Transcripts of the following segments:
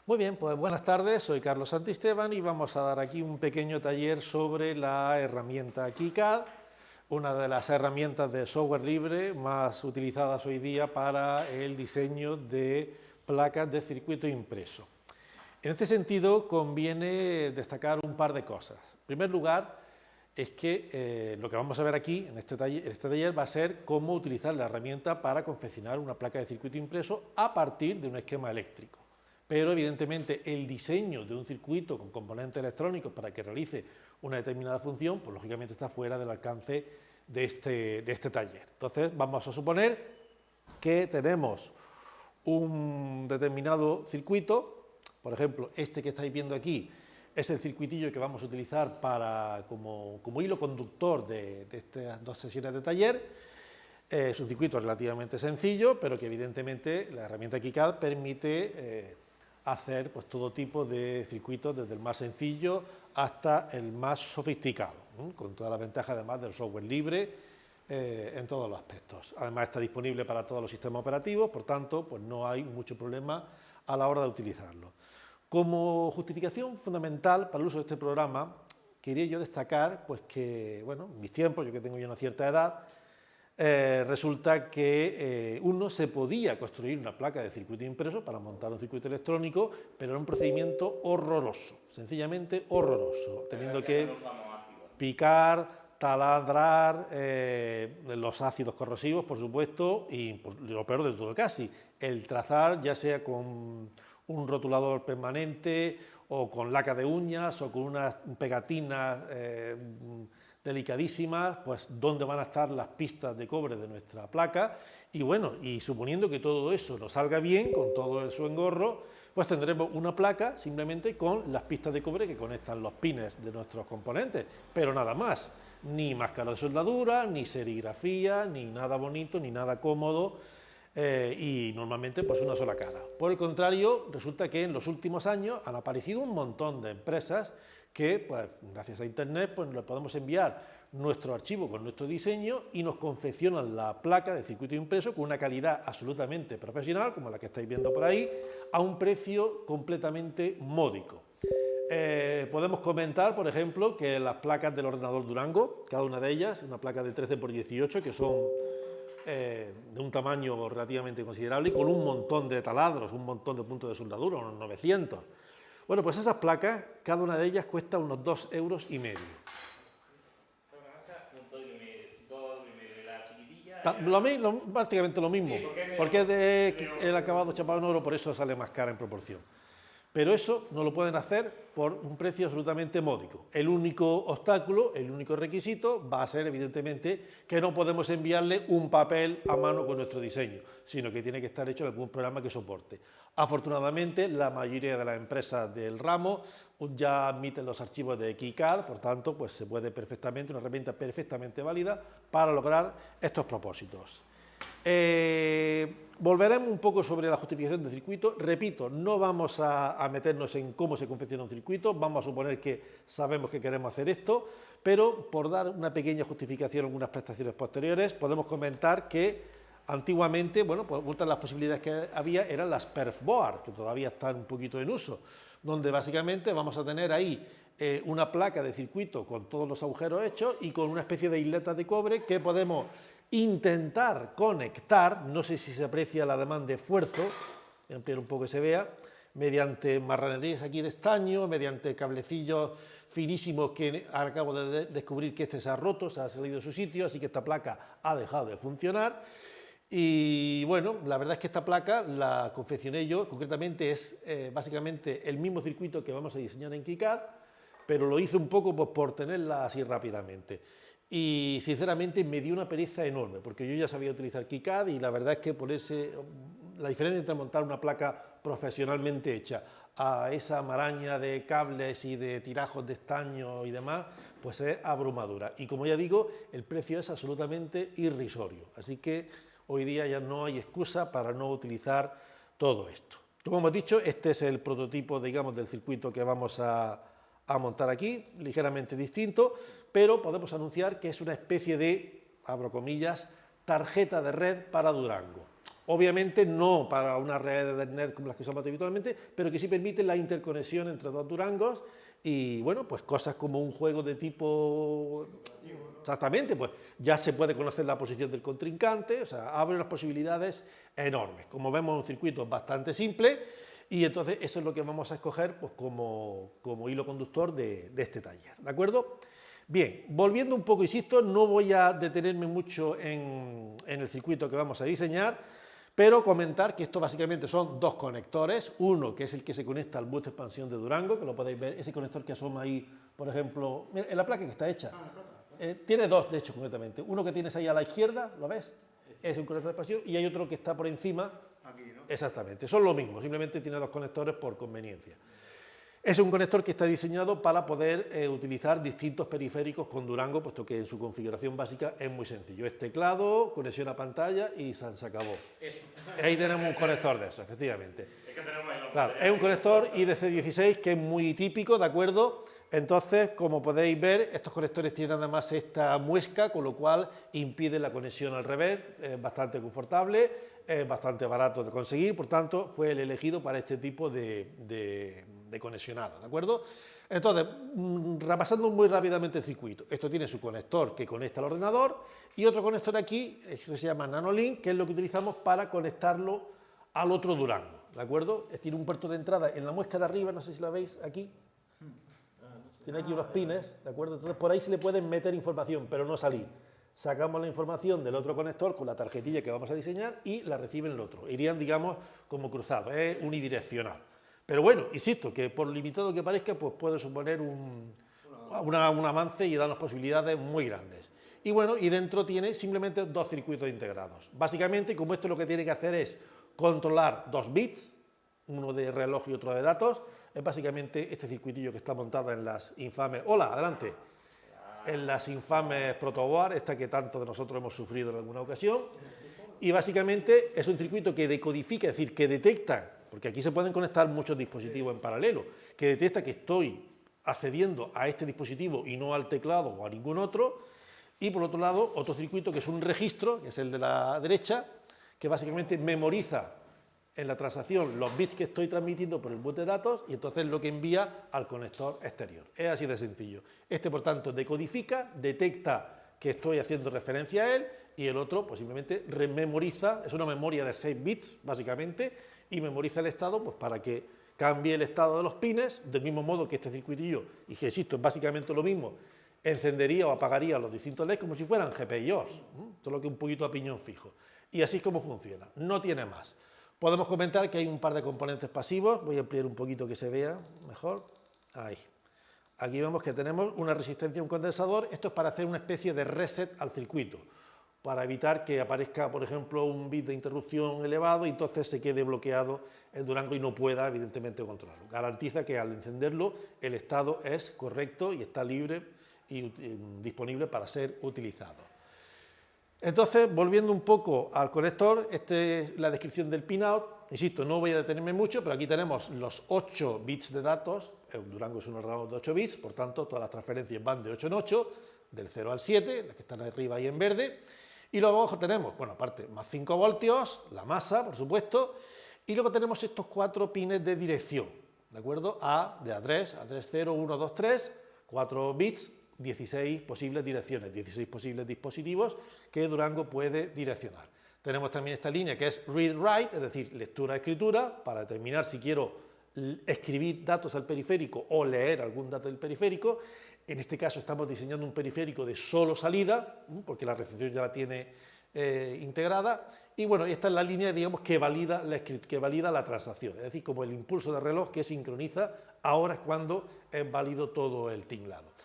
Muy bien, pues buenas tardes, soy Carlos Santisteban y vamos a dar aquí un pequeño taller sobre la herramienta KiCad, una de las herramientas de software libre más utilizadas hoy día para el diseño de placas de circuito impreso. En este sentido, conviene destacar un par de cosas. En primer lugar, es que lo que vamos a ver aquí en este taller va a ser cómo utilizar la herramienta para confeccionar una placa de circuito impreso a partir de un esquema eléctrico. Pero evidentemente el diseño de un circuito con componentes electrónicos para que realice una determinada función, pues lógicamente está fuera del alcance de este taller. Entonces vamos a suponer que tenemos un determinado circuito, por ejemplo, este que estáis viendo aquí es el circuitillo que vamos a utilizar como hilo conductor de estas dos sesiones de taller. Es un circuito relativamente sencillo, pero que evidentemente la herramienta KiCad permite hacer pues, todo tipo de circuitos, desde el más sencillo hasta el más sofisticado, con toda la ventaja además del software libre en todos los aspectos. Además está disponible para todos los sistemas operativos, por tanto pues, no hay mucho problema a la hora de utilizarlo. Como justificación fundamental para el uso de este programa, quería yo destacar pues, que, bueno, en mis tiempos, yo que tengo ya una cierta edad, resulta que uno se podía construir una placa de circuito impreso para montar un circuito electrónico, pero era un procedimiento horroroso, sencillamente horroroso, teniendo que picar, taladrar, los ácidos corrosivos, por supuesto, y pues, lo peor de todo casi, el trazar ya sea con un rotulador permanente o con laca de uñas o con unas pegatinas delicadísimas, pues dónde van a estar las pistas de cobre de nuestra placa y bueno, y suponiendo que todo eso nos salga bien, con todo su engorro, pues tendremos una placa simplemente con las pistas de cobre que conectan los pines de nuestros componentes, pero nada más, ni máscara de soldadura, ni serigrafía, ni nada bonito, ni nada cómodo, y normalmente pues una sola cara. Por el contrario, resulta que en los últimos años han aparecido un montón de empresas que, pues, gracias a Internet, pues, le podemos enviar nuestro archivo con nuestro diseño y nos confeccionan la placa de circuito impreso con una calidad absolutamente profesional, como la que estáis viendo por ahí, a un precio completamente módico. Podemos comentar, por ejemplo, que las placas del ordenador Durango, cada una de ellas, una placa de 13 x 18, que son de un tamaño relativamente considerable y con un montón de taladros, un montón de puntos de soldadura, unos 900. Bueno, pues esas placas, cada una de ellas cuesta unos 2,5 euros. Prácticamente lo mismo, porque es el acabado chapado en oro, por eso sale más cara en proporción. Pero eso no lo pueden hacer por un precio absolutamente módico. El único obstáculo, el único requisito va a ser evidentemente que no podemos enviarle un papel a mano con nuestro diseño, sino que tiene que estar hecho en algún programa que soporte. Afortunadamente, la mayoría de las empresas del ramo ya admiten los archivos de KiCad, por tanto, pues se puede perfectamente, una herramienta perfectamente válida para lograr estos propósitos. Volveremos un poco sobre la justificación del circuito. Repito, no vamos a meternos en cómo se confecciona un circuito, vamos a suponer que sabemos que queremos hacer esto, pero por dar una pequeña justificación a algunas prestaciones posteriores, podemos comentar que antiguamente, bueno, pues muchas de las posibilidades que había eran las perfboard, que todavía están un poquito en uso, donde básicamente vamos a tener ahí una placa de circuito con todos los agujeros hechos y con una especie de isletas de cobre que podemos intentar conectar, no sé si se aprecia la demanda de esfuerzo, voy a ampliar un poco que se vea, mediante marranerías aquí de estaño, mediante cablecillos finísimos que acabo de descubrir que este se ha roto, se ha salido de su sitio, así que esta placa ha dejado de funcionar. Y bueno, la verdad es que esta placa la confeccioné yo, concretamente es básicamente el mismo circuito que vamos a diseñar en KiCad, pero lo hice un poco pues, por tenerla así rápidamente. Y sinceramente me dio una pereza enorme, porque yo ya sabía utilizar KiCad y la verdad es que la diferencia entre montar una placa profesionalmente hecha a esa maraña de cables y de tirajos de estaño y demás, pues es abrumadora. Y como ya digo, el precio es absolutamente irrisorio, así que hoy día ya no hay excusa para no utilizar todo esto. Como hemos dicho, este es el prototipo, digamos, del circuito que vamos a montar aquí, ligeramente distinto, pero podemos anunciar que es una especie de, abro comillas, tarjeta de red para Durango. Obviamente no para una red de Ethernet como las que usamos habitualmente, pero que sí permite la interconexión entre dos Durangos y, bueno, pues cosas como un juego de tipo... Exactamente, pues ya se puede conocer la posición del contrincante, o sea, abre unas posibilidades enormes. Como vemos, un circuito bastante simple y entonces eso es lo que vamos a escoger pues, como hilo conductor de este taller, ¿de acuerdo? Bien, volviendo un poco, insisto, no voy a detenerme mucho en el circuito que vamos a diseñar, pero comentar que esto básicamente son dos conectores, uno que es el que se conecta al bus de expansión de Durango, que lo podéis ver, ese conector que asoma ahí, por ejemplo, en la placa que está hecha. Tiene dos, de hecho, concretamente. Uno que tienes ahí a la izquierda, ¿lo ves? Es un conector de expansión y hay otro que está por encima. Aquí, ¿no? Exactamente, son lo mismo, simplemente tiene dos conectores por conveniencia. Es un conector que está diseñado para poder utilizar distintos periféricos con Durango, puesto que en su configuración básica es muy sencillo. Es teclado, conexión a pantalla y se acabó. Eso. Ahí tenemos un conector de eso, efectivamente. Es que tenemos ahí los Claro, es un conector IDC16 que es muy típico, ¿de acuerdo? Entonces, como podéis ver, estos conectores tienen además esta muesca, con lo cual impide la conexión al revés, es bastante confortable, es bastante barato de conseguir, por tanto, fue el elegido para este tipo de conexionado, ¿de acuerdo? Entonces, repasando muy rápidamente el circuito, esto tiene su conector que conecta al ordenador y otro conector aquí, que se llama NanoLink, que es lo que utilizamos para conectarlo al otro Durango, ¿de acuerdo? Tiene un puerto de entrada en la muesca de arriba, no sé si la veis aquí. Tiene aquí unos pines, ¿de acuerdo? Entonces por ahí se le pueden meter información, pero no salir. Sacamos la información del otro conector con la tarjetilla que vamos a diseñar y la recibe el otro. Irían, digamos, como cruzados, es unidireccional. Pero bueno, insisto, que por limitado que parezca, pues puede suponer un avance y darnos posibilidades muy grandes. Y bueno, y dentro tiene simplemente dos circuitos integrados. Básicamente, como esto lo que tiene que hacer es controlar dos bits, uno de reloj y otro de datos, es básicamente este circuitillo que está montado en las infames... ¡Hola, adelante! En las infames protoboard, esta que tanto de nosotros hemos sufrido en alguna ocasión. Y básicamente es un circuito que decodifica, es decir, que detecta, porque aquí se pueden conectar muchos dispositivos en paralelo, que detecta que estoy accediendo a este dispositivo y no al teclado o a ningún otro. Y por otro lado, otro circuito que es un registro, que es el de la derecha, que básicamente memoriza en la transacción los bits que estoy transmitiendo por el bus de datos y entonces lo que envía al conector exterior. Es así de sencillo. Este, por tanto, decodifica, detecta que estoy haciendo referencia a él y el otro, pues simplemente rememoriza, es una memoria de 6 bits, básicamente, y memoriza el estado pues, para que cambie el estado de los pines, del mismo modo que este circuitillo, y que insisto, es básicamente lo mismo, encendería o apagaría los distintos LEDs como si fueran GPIOs, solo que un poquito a piñón fijo. Y así es como funciona, no tiene más. Podemos comentar que hay un par de componentes pasivos, voy a ampliar un poquito que se vea mejor, ahí. Aquí vemos que tenemos una resistencia a un condensador, esto es para hacer una especie de reset al circuito, para evitar que aparezca, por ejemplo, un bit de interrupción elevado y entonces se quede bloqueado el Durango y no pueda, evidentemente, controlarlo. Garantiza que al encenderlo el estado es correcto y está libre y disponible para ser utilizado. Entonces, volviendo un poco al conector, esta es la descripción del pinout. Insisto, no voy a detenerme mucho, pero aquí tenemos los 8 bits de datos. El Durango es un ordenador de 8 bits, por tanto, todas las transferencias van de 8 en 8, del 0 al 7, las que están arriba y en verde. Y luego abajo tenemos, bueno, aparte, más 5 voltios, la masa, por supuesto, y luego tenemos estos 4 pines de dirección, ¿de acuerdo? De A3, A3, 0, 1, 2, 3, 4 bits, 16 posibles direcciones, 16 posibles dispositivos que Durango puede direccionar. Tenemos también esta línea que es read-write, es decir, lectura-escritura, para determinar si quiero escribir datos al periférico o leer algún dato del periférico. En este caso estamos diseñando un periférico de solo salida, porque la recepción ya la tiene integrada. Y bueno, esta es la línea, digamos, que valida la transacción, es decir, como el impulso de reloj que sincroniza, ahora es cuando es válido todo el tinglado.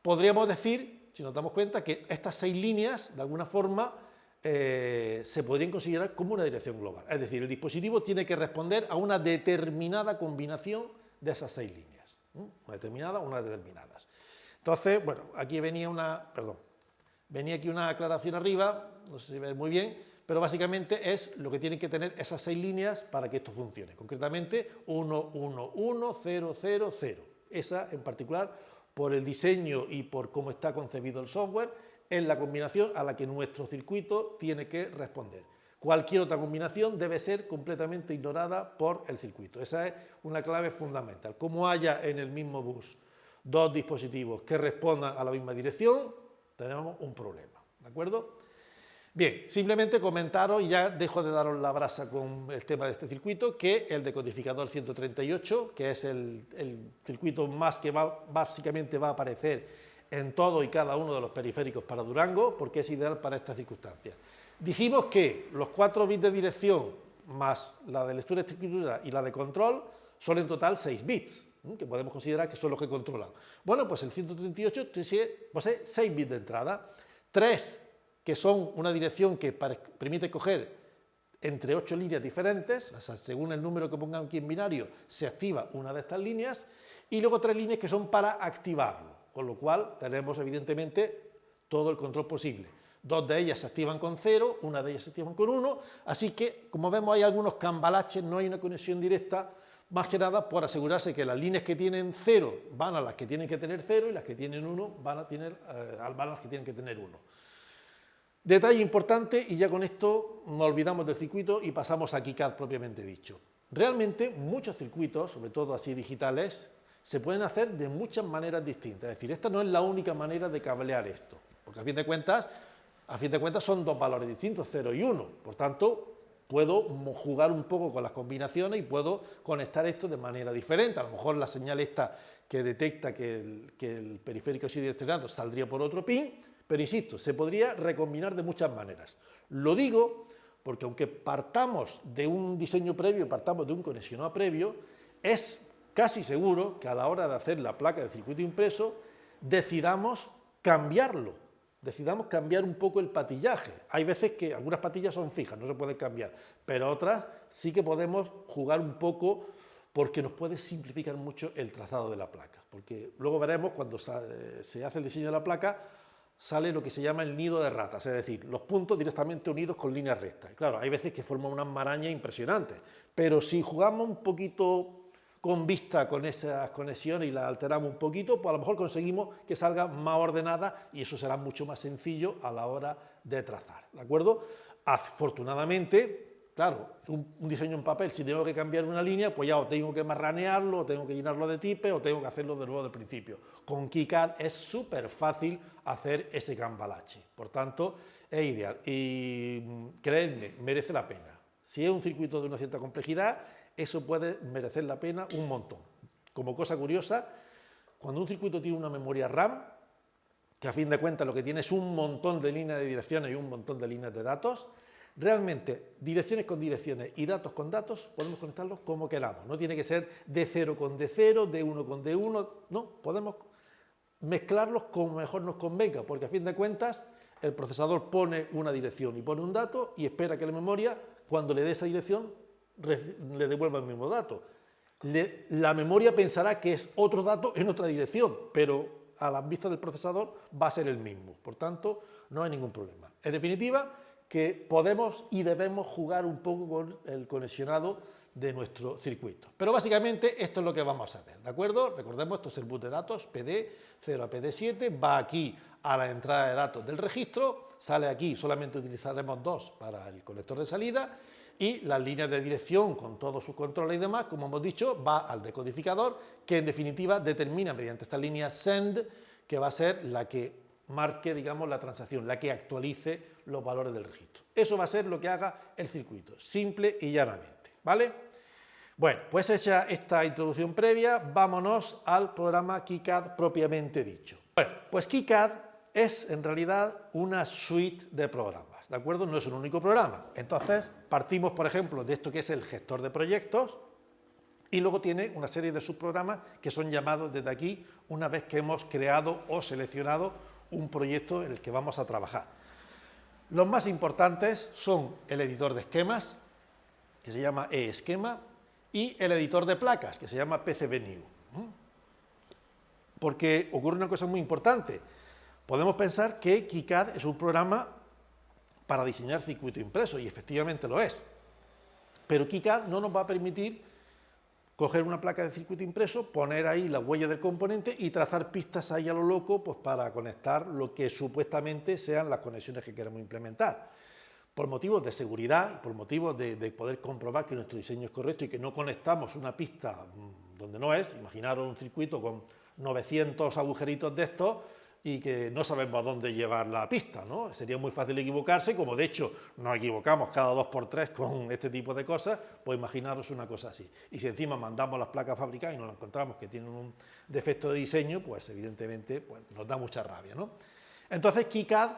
Podríamos decir, si nos damos cuenta, que estas 6 líneas, de alguna forma, se podrían considerar como una dirección global. Es decir, el dispositivo tiene que responder a una determinada combinación de esas 6 líneas. Una determinada o unas determinadas. Entonces, bueno, aquí venía aquí una aclaración arriba, no sé si veis muy bien, pero básicamente es lo que tienen que tener esas 6 líneas para que esto funcione. Concretamente, 1, 1, 1, 0, 0, 0. Esa en particular, por el diseño y por cómo está concebido el software, es la combinación a la que nuestro circuito tiene que responder. Cualquier otra combinación debe ser completamente ignorada por el circuito. Esa es una clave fundamental. Como haya en el mismo bus dos dispositivos que respondan a la misma dirección, tenemos un problema, ¿de acuerdo? Bien, simplemente comentaros, y ya dejo de daros la brasa con el tema de este circuito, que el decodificador 138, que es el circuito más que básicamente va a aparecer en todo y cada uno de los periféricos para Durango, porque es ideal para estas circunstancias. Dijimos que los 4 bits de dirección más la de lectura y escritura y la de control son en total 6 bits, que podemos considerar que son los que controlan. Bueno, pues el 138 posee 6 bits de entrada, 3 que son una dirección que permite coger entre 8 líneas diferentes, o sea, según el número que pongan aquí en binario, se activa una de estas líneas, y luego 3 líneas que son para activarlo, con lo cual tenemos evidentemente todo el control posible. 2 de ellas se activan con 0, una de ellas se activan con 1, así que, como vemos, hay algunos cambalaches, no hay una conexión directa, más que nada por asegurarse que las líneas que tienen 0 van a las que tienen que tener 0 y las que tienen 1 van a las que tienen que tener 1. Detalle importante, y ya con esto nos olvidamos del circuito y pasamos a KiCad propiamente dicho. Realmente muchos circuitos, sobre todo así digitales, se pueden hacer de muchas maneras distintas. Es decir, esta no es la única manera de cablear esto, porque a fin de cuentas son dos valores distintos, 0 y 1. Por tanto, puedo jugar un poco con las combinaciones y puedo conectar esto de manera diferente. A lo mejor la señal esta que detecta que el periférico sigue estrenado saldría por otro pin, pero insisto, se podría recombinar de muchas maneras. Lo digo porque aunque partamos de un diseño previo, partamos de un conexionado previo, es casi seguro que a la hora de hacer la placa de circuito impreso decidamos cambiarlo, decidamos cambiar un poco el patillaje. Hay veces que algunas patillas son fijas, no se pueden cambiar, pero otras sí que podemos jugar un poco porque nos puede simplificar mucho el trazado de la placa, porque luego veremos cuando se hace el diseño de la placa, sale lo que se llama el nido de ratas, es decir, los puntos directamente unidos con líneas rectas. Y claro, hay veces que forman unas marañas impresionantes, pero si jugamos un poquito con vista con esas conexiones y las alteramos un poquito, pues a lo mejor conseguimos que salga más ordenada y eso será mucho más sencillo a la hora de trazar, ¿de acuerdo? Afortunadamente, claro, un diseño en papel, si tengo que cambiar una línea, pues ya o tengo que marranearlo, o tengo que llenarlo de tipes, o tengo que hacerlo de nuevo del principio. Con KiCad es súper fácil hacer ese cambalache, por tanto, es ideal. Y creedme, merece la pena. Si es un circuito de una cierta complejidad, eso puede merecer la pena un montón. Como cosa curiosa, cuando un circuito tiene una memoria RAM, que a fin de cuentas lo que tiene es un montón de líneas de direcciones y un montón de líneas de datos, realmente, direcciones con direcciones y datos con datos, podemos conectarlos como queramos. No tiene que ser D0 con D0, D1 con D1, no, podemos mezclarlos como mejor nos convenga, porque a fin de cuentas el procesador pone una dirección y pone un dato y espera que la memoria, cuando le dé esa dirección, le devuelva el mismo dato. La memoria pensará que es otro dato en otra dirección, pero a la vista del procesador va a ser el mismo. Por tanto, no hay ningún problema. En definitiva, que podemos y debemos jugar un poco con el conexionado de nuestro circuito. Pero básicamente esto es lo que vamos a hacer, ¿de acuerdo? Recordemos, esto es el bus de datos, PD 0 a PD7, va aquí a la entrada de datos del registro, sale aquí, solamente utilizaremos 2 para el conector de salida, y las líneas de dirección con todos sus controles y demás, como hemos dicho, va al decodificador, que en definitiva determina mediante esta línea send, que va a ser la que marque, digamos, la transacción, la que actualice los valores del registro. Eso va a ser lo que haga el circuito, simple y llanamente, ¿vale? Bueno, pues hecha esta introducción previa, vámonos al programa KiCad propiamente dicho. Bueno, pues KiCad es en realidad una suite de programas, ¿de acuerdo? No es un único programa. Entonces, partimos, por ejemplo, de esto que es el gestor de proyectos, y luego tiene una serie de subprogramas que son llamados desde aquí una vez que hemos creado o seleccionado un proyecto en el que vamos a trabajar. Los más importantes son el editor de esquemas, que se llama eEsquema, y el editor de placas, que se llama PCBnew. Porque ocurre una cosa muy importante. Podemos pensar que KiCad es un programa para diseñar circuito impreso, y efectivamente lo es. Pero KiCad no nos va a permitir coger una placa de circuito impreso, poner ahí la huella del componente y trazar pistas ahí a lo loco, pues para conectar lo que supuestamente sean las conexiones que queremos implementar. por motivos de seguridad, por motivos de poder comprobar que nuestro diseño es correcto y que no conectamos una pista donde no es. Imaginaros un circuito con 900 agujeritos de estos y que no sabemos a dónde llevar la pista, ¿no? Sería muy fácil equivocarse, como de hecho nos equivocamos cada 2x3 con este tipo de cosas, pues imaginaros una cosa así. Y si encima mandamos las placas fabricadas y nos encontramos que tienen un defecto de diseño, pues evidentemente pues, nos da mucha rabia, ¿no? Entonces KiCad,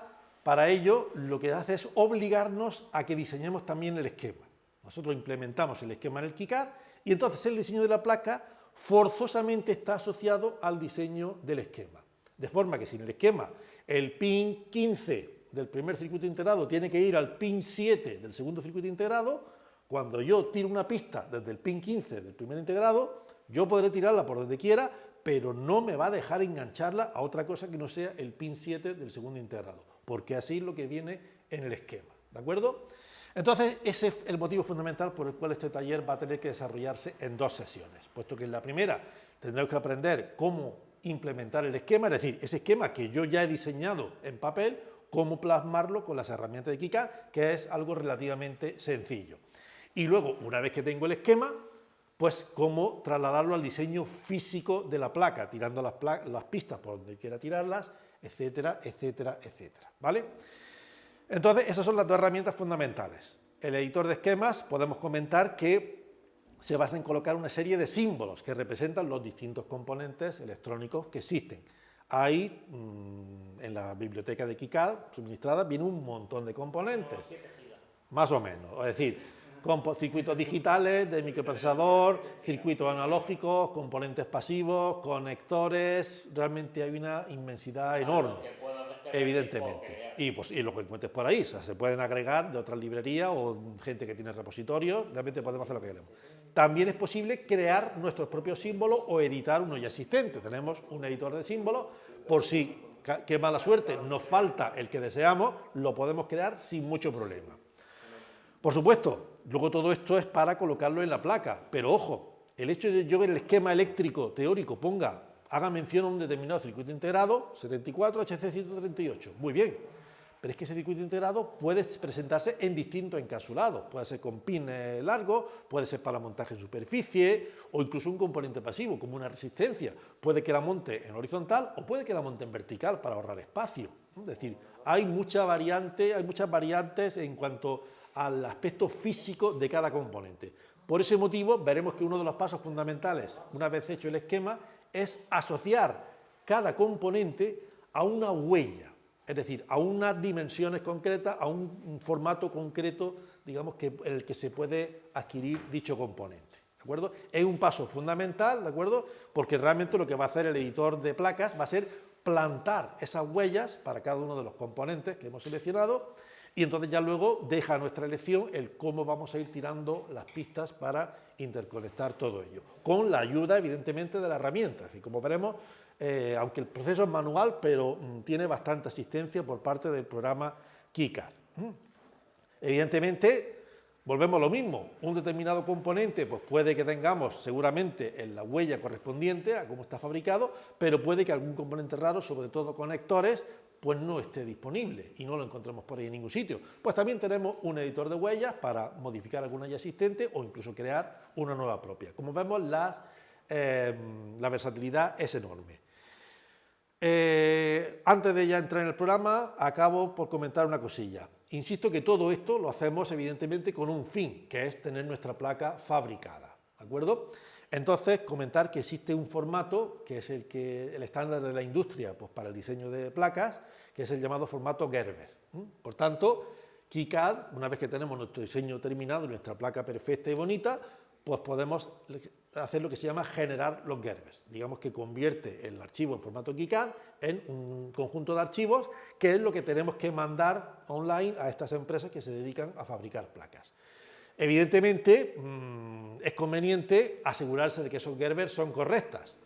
para ello, lo que hace es obligarnos a que diseñemos también el esquema. Nosotros implementamos el esquema en el KiCad y entonces el diseño de la placa forzosamente está asociado al diseño del esquema. De forma que si en el esquema el pin 15 del primer circuito integrado tiene que ir al pin 7 del segundo circuito integrado, cuando yo tiro una pista desde el pin 15 del primer integrado, yo podré tirarla por donde quiera, pero no me va a dejar engancharla a otra cosa que no sea el pin 7 del segundo integrado, porque así es lo que viene en el esquema, ¿de acuerdo? Entonces, ese es el motivo fundamental por el cual este taller va a tener que desarrollarse en 2 sesiones, puesto que en la primera tendremos que aprender cómo implementar el esquema, es decir, ese esquema que yo ya he diseñado en papel, cómo plasmarlo con las herramientas de KiCad, que es algo relativamente sencillo. Y luego, una vez que tengo el esquema, pues cómo trasladarlo al diseño físico de la placa, tirando las pistas por donde quiera tirarlas, etcétera, etcétera, etcétera, ¿vale? Entonces, esas son las 2 herramientas fundamentales. El editor de esquemas, podemos comentar que se basa en colocar una serie de símbolos que representan los distintos componentes electrónicos que existen. Ahí, en la biblioteca de KiCad suministrada, viene un montón de componentes, más o menos, es decir, circuitos digitales de microprocesador, circuitos analógicos, componentes pasivos, conectores, realmente hay una inmensidad enorme, evidentemente. Y lo que encuentres por ahí, o sea, se pueden agregar de otras librerías o gente que tiene repositorios, realmente podemos hacer lo que queremos. También es posible crear nuestros propios símbolos o editar uno ya existente. Tenemos un editor de símbolos, por si, qué mala suerte, nos falta el que deseamos, lo podemos crear sin mucho problema. Por supuesto, luego todo esto es para colocarlo en la placa, pero ojo, el hecho de que yo en el esquema eléctrico teórico haga mención a un determinado circuito integrado, 74HC138, muy bien, pero es que ese circuito integrado puede presentarse en distintos encapsulados, puede ser con pines largos, puede ser para montaje en superficie o incluso un componente pasivo como una resistencia, puede que la monte en horizontal o puede que la monte en vertical para ahorrar espacio, es decir, hay muchas variantes en cuanto al aspecto físico de cada componente. Por ese motivo veremos que uno de los pasos fundamentales, una vez hecho el esquema, es asociar cada componente a una huella, es decir, a unas dimensiones concretas, a un formato concreto, digamos, en el que se puede adquirir dicho componente, ¿de acuerdo? Es un paso fundamental, ¿de acuerdo? Porque realmente lo que va a hacer el editor de placas va a ser plantar esas huellas para cada uno de los componentes que hemos seleccionado y entonces ya luego deja a nuestra elección el cómo vamos a ir tirando las pistas para interconectar todo ello, con la ayuda evidentemente de la herramienta, y como veremos, aunque el proceso es manual, pero tiene bastante asistencia por parte del programa KiCad. Evidentemente, volvemos a lo mismo, un determinado componente pues puede que tengamos seguramente en la huella correspondiente a cómo está fabricado, pero puede que algún componente raro, sobre todo conectores, pues no esté disponible y no lo encontramos por ahí en ningún sitio. Pues también tenemos un editor de huellas para modificar alguna ya existente o incluso crear una nueva propia. Como vemos, la versatilidad es enorme. Antes de ya entrar en el programa, acabo por comentar una cosilla. Insisto que todo esto lo hacemos evidentemente con un fin, que es tener nuestra placa fabricada, ¿de acuerdo? Entonces, comentar que existe un formato, que es el estándar de la industria pues, para el diseño de placas, que es el llamado formato Gerber. Por tanto, KiCad, una vez que tenemos nuestro diseño terminado, nuestra placa perfecta y bonita, pues podemos hacer lo que se llama generar los Gerbers. Digamos que convierte el archivo en formato KiCad en un conjunto de archivos, que es lo que tenemos que mandar online a estas empresas que se dedican a fabricar placas. Evidentemente, es conveniente asegurarse de que esos Gerbers son correctas.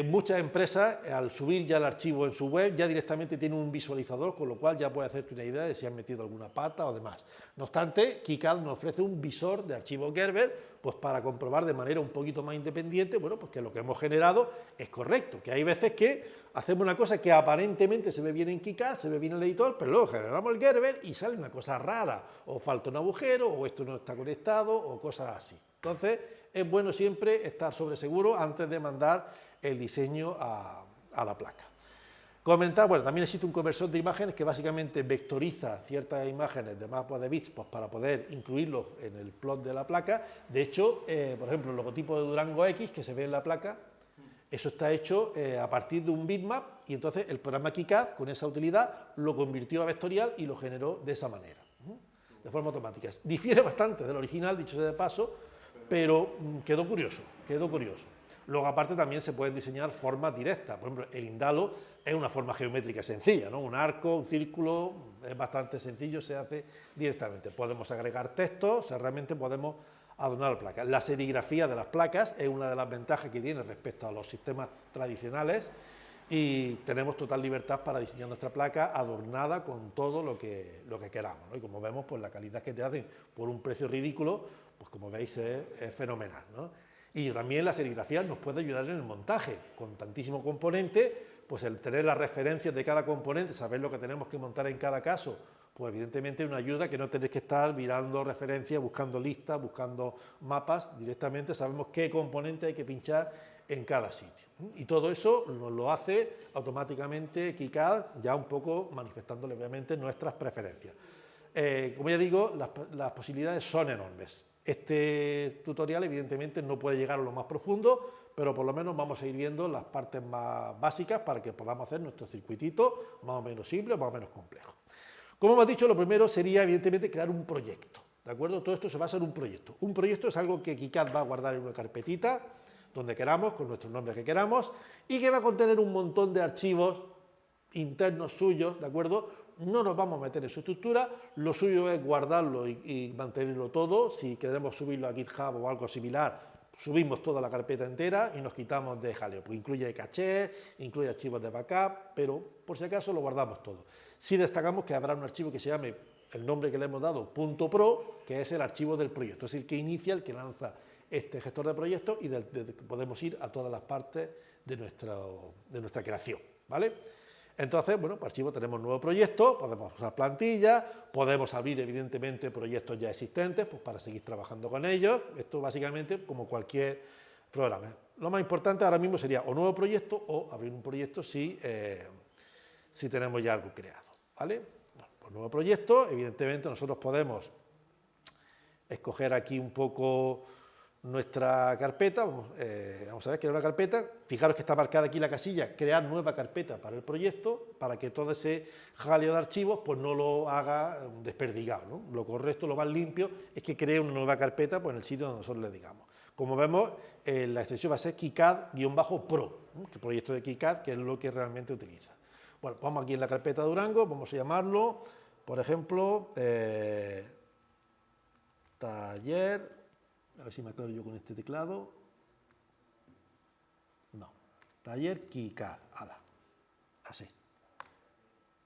Muchas empresas, al subir ya el archivo en su web, ya directamente tienen un visualizador, con lo cual ya puedes hacerte una idea de si han metido alguna pata o demás. No obstante, KiCad nos ofrece un visor de archivos Gerber, pues para comprobar de manera un poquito más independiente, bueno, pues que lo que hemos generado es correcto, que hay veces que hacemos una cosa que aparentemente se ve bien en KiCad, se ve bien en el editor, pero luego generamos el Gerber y sale una cosa rara, o falta un agujero, o esto no está conectado, o cosas así. Entonces, es bueno siempre estar sobre seguro antes de mandar el diseño a la placa. Comentar, bueno, también existe un conversor de imágenes que básicamente vectoriza ciertas imágenes de mapas de bits pues, para poder incluirlos en el plot de la placa. De hecho, por ejemplo, el logotipo de Durango X que se ve en la placa, eso está hecho a partir de un bitmap y entonces el programa KiCad con esa utilidad lo convirtió a vectorial y lo generó de esa manera, de forma automática. Difiere bastante del original, dicho sea de paso, pero quedó curioso, quedó curioso. Luego, aparte, también se pueden diseñar formas directas. Por ejemplo, el indalo es una forma geométrica sencilla, ¿no? Un arco, un círculo, es bastante sencillo, se hace directamente. Podemos agregar texto, o sea, realmente podemos adornar la placa. La serigrafía de las placas es una de las ventajas que tiene respecto a los sistemas tradicionales y tenemos total libertad para diseñar nuestra placa adornada con todo lo que queramos, ¿no? Y como vemos, pues la calidad que te hacen por un precio ridículo, pues como veis es fenomenal, ¿no? Y también la serigrafía nos puede ayudar en el montaje, con tantísimo componente, pues el tener las referencias de cada componente, saber lo que tenemos que montar en cada caso, pues evidentemente una ayuda que no tenéis que estar mirando referencias, buscando listas, buscando mapas, directamente sabemos qué componente hay que pinchar en cada sitio. Y todo eso nos lo hace automáticamente KiCad, ya un poco manifestándole obviamente nuestras preferencias. Como ya digo, las posibilidades son enormes. Este tutorial evidentemente no puede llegar a lo más profundo, pero por lo menos vamos a ir viendo las partes más básicas para que podamos hacer nuestro circuitito más o menos simple o más o menos complejo. Como hemos dicho, lo primero sería evidentemente crear un proyecto, ¿de acuerdo? Todo esto se basa en un proyecto. Un proyecto es algo que KiCad va a guardar en una carpetita, donde queramos, con nuestro nombre que queramos, y que va a contener un montón de archivos internos suyos, ¿de acuerdo? No nos vamos a meter en su estructura, lo suyo es guardarlo y mantenerlo todo. Si queremos subirlo a GitHub o algo similar, subimos toda la carpeta entera y nos quitamos de jaleo, pues incluye caché, incluye archivos de backup, pero por si acaso lo guardamos todo. Si destacamos que habrá un archivo que se llame, el nombre que le hemos dado, .pro, que es el archivo del proyecto, es el que inicia, el que lanza este gestor de proyectos y podemos ir a todas las partes de nuestra creación, ¿vale? Entonces, bueno, pues archivo tenemos nuevo proyecto, podemos usar plantillas, podemos abrir evidentemente proyectos ya existentes, pues para seguir trabajando con ellos. Esto básicamente como cualquier programa. Lo más importante ahora mismo sería o nuevo proyecto o abrir un proyecto si tenemos ya algo creado, ¿vale? Bueno, pues nuevo proyecto, evidentemente nosotros podemos escoger aquí un poco nuestra carpeta, vamos a ver, crear una carpeta, fijaros que está marcada aquí la casilla, crear nueva carpeta para el proyecto, para que todo ese jaleo de archivos pues no lo haga desperdigado, ¿no? Lo correcto, lo más limpio es que cree una nueva carpeta pues, en el sitio donde nosotros le digamos. Como vemos, la extensión va a ser KiCad-Pro, el proyecto de KiCad, que es lo que realmente utiliza. Bueno, vamos aquí en la carpeta Durango, vamos a llamarlo, por ejemplo, taller. A ver si me aclaro yo con este teclado. No. Taller KiCad. Así.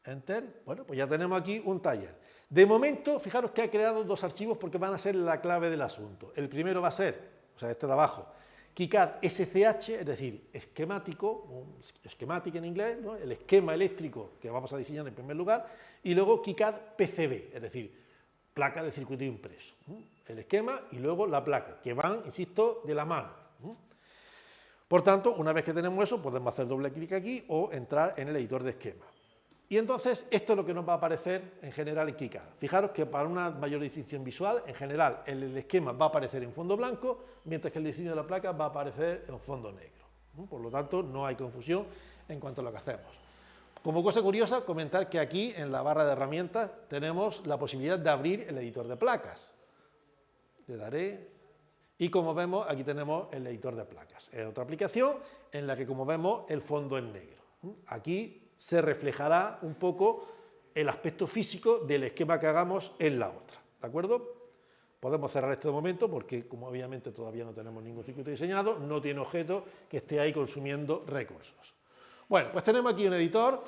Enter. Bueno, pues ya tenemos aquí un taller. De momento, fijaros que ha creado dos archivos porque van a ser la clave del asunto. El primero va a ser, o sea, este de abajo, KiCad SCH, es decir, esquemático, schematic en inglés, ¿no? El esquema eléctrico que vamos a diseñar en primer lugar, y luego KiCad PCB, es decir, placa de circuito impreso. El esquema y luego la placa, que van, insisto, de la mano. Por tanto, una vez que tenemos eso, podemos hacer doble clic aquí o entrar en el editor de esquema. Y entonces, esto es lo que nos va a aparecer en general en KiCad. Fijaros que para una mayor distinción visual, en general, el esquema va a aparecer en fondo blanco, mientras que el diseño de la placa va a aparecer en fondo negro. Por lo tanto, no hay confusión en cuanto a lo que hacemos. Como cosa curiosa, comentar que aquí, en la barra de herramientas, tenemos la posibilidad de abrir el editor de placas. Le daré, y como vemos, aquí tenemos el editor de placas. Es otra aplicación en la que, como vemos, el fondo es negro. Aquí se reflejará un poco el aspecto físico del esquema que hagamos en la otra, ¿de acuerdo? Podemos cerrar esto de momento porque, como obviamente todavía no tenemos ningún circuito diseñado, no tiene objeto que esté ahí consumiendo recursos. Bueno, pues tenemos aquí un editor.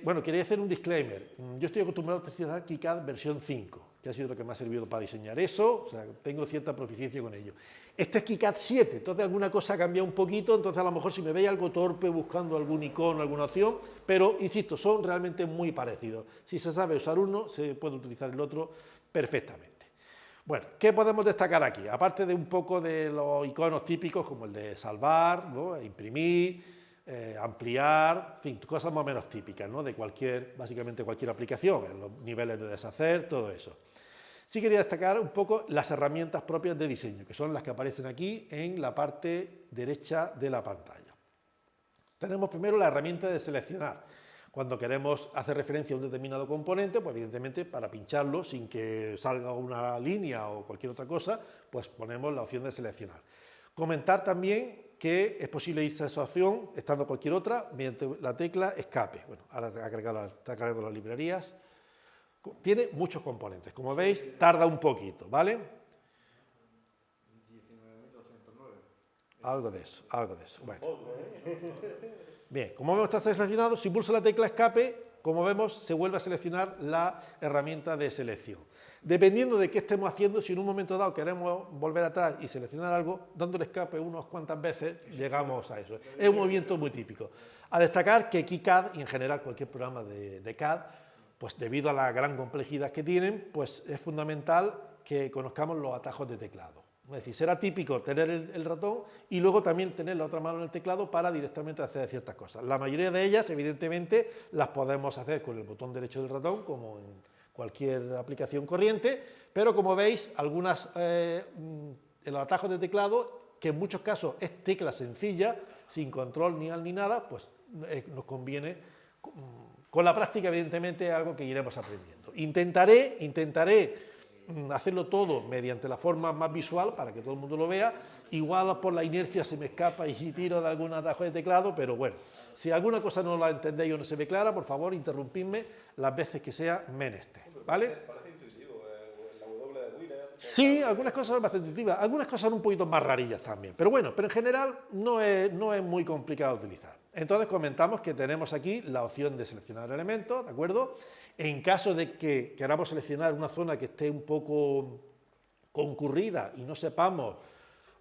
Bueno, quería hacer un disclaimer. Yo estoy acostumbrado a utilizar KiCad versión 5, que ha sido lo que me ha servido para diseñar eso, o sea, tengo cierta proficiencia con ello. Este es KiCad 7, entonces alguna cosa ha cambiado un poquito, entonces a lo mejor si me veis algo torpe buscando algún icono, alguna opción, pero insisto, son realmente muy parecidos. Si se sabe usar uno, se puede utilizar el otro perfectamente. Bueno, ¿qué podemos destacar aquí? Aparte de un poco de los iconos típicos como el de salvar, ¿no? Imprimir, ampliar, en fin, cosas más o menos típicas, ¿no? De básicamente cualquier aplicación, en los niveles de deshacer, todo eso. Sí quería destacar un poco las herramientas propias de diseño, que son las que aparecen aquí en la parte derecha de la pantalla. Tenemos primero la herramienta de seleccionar. Cuando queremos hacer referencia a un determinado componente, pues evidentemente para pincharlo sin que salga una línea o cualquier otra cosa, pues ponemos la opción de seleccionar. Comentar también que es posible irse a esa opción, estando cualquier otra, mediante la tecla escape. Bueno, ahora está cargando las librerías. Tiene muchos componentes, como veis, tarda un poquito, ¿vale? 19.209. Algo de eso, bueno. Bien, como vemos está seleccionado, si pulso la tecla escape, como vemos, se vuelve a seleccionar la herramienta de selección. Dependiendo de qué estemos haciendo, si en un momento dado queremos volver atrás y seleccionar algo, dándole escape unas cuantas veces, llegamos a eso. Es un movimiento muy típico. A destacar que KiCad, y en general cualquier programa de CAD, pues debido a la gran complejidad que tienen, pues es fundamental que conozcamos los atajos de teclado. Es decir, será típico tener el ratón y luego también tener la otra mano en el teclado para directamente hacer ciertas cosas. La mayoría de ellas, evidentemente, las podemos hacer con el botón derecho del ratón, como en cualquier aplicación corriente, pero como veis, algunas en los atajos de teclado, que en muchos casos es tecla sencilla, sin control ni al ni nada, pues nos conviene. Con la práctica, evidentemente, es algo que iremos aprendiendo. Intentaré hacerlo todo mediante la forma más visual para que todo el mundo lo vea. Igual por la inercia se me escapa y tiro de algún atajo de teclado, pero bueno, si alguna cosa no la entendéis o no se ve clara, por favor, interrumpidme las veces que sea menester, ¿vale? Parece intuitivo, la W de Wheeler. Sí, algunas cosas son bastante intuitivas, algunas cosas son un poquito más rarillas también, pero bueno, pero en general no es muy complicado de utilizar. Entonces comentamos que tenemos aquí la opción de seleccionar elementos, ¿de acuerdo? En caso de que queramos seleccionar una zona que esté un poco concurrida y no sepamos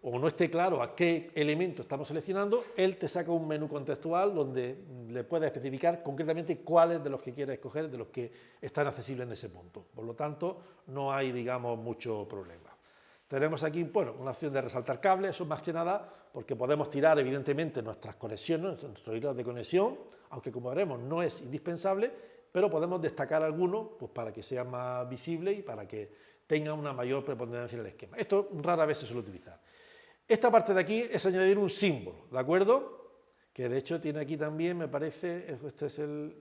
o no esté claro a qué elemento estamos seleccionando, él te saca un menú contextual donde le puedes especificar concretamente cuáles de los que quieres escoger, de los que están accesibles en ese punto. Por lo tanto, no hay, digamos, mucho problema. Tenemos aquí, bueno, una opción de resaltar cables, eso más que nada porque podemos tirar evidentemente nuestras conexiones, nuestros hilos de conexión, aunque como veremos no es indispensable, pero podemos destacar algunos pues, para que sea más visible y para que tenga una mayor preponderancia en el esquema. Esto rara vez se suele utilizar. Esta parte de aquí es añadir un símbolo, ¿de acuerdo? Que de hecho tiene aquí también, me parece, este es el...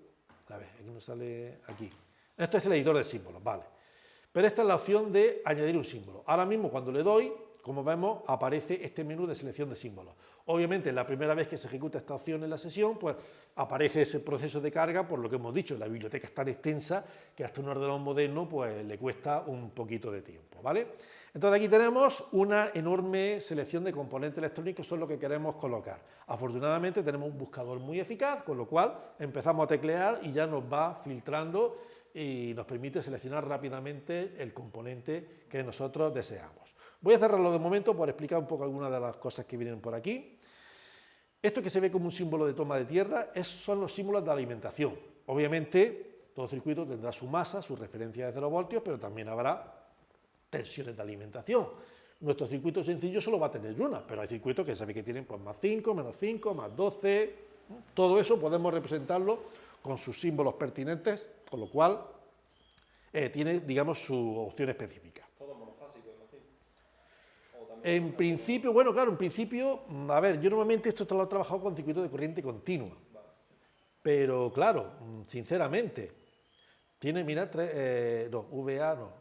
A ver, aquí no sale aquí. Este es el editor de símbolos, vale. Pero esta es la opción de añadir un símbolo. Ahora mismo cuando le doy, como vemos, aparece este menú de selección de símbolos. Obviamente, la primera vez que se ejecuta esta opción en la sesión, pues aparece ese proceso de carga, por lo que hemos dicho, la biblioteca es tan extensa que hasta un ordenador moderno pues, le cuesta un poquito de tiempo, ¿vale? Entonces aquí tenemos una enorme selección de componentes electrónicos, son lo que queremos colocar. Afortunadamente tenemos un buscador muy eficaz, con lo cual empezamos a teclear y ya nos va filtrando y nos permite seleccionar rápidamente el componente que nosotros deseamos. Voy a cerrarlo de momento por explicar un poco algunas de las cosas que vienen por aquí. Esto que se ve como un símbolo de toma de tierra son los símbolos de alimentación. Obviamente, todo circuito tendrá su masa, su referencia de 0 voltios, pero también habrá tensiones de alimentación. Nuestro circuito sencillo solo va a tener una, pero hay circuitos que se ve que tienen pues, más 5, menos 5, más 12. Todo eso podemos representarlo con sus símbolos pertinentes, con lo cual tiene, digamos, su opción específica. Todo monofásico, imagino. En principio, bueno, claro, en principio, a ver, yo normalmente esto lo he trabajado con circuitos de corriente continua, pero claro, sinceramente, tiene, mirad, no, VA no,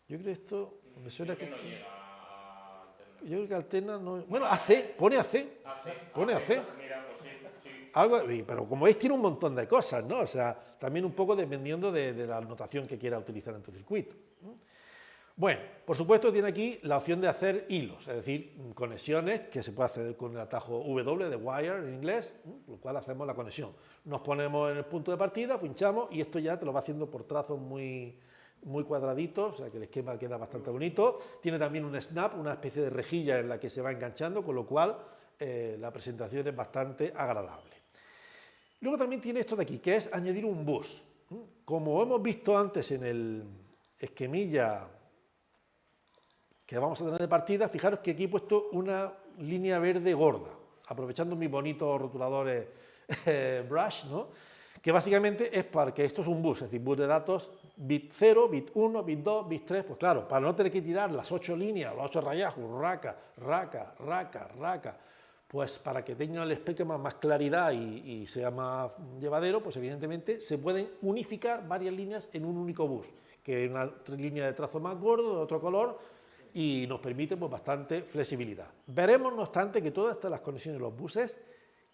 yo creo que esto, me suena que... No llega a alternar. Yo creo que alterna no... Bueno, AC, pone AC, pone AC. Mira, pues sí. Algo, pero como veis tiene un montón de cosas, ¿no? O sea, también un poco dependiendo de la notación que quiera utilizar en tu circuito. Bueno, por supuesto tiene aquí la opción de hacer hilos, es decir, conexiones que se puede hacer con el atajo W de wire en inglés, por lo cual hacemos la conexión. Nos ponemos en el punto de partida, pinchamos y esto ya te lo va haciendo por trazos muy cuadraditos, o sea que el esquema queda bastante bonito. Tiene también un snap, una especie de rejilla en la que se va enganchando, con lo cual la presentación es bastante agradable. Luego también tiene esto de aquí, que es añadir un bus. Como hemos visto antes en el esquemilla que vamos a tener de partida, fijaros que aquí he puesto una línea verde gorda, aprovechando mis bonitos rotuladores brush, ¿no? Que básicamente es para que esto es un bus, es decir, bus de datos bit 0, bit 1, bit 2, bit 3, pues claro, para no tener que tirar las 8 líneas, los 8 rayajos, raca, pues para que tenga el esquema más claridad y sea más llevadero, pues evidentemente se pueden unificar varias líneas en un único bus, que es una línea de trazo más gordo, de otro color, y nos permite pues, bastante flexibilidad. Veremos, no obstante, que todas estas las conexiones de los buses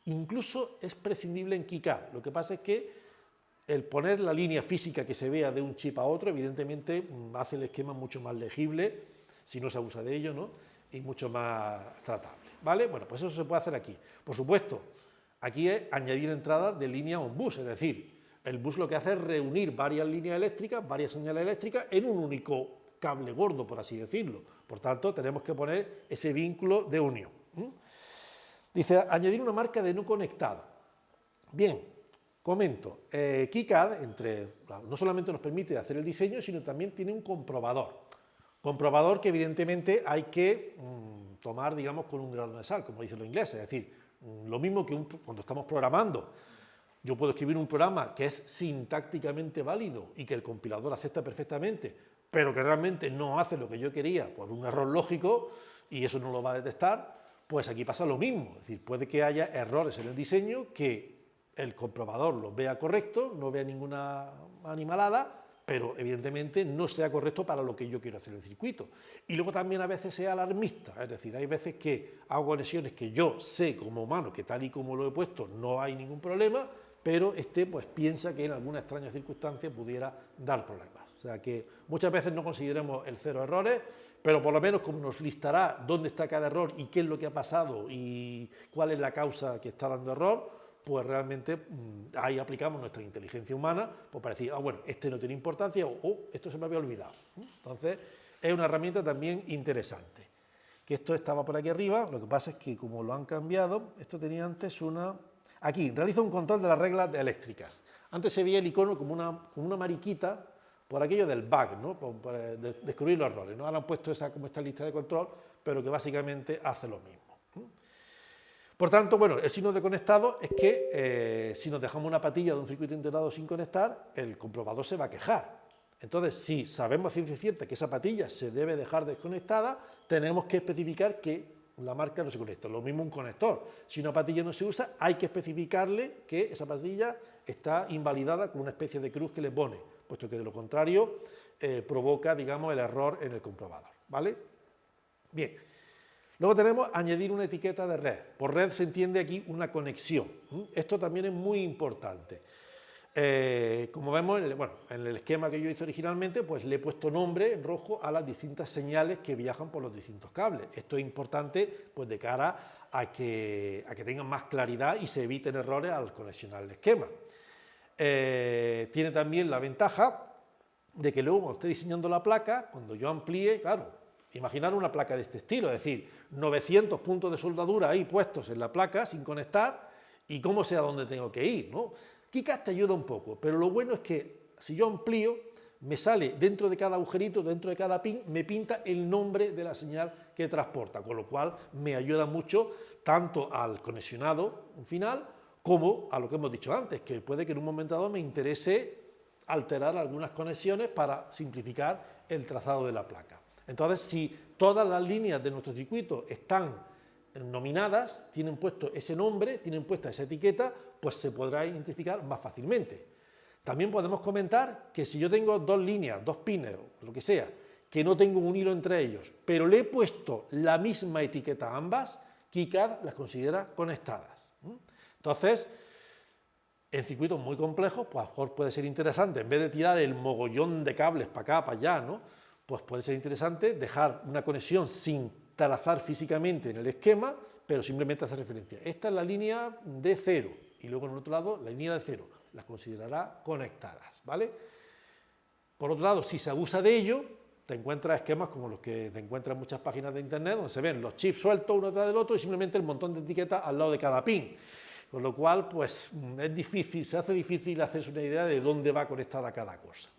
incluso es prescindible en KiCad. Lo que pasa es que el poner la línea física que se vea de un chip a otro, evidentemente hace el esquema mucho más legible, si no se abusa de ello, ¿no? Y mucho más tratable, ¿vale? Bueno, pues eso se puede hacer aquí. Por supuesto, aquí es añadir entrada de línea a un bus, es decir, el bus lo que hace es reunir varias líneas eléctricas, varias señales eléctricas en un único cable gordo, por así decirlo. Por tanto, tenemos que poner ese vínculo de unión. Dice, añadir una marca de no conectado. Bien, comento, KiCad no solamente nos permite hacer el diseño, sino también tiene un comprobador. Comprobador que evidentemente hay que tomar, digamos, con un grano de sal, como dicen los ingleses. Es decir, lo mismo que cuando estamos programando. Yo puedo escribir un programa que es sintácticamente válido y que el compilador acepta perfectamente, pero que realmente no hace lo que yo quería por un error lógico y eso no lo va a detectar, pues aquí pasa lo mismo. Es decir, puede que haya errores en el diseño que el comprobador los vea correcto, no vea ninguna animalada, pero evidentemente no sea correcto para lo que yo quiero hacer en el circuito. Y luego también a veces sea alarmista, es decir, hay veces que hago conexiones que yo sé como humano que tal y como lo he puesto no hay ningún problema, pero pues piensa que en alguna extraña circunstancia pudiera dar problemas. O sea que muchas veces no consideramos el cero errores, pero por lo menos como nos listará dónde está cada error y qué es lo que ha pasado y cuál es la causa que está dando error, pues realmente ahí aplicamos nuestra inteligencia humana pues para decir, bueno, este no tiene importancia o esto se me había olvidado. Entonces, es una herramienta también interesante. Que esto estaba por aquí arriba, lo que pasa es que como lo han cambiado, esto tenía antes una... Aquí, realiza un control de las reglas eléctricas. Antes se veía el icono como una mariquita por aquello del bug, ¿no? Por descubrir los errores, ¿no? Ahora han puesto como esta lista de control, pero que básicamente hace lo mismo. Por tanto, bueno, el signo de conectado es que si nos dejamos una patilla de un circuito integrado sin conectar, el comprobador se va a quejar. Entonces, si sabemos a ciencia cierta que esa patilla se debe dejar desconectada, tenemos que especificar que la marca no se conecta. Lo mismo un conector. Si una patilla no se usa, hay que especificarle que esa patilla está invalidada con una especie de cruz que le pone, puesto que de lo contrario provoca, digamos, el error en el comprobador, ¿vale? Bien. Luego tenemos añadir una etiqueta de red. Por red se entiende aquí una conexión. Esto también es muy importante. Como vemos, en el esquema que yo hice originalmente, pues le he puesto nombre en rojo a las distintas señales que viajan por los distintos cables. Esto es importante pues, de cara a que tengan más claridad y se eviten errores al conexionar el esquema. Tiene también la ventaja de que luego cuando esté diseñando la placa, cuando yo amplíe, claro, imaginar una placa de este estilo, es decir, 900 puntos de soldadura ahí puestos en la placa sin conectar y cómo sé a dónde tengo que ir, ¿no? KiCad te ayuda un poco, pero lo bueno es que si yo amplío, me sale dentro de cada agujerito, dentro de cada pin, me pinta el nombre de la señal que transporta, con lo cual me ayuda mucho tanto al conexionado final como a lo que hemos dicho antes, que puede que en un momento dado me interese alterar algunas conexiones para simplificar el trazado de la placa. Entonces, si todas las líneas de nuestro circuito están nominadas, tienen puesto ese nombre, tienen puesta esa etiqueta, pues se podrá identificar más fácilmente. También podemos comentar que si yo tengo dos líneas, dos pines, o lo que sea, que no tengo un hilo entre ellos, pero le he puesto la misma etiqueta a ambas, KiCad las considera conectadas. Entonces, en circuitos muy complejos, pues a lo mejor puede ser interesante, en vez de tirar el mogollón de cables para acá, para allá, ¿no? pues puede ser interesante dejar una conexión sin trazar físicamente en el esquema, pero simplemente hacer referencia. Esta es la línea de 0 y luego en el otro lado la línea de 0. Las considerará conectadas, ¿vale? Por otro lado, si se abusa de ello, te encuentras esquemas como los que te encuentras en muchas páginas de internet, donde se ven los chips sueltos uno tras del otro y simplemente el montón de etiquetas al lado de cada pin. Con lo cual, pues es difícil, se hace difícil hacerse una idea de dónde va conectada cada cosa.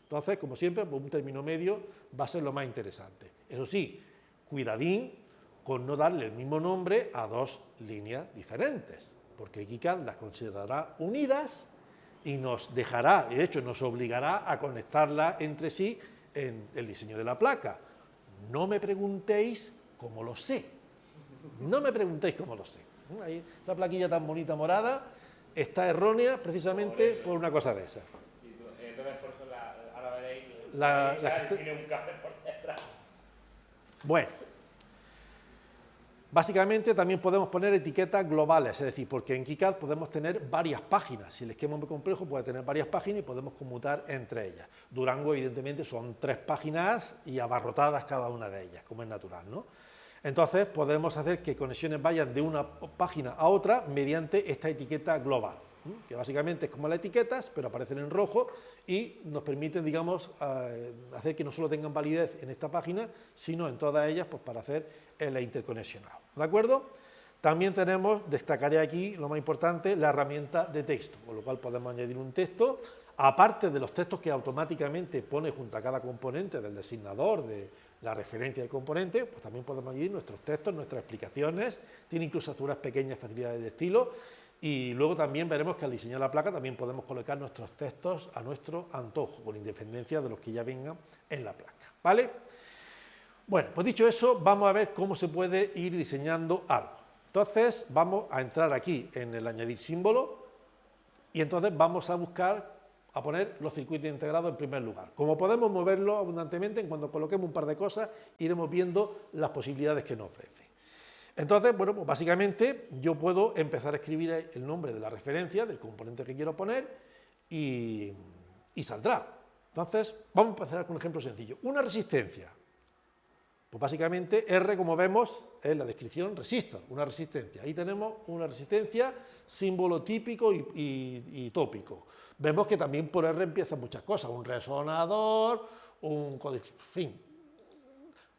Entonces, como siempre, pues un término medio va a ser lo más interesante. Eso sí, cuidadín con no darle el mismo nombre a dos líneas diferentes, porque KiCad las considerará unidas y nos dejará, de hecho nos obligará a conectarlas entre sí en el diseño de la placa. No me preguntéis cómo lo sé. No me preguntéis cómo lo sé. Ahí, esa plaquilla tan bonita morada está errónea precisamente por una cosa de esa. Entonces, por eso ahora veréis, tiene un cable por detrás. Bueno, básicamente también podemos poner etiquetas globales, es decir, porque en KiCad podemos tener varias páginas. Si el esquema es muy complejo, puede tener varias páginas y podemos conmutar entre ellas. Durango, evidentemente, son 3 páginas y abarrotadas cada una de ellas, como es natural, ¿no? Entonces, podemos hacer que conexiones vayan de una página a otra mediante esta etiqueta global, que básicamente es como las etiquetas, pero aparecen en rojo y nos permiten, digamos, hacer que no solo tengan validez en esta página, sino en todas ellas, pues para hacer el interconexionado. ¿De acuerdo? También tenemos, destacaré aquí lo más importante, la herramienta de texto, con lo cual podemos añadir un texto, aparte de los textos que automáticamente pone junto a cada componente del designador, de la referencia del componente, pues también podemos añadir nuestros textos, nuestras explicaciones, tiene incluso algunas pequeñas facilidades de estilo, y luego también veremos que al diseñar la placa también podemos colocar nuestros textos a nuestro antojo, con independencia de los que ya vengan en la placa, ¿vale? Bueno, pues dicho eso, vamos a ver cómo se puede ir diseñando algo. Entonces, vamos a entrar aquí en el añadir símbolo, y entonces vamos a buscar a poner los circuitos integrados en primer lugar. Como podemos moverlo abundantemente, cuando coloquemos un par de cosas, iremos viendo las posibilidades que nos ofrece. Entonces, bueno, pues básicamente yo puedo empezar a escribir el nombre de la referencia, del componente que quiero poner, y saldrá. Entonces, vamos a empezar con un ejemplo sencillo. Una resistencia. Pues básicamente R, como vemos, es la descripción resistor, una resistencia. Ahí tenemos una resistencia, símbolo típico y tópico. Vemos que también por R empiezan muchas cosas, un resonador, en fin,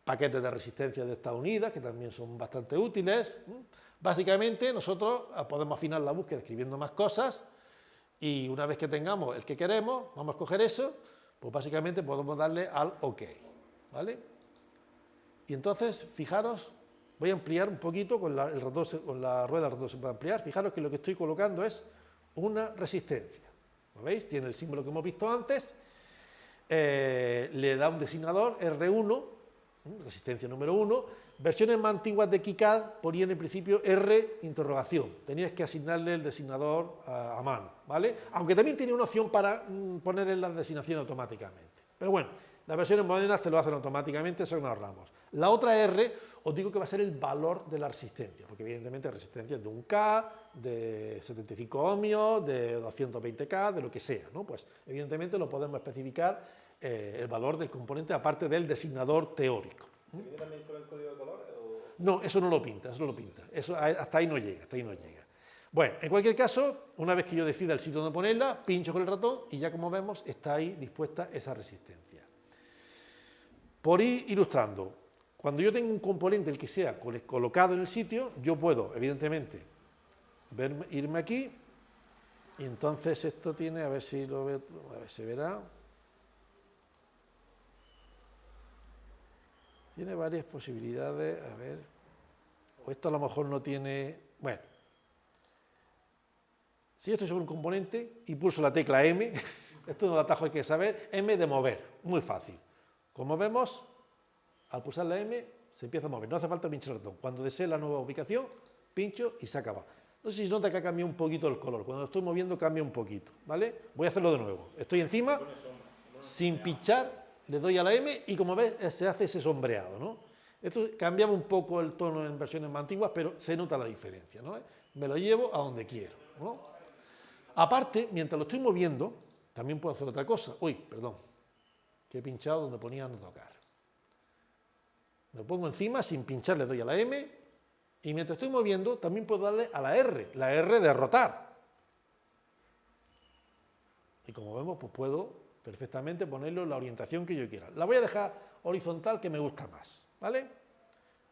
paquetes de resistencia de Estados Unidos, que también son bastante útiles. Básicamente nosotros podemos afinar la búsqueda escribiendo más cosas y una vez que tengamos el que queremos, vamos a escoger eso, pues básicamente podemos darle al OK, ¿vale? Y entonces, fijaros, voy a ampliar un poquito, con la rueda del ratón se puede ampliar, fijaros que lo que estoy colocando es una resistencia. ¿Lo veis? Tiene el símbolo que hemos visto antes, le da un designador R1, resistencia número 1, versiones más antiguas de KiCad ponían en principio R interrogación, tenías que asignarle el designador a mano, ¿vale? Aunque también tenía una opción para poner en la designación automáticamente. Pero bueno, las versiones modernas te lo hacen automáticamente, eso nos ahorramos. La otra R, os digo que va a ser el valor de la resistencia, porque evidentemente la resistencia es de 1K, de 75 ohmios, de 220K, de lo que sea, ¿no? Pues evidentemente lo podemos especificar el valor del componente aparte del designador teórico. ¿Viene también con el código de colores? No, eso no lo pinta, eso no lo pinta. Eso, hasta ahí no llega, hasta ahí no llega. Bueno, en cualquier caso, una vez que yo decida el sitio donde ponerla, pincho con el ratón y ya como vemos está ahí dispuesta esa resistencia. Por ir ilustrando, cuando yo tengo un componente, el que sea, colocado en el sitio, yo puedo, evidentemente, irme aquí y entonces esto tiene, a ver si lo veo, a ver, se verá. Tiene varias posibilidades, a ver, o esto a lo mejor no tiene, bueno, si yo estoy sobre un componente y pulso la tecla M, esto no lo atajo, hay que saber, M de mover, muy fácil. Como vemos, al pulsar la M se empieza a mover, no hace falta pinchar el ratón. Cuando desee la nueva ubicación, pincho y se acaba. No sé si se nota que ha cambiado un poquito el color, cuando lo estoy moviendo cambia un poquito, ¿vale? Voy a hacerlo de nuevo, estoy encima, sin pinchar, le doy a la M y como ves se hace ese sombreado, ¿no? Esto cambiaba un poco el tono en versiones más antiguas, pero se nota la diferencia, ¿no? Me lo llevo a donde quiero, ¿no? Aparte, mientras lo estoy moviendo, también puedo hacer otra cosa. Uy, perdón. que he pinchado donde ponía no tocar. Me pongo encima, sin pinchar le doy a la M, y mientras estoy moviendo también puedo darle a la R de rotar. Y como vemos, pues puedo perfectamente ponerlo en la orientación que yo quiera. La voy a dejar horizontal, que me gusta más, ¿vale?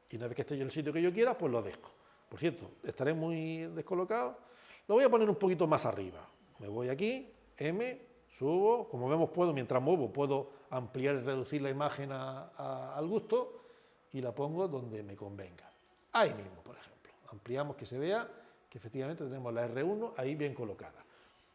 Y una vez que esté yo en el sitio que yo quiera, pues lo dejo. Por cierto, estaré muy descolocado. Lo voy a poner un poquito más arriba. Me voy aquí, M, subo. Como vemos, mientras muevo, puedo ampliar y reducir la imagen al gusto, y la pongo donde me convenga. Ahí mismo, por ejemplo. Ampliamos, que se vea que efectivamente tenemos la R1 ahí bien colocada.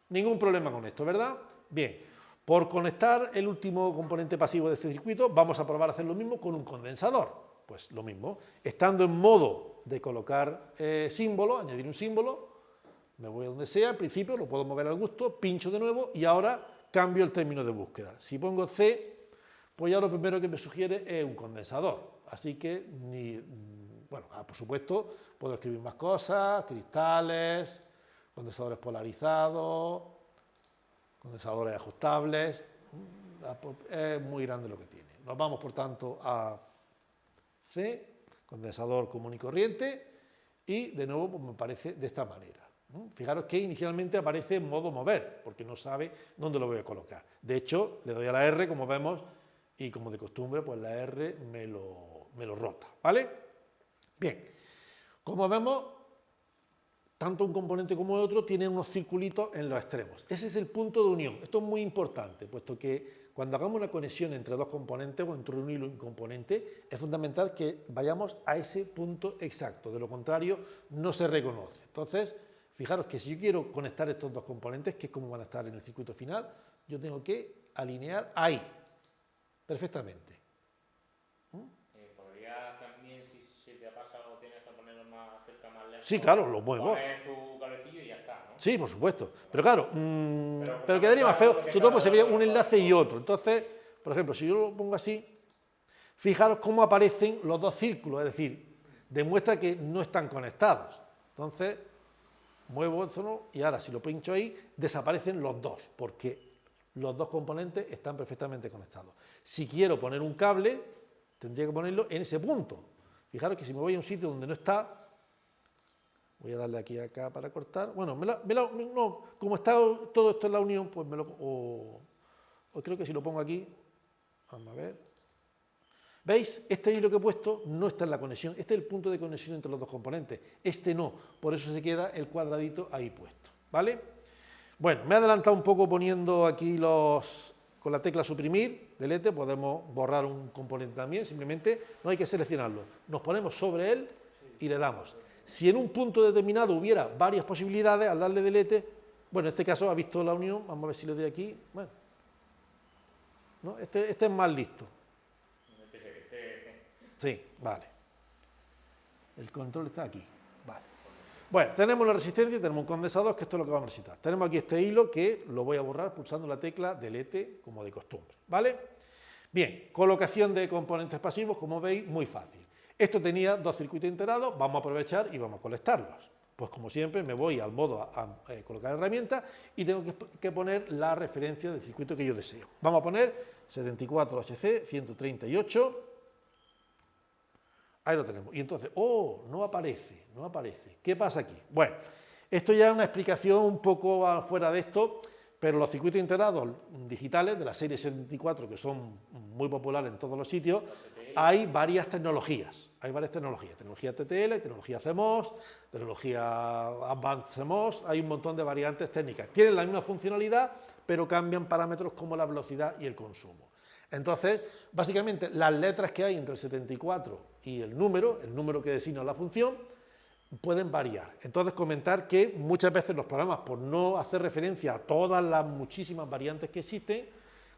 Ningún problema con esto, ¿verdad? Bien, por conectar el último componente pasivo de este circuito, vamos a probar a hacer lo mismo con un condensador. Pues lo mismo, estando en modo de colocar símbolo, añadir un símbolo, me voy a donde sea, al principio lo puedo mover al gusto, pincho de nuevo y ahora cambio el término de búsqueda. Si pongo C, pues ya lo primero que me sugiere es un condensador. Así que, bueno, por supuesto, puedo escribir más cosas, cristales, condensadores polarizados, condensadores ajustables. Es muy grande lo que tiene. Nos vamos, por tanto, a C, condensador común y corriente, y de nuevo pues me aparece de esta manera. Fijaros que inicialmente aparece en modo mover, porque no sabe dónde lo voy a colocar. De hecho, le doy a la R, como vemos, y como de costumbre, pues la R me lo rota, ¿vale? Bien, como vemos, tanto un componente como el otro tienen unos circulitos en los extremos. Ese es el punto de unión. Esto es muy importante, puesto que cuando hagamos una conexión entre dos componentes o entre un hilo y un componente, es fundamental que vayamos a ese punto exacto. De lo contrario, no se reconoce. Entonces, fijaros que si yo quiero conectar estos dos componentes, que es como van a estar en el circuito final, yo tengo que alinear ahí, perfectamente. ¿Podrías también, si se te ha pasado, tienes que ponerlo más cerca, más lejos? Sí, claro, lo muevo. Poner tu cablecillo y ya está, ¿no? Sí, por supuesto. Pero claro, pero quedaría más feo, sobre todo pues sería un enlace y otro. Entonces, por ejemplo, si yo lo pongo así, fijaros cómo aparecen los dos círculos, es decir, demuestra que no están conectados. Entonces, muevo esto y ahora si lo pincho ahí, desaparecen los dos, porque los dos componentes están perfectamente conectados. Si quiero poner un cable, tendría que ponerlo en ese punto. Fijaros que si me voy a un sitio donde no está, voy a darle aquí acá para cortar. Bueno, no, como está todo esto en la unión, pues o creo que si lo pongo aquí, vamos a ver. ¿Veis? Este hilo que he puesto no está en la conexión. Este es el punto de conexión entre los dos componentes. Este no, por eso se queda el cuadradito ahí puesto. ¿Vale? Bueno, me he adelantado un poco poniendo aquí con la tecla suprimir, delete, podemos borrar un componente también, simplemente no hay que seleccionarlo. Nos ponemos sobre él y le damos. Si en un punto determinado hubiera varias posibilidades, al darle delete, bueno, en este caso ha visto la unión, vamos a ver si le doy aquí, bueno, ¿no? Este es más listo. Sí, vale. El control está aquí, vale. Bueno, tenemos la resistencia y tenemos un condensador, que esto es lo que vamos a necesitar. Tenemos aquí este hilo que lo voy a borrar pulsando la tecla delete como de costumbre, ¿vale? Bien, colocación de componentes pasivos, como veis, muy fácil. Esto tenía dos circuitos integrados, vamos a aprovechar y vamos a conectarlos. Pues como siempre me voy al modo a colocar herramientas y tengo que poner la referencia del circuito que yo deseo. Vamos a poner 74HC 138. Ahí lo tenemos. Y entonces, no aparece. ¿Qué pasa aquí? Bueno, esto ya es una explicación un poco fuera de esto, pero los circuitos integrados digitales de la serie 74, que son muy populares en todos los sitios, hay varias tecnologías. Tecnología TTL, tecnología CMOS, tecnología Advanced CMOS, hay un montón de variantes técnicas. Tienen la misma funcionalidad, pero cambian parámetros como la velocidad y el consumo. Entonces, básicamente, las letras que hay entre el 74 y el número que designa la función, pueden variar. Entonces, comentar que muchas veces los programas, por no hacer referencia a todas las muchísimas variantes que existen,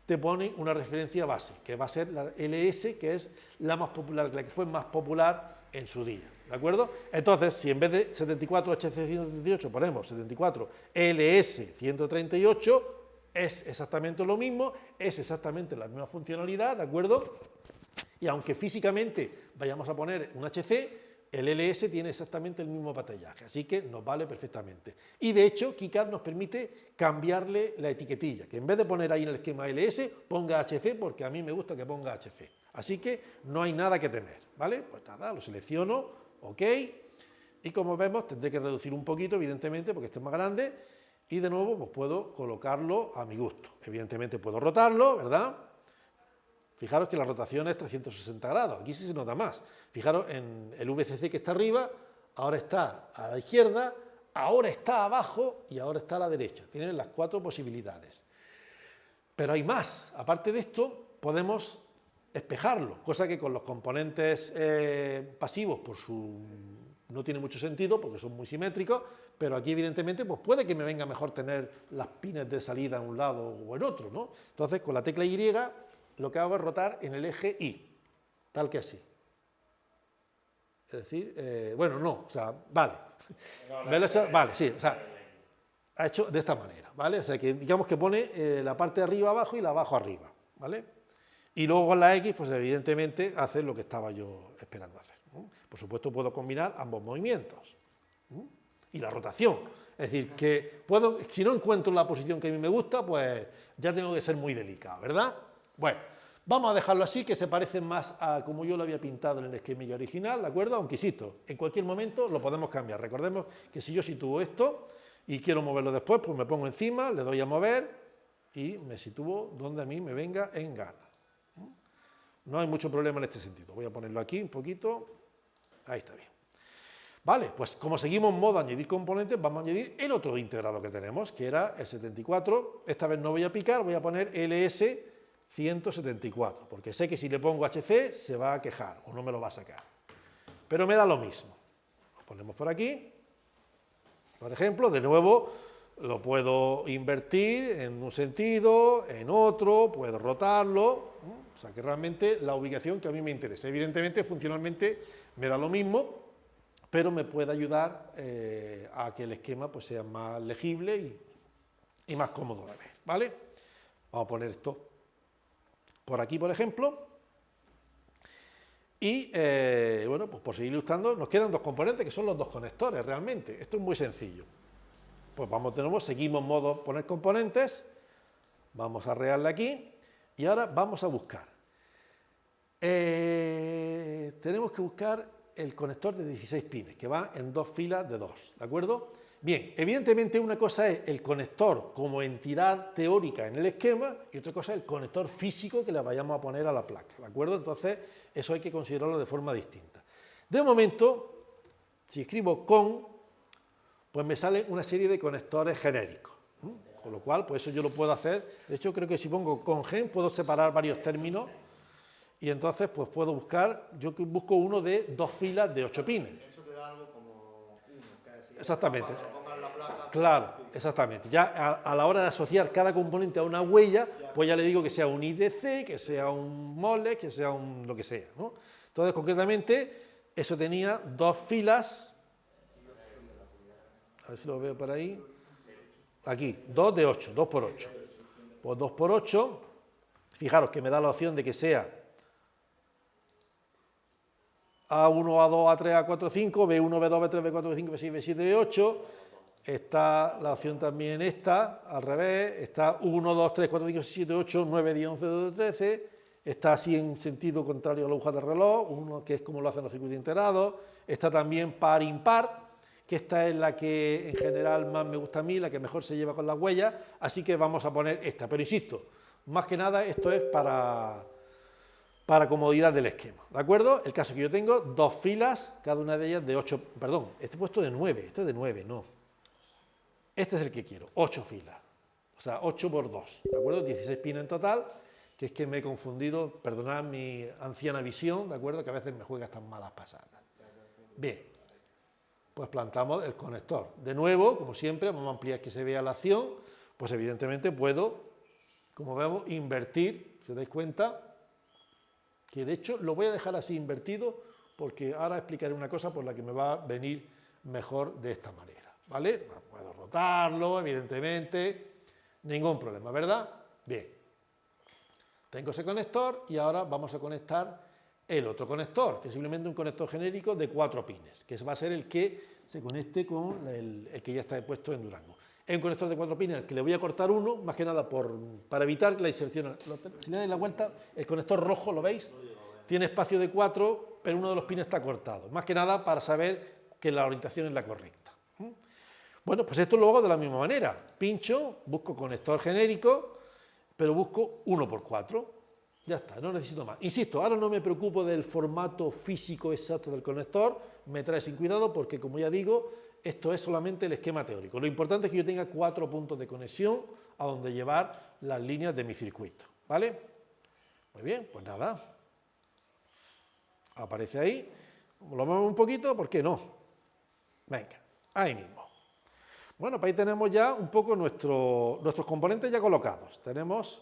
te ponen una referencia base, que va a ser la LS, que es la más popular, la que fue más popular en su día, ¿de acuerdo? Entonces, si en vez de 74HC138 ponemos 74LS138, es exactamente lo mismo, es exactamente la misma funcionalidad, ¿de acuerdo? Y aunque físicamente vayamos a poner un HC, el LS tiene exactamente el mismo batallaje, así que nos vale perfectamente. Y de hecho, KiCad nos permite cambiarle la etiquetilla, que en vez de poner ahí en el esquema LS, ponga HC, porque a mí me gusta que ponga HC. Así que no hay nada que temer, ¿vale? Pues nada, lo selecciono, OK, y como vemos tendré que reducir un poquito, evidentemente, porque este es más grande, y de nuevo pues puedo colocarlo a mi gusto. Evidentemente puedo rotarlo, ¿verdad? Fijaros que la rotación es 360 grados, aquí sí se nota más. Fijaros en el VCC que está arriba, ahora está a la izquierda, ahora está abajo y ahora está a la derecha. Tienen las 4 posibilidades. Pero hay más. Aparte de esto, podemos espejarlo, cosa que con los componentes pasivos no tiene mucho sentido porque son muy simétricos, pero aquí evidentemente pues puede que me venga mejor tener las pines de salida en un lado o en otro, ¿no? Entonces con la tecla Y lo que hago es rotar en el eje Y, tal que así. Es decir, bueno, no, o sea, vale. Vale, sí, o sea, ha hecho de esta manera, ¿vale? O sea, que digamos que pone la parte de arriba abajo y la abajo arriba, ¿vale? Y luego con la X, pues evidentemente hace lo que estaba yo esperando hacer, ¿no? Por supuesto puedo combinar ambos movimientos, ¿no? Y la rotación. Es decir, que puedo, si no encuentro la posición que a mí me gusta, pues ya tengo que ser muy delicado, ¿verdad? Bueno, vamos a dejarlo así, que se parece más a como yo lo había pintado en el esquemilla original, ¿de acuerdo? Aunque insisto, en cualquier momento lo podemos cambiar. Recordemos que si yo sitúo esto y quiero moverlo después, pues me pongo encima, le doy a mover y me sitúo donde a mí me venga en gana. No hay mucho problema en este sentido. Voy a ponerlo aquí un poquito. Ahí está bien. Vale, pues como seguimos en modo añadir componentes, vamos a añadir el otro integrado que tenemos, que era el 74. Esta vez no voy a picar, voy a poner LS 174, porque sé que si le pongo HC se va a quejar o no me lo va a sacar. Pero me da lo mismo. Lo ponemos por aquí. Por ejemplo, de nuevo lo puedo invertir en un sentido, en otro, puedo rotarlo. O sea que realmente la ubicación que a mí me interesa. Evidentemente, funcionalmente me da lo mismo, pero me puede ayudar a que el esquema pues, sea más legible y más cómodo de ver, ¿vale? Vamos a poner esto por aquí, por ejemplo, y bueno, pues por seguir ilustrando, nos quedan 2 componentes que son los 2 conectores, realmente. Esto es muy sencillo. Pues vamos de nuevo, seguimos en modo poner componentes, vamos a arrearle aquí, y ahora vamos a buscar. Tenemos que buscar el conector de 16 pines, que va en 2 filas de 2, ¿de acuerdo? Bien, evidentemente una cosa es el conector como entidad teórica en el esquema y otra cosa es el conector físico que le vayamos a poner a la placa, ¿de acuerdo? Entonces, eso hay que considerarlo de forma distinta. De momento, si escribo con, pues me sale una serie de conectores genéricos, ¿no? Con lo cual, pues eso yo lo puedo hacer. De hecho, creo que si pongo con gen, puedo separar varios términos y entonces, pues puedo buscar, yo busco uno de 2 filas de 8 pines. Eso te da algo como uno, que es Exactamente. cuando lo pongas en la placa, Claro, exactamente. Ya a la hora de asociar cada componente a una huella, pues ya le digo que sea un IDC, que sea un mole, que sea un lo que sea, ¿no? Entonces, concretamente, eso tenía 2 filas. A ver si lo veo por ahí. Aquí, 2 de 8, 2 por 8. Pues 2 por 8, fijaros que me da la opción de que sea A1, A2, A3, A4, 5, B1, B2, B3, B4, B5, B6, B7, B8. Está la opción también esta, al revés. Está 1, 2, 3, 4, 5, 6, 7, 8, 9, 10, 11, 12, 13. Está así en sentido contrario a la aguja de reloj, uno que es como lo hacen los circuitos integrados. Está también par impar, que esta es la que en general más me gusta a mí, la que mejor se lleva con las huellas, así que vamos a poner esta. Pero insisto, más que nada esto es para comodidad del esquema, ¿de acuerdo? El caso que yo tengo 2 filas, cada una de ellas de 8, perdón, este he puesto de 9, este es de 9, no. Este es el que quiero, 8 filas, o sea, 8 por 2, ¿de acuerdo? 16 pines en total, que es que me he confundido, perdonad mi anciana visión, ¿de acuerdo? Que a veces me juega estas malas pasadas. Bien, pues plantamos el conector. De nuevo, como siempre, vamos a ampliar que se vea la acción, pues evidentemente puedo, como vemos, invertir, si os dais cuenta, que de hecho lo voy a dejar así invertido porque ahora explicaré una cosa por la que me va a venir mejor de esta manera, ¿vale? Puedo rotarlo, evidentemente, ningún problema, ¿verdad? Bien, tengo ese conector y ahora vamos a conectar el otro conector, que es simplemente un conector genérico de 4 pines, que va a ser el que se conecte con el que ya está puesto en Durango. Es un conector de 4 pines al que le voy a cortar uno, más que nada para evitar la inserción. Si le dais la vuelta, el conector rojo, ¿lo veis? Tiene espacio de 4, pero uno de los pines está cortado. Más que nada para saber que la orientación es la correcta. Bueno, pues esto lo hago de la misma manera. Pincho, busco conector genérico, pero busco 1×4. Ya está, no necesito más. Insisto, ahora no me preocupo del formato físico exacto del conector, me trae sin cuidado porque, como ya digo, esto es solamente el esquema teórico. Lo importante es que yo tenga 4 puntos de conexión a donde llevar las líneas de mi circuito, ¿vale? Muy bien, pues nada. Aparece ahí. Lo movemos un poquito, ¿por qué no? Venga, ahí mismo. Bueno, pues ahí tenemos ya un poco nuestros componentes ya colocados. Tenemos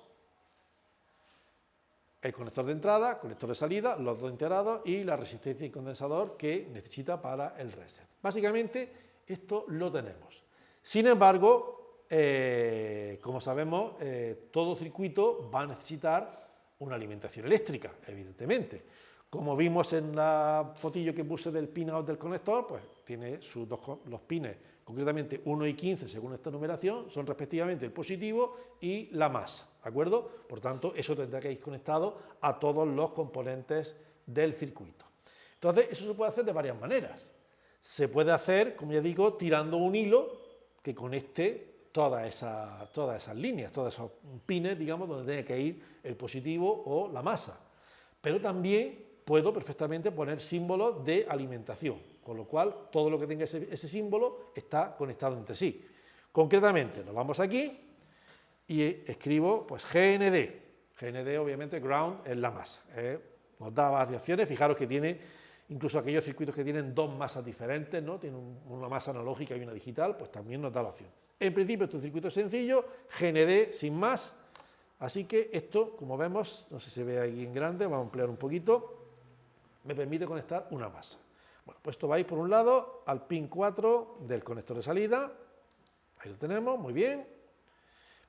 el conector de entrada, conector de salida, los dos integrados y la resistencia y condensador que necesita para el reset. Básicamente, esto lo tenemos. Sin embargo, como sabemos, todo circuito va a necesitar una alimentación eléctrica, evidentemente. Como vimos en la fotillo que puse del pin out del conector, pues tiene los pines, concretamente 1 y 15, según esta numeración, son respectivamente el positivo y la masa, ¿de acuerdo? Por tanto, eso tendrá que ir conectado a todos los componentes del circuito. Entonces, eso se puede hacer de varias maneras. Se puede hacer, como ya digo, tirando un hilo que conecte todas esas líneas, todos esos pines, digamos, donde tenga que ir el positivo o la masa. Pero también puedo perfectamente poner símbolos de alimentación, con lo cual todo lo que tenga ese símbolo está conectado entre sí. Concretamente, nos vamos aquí y escribo pues GND. GND, obviamente, ground es la masa. Nos da varias opciones, fijaros que tiene, incluso aquellos circuitos que tienen dos masas diferentes, ¿no? Tienen una masa analógica y una digital, pues también nos da la opción. En principio, este circuito es sencillo, GND sin más, así que esto, como vemos, no sé si se ve aquí en grande, vamos a ampliar un poquito, me permite conectar una masa. Bueno, pues esto va a ir por un lado al pin 4 del conector de salida, ahí lo tenemos, muy bien,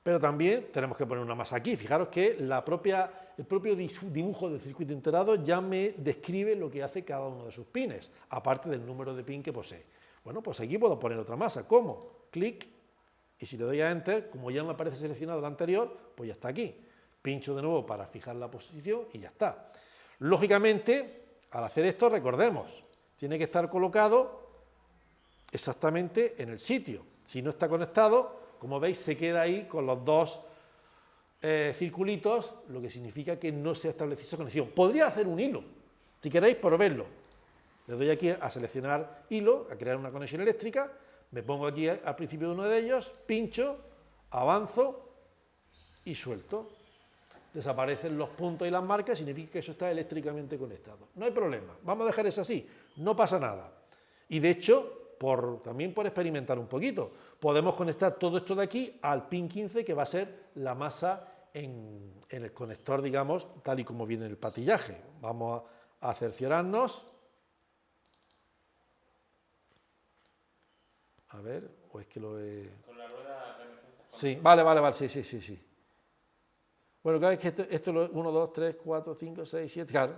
pero también tenemos que poner una masa aquí. Fijaros que el propio dibujo del circuito integrado ya me describe lo que hace cada uno de sus pines, aparte del número de pin que posee. Bueno, pues aquí puedo poner otra masa. ¿Cómo? Clic, y si le doy a Enter, como ya me aparece seleccionado el anterior, pues ya está aquí. Pincho de nuevo para fijar la posición y ya está. Lógicamente, al hacer esto, recordemos, tiene que estar colocado exactamente en el sitio. Si no está conectado, como veis, se queda ahí con los dos circulitos, lo que significa que no se ha establecido esa conexión. Podría hacer un hilo, si queréis, por verlo. Le doy aquí a seleccionar hilo, a crear una conexión eléctrica, me pongo aquí al principio de uno de ellos, pincho, avanzo y suelto. Desaparecen los puntos y las marcas, significa que eso está eléctricamente conectado. No hay problema, vamos a dejar eso así, no pasa nada. Y de hecho, también por experimentar un poquito, podemos conectar todo esto de aquí al pin 15, que va a ser la masa en el conector, digamos, tal y como viene el patillaje. Vamos a cerciorarnos. A ver, o es que lo he... Con la rueda... Sí, vale, sí. Bueno, claro, es que esto es 1, 2, 3, 4, 5, 6, 7, claro.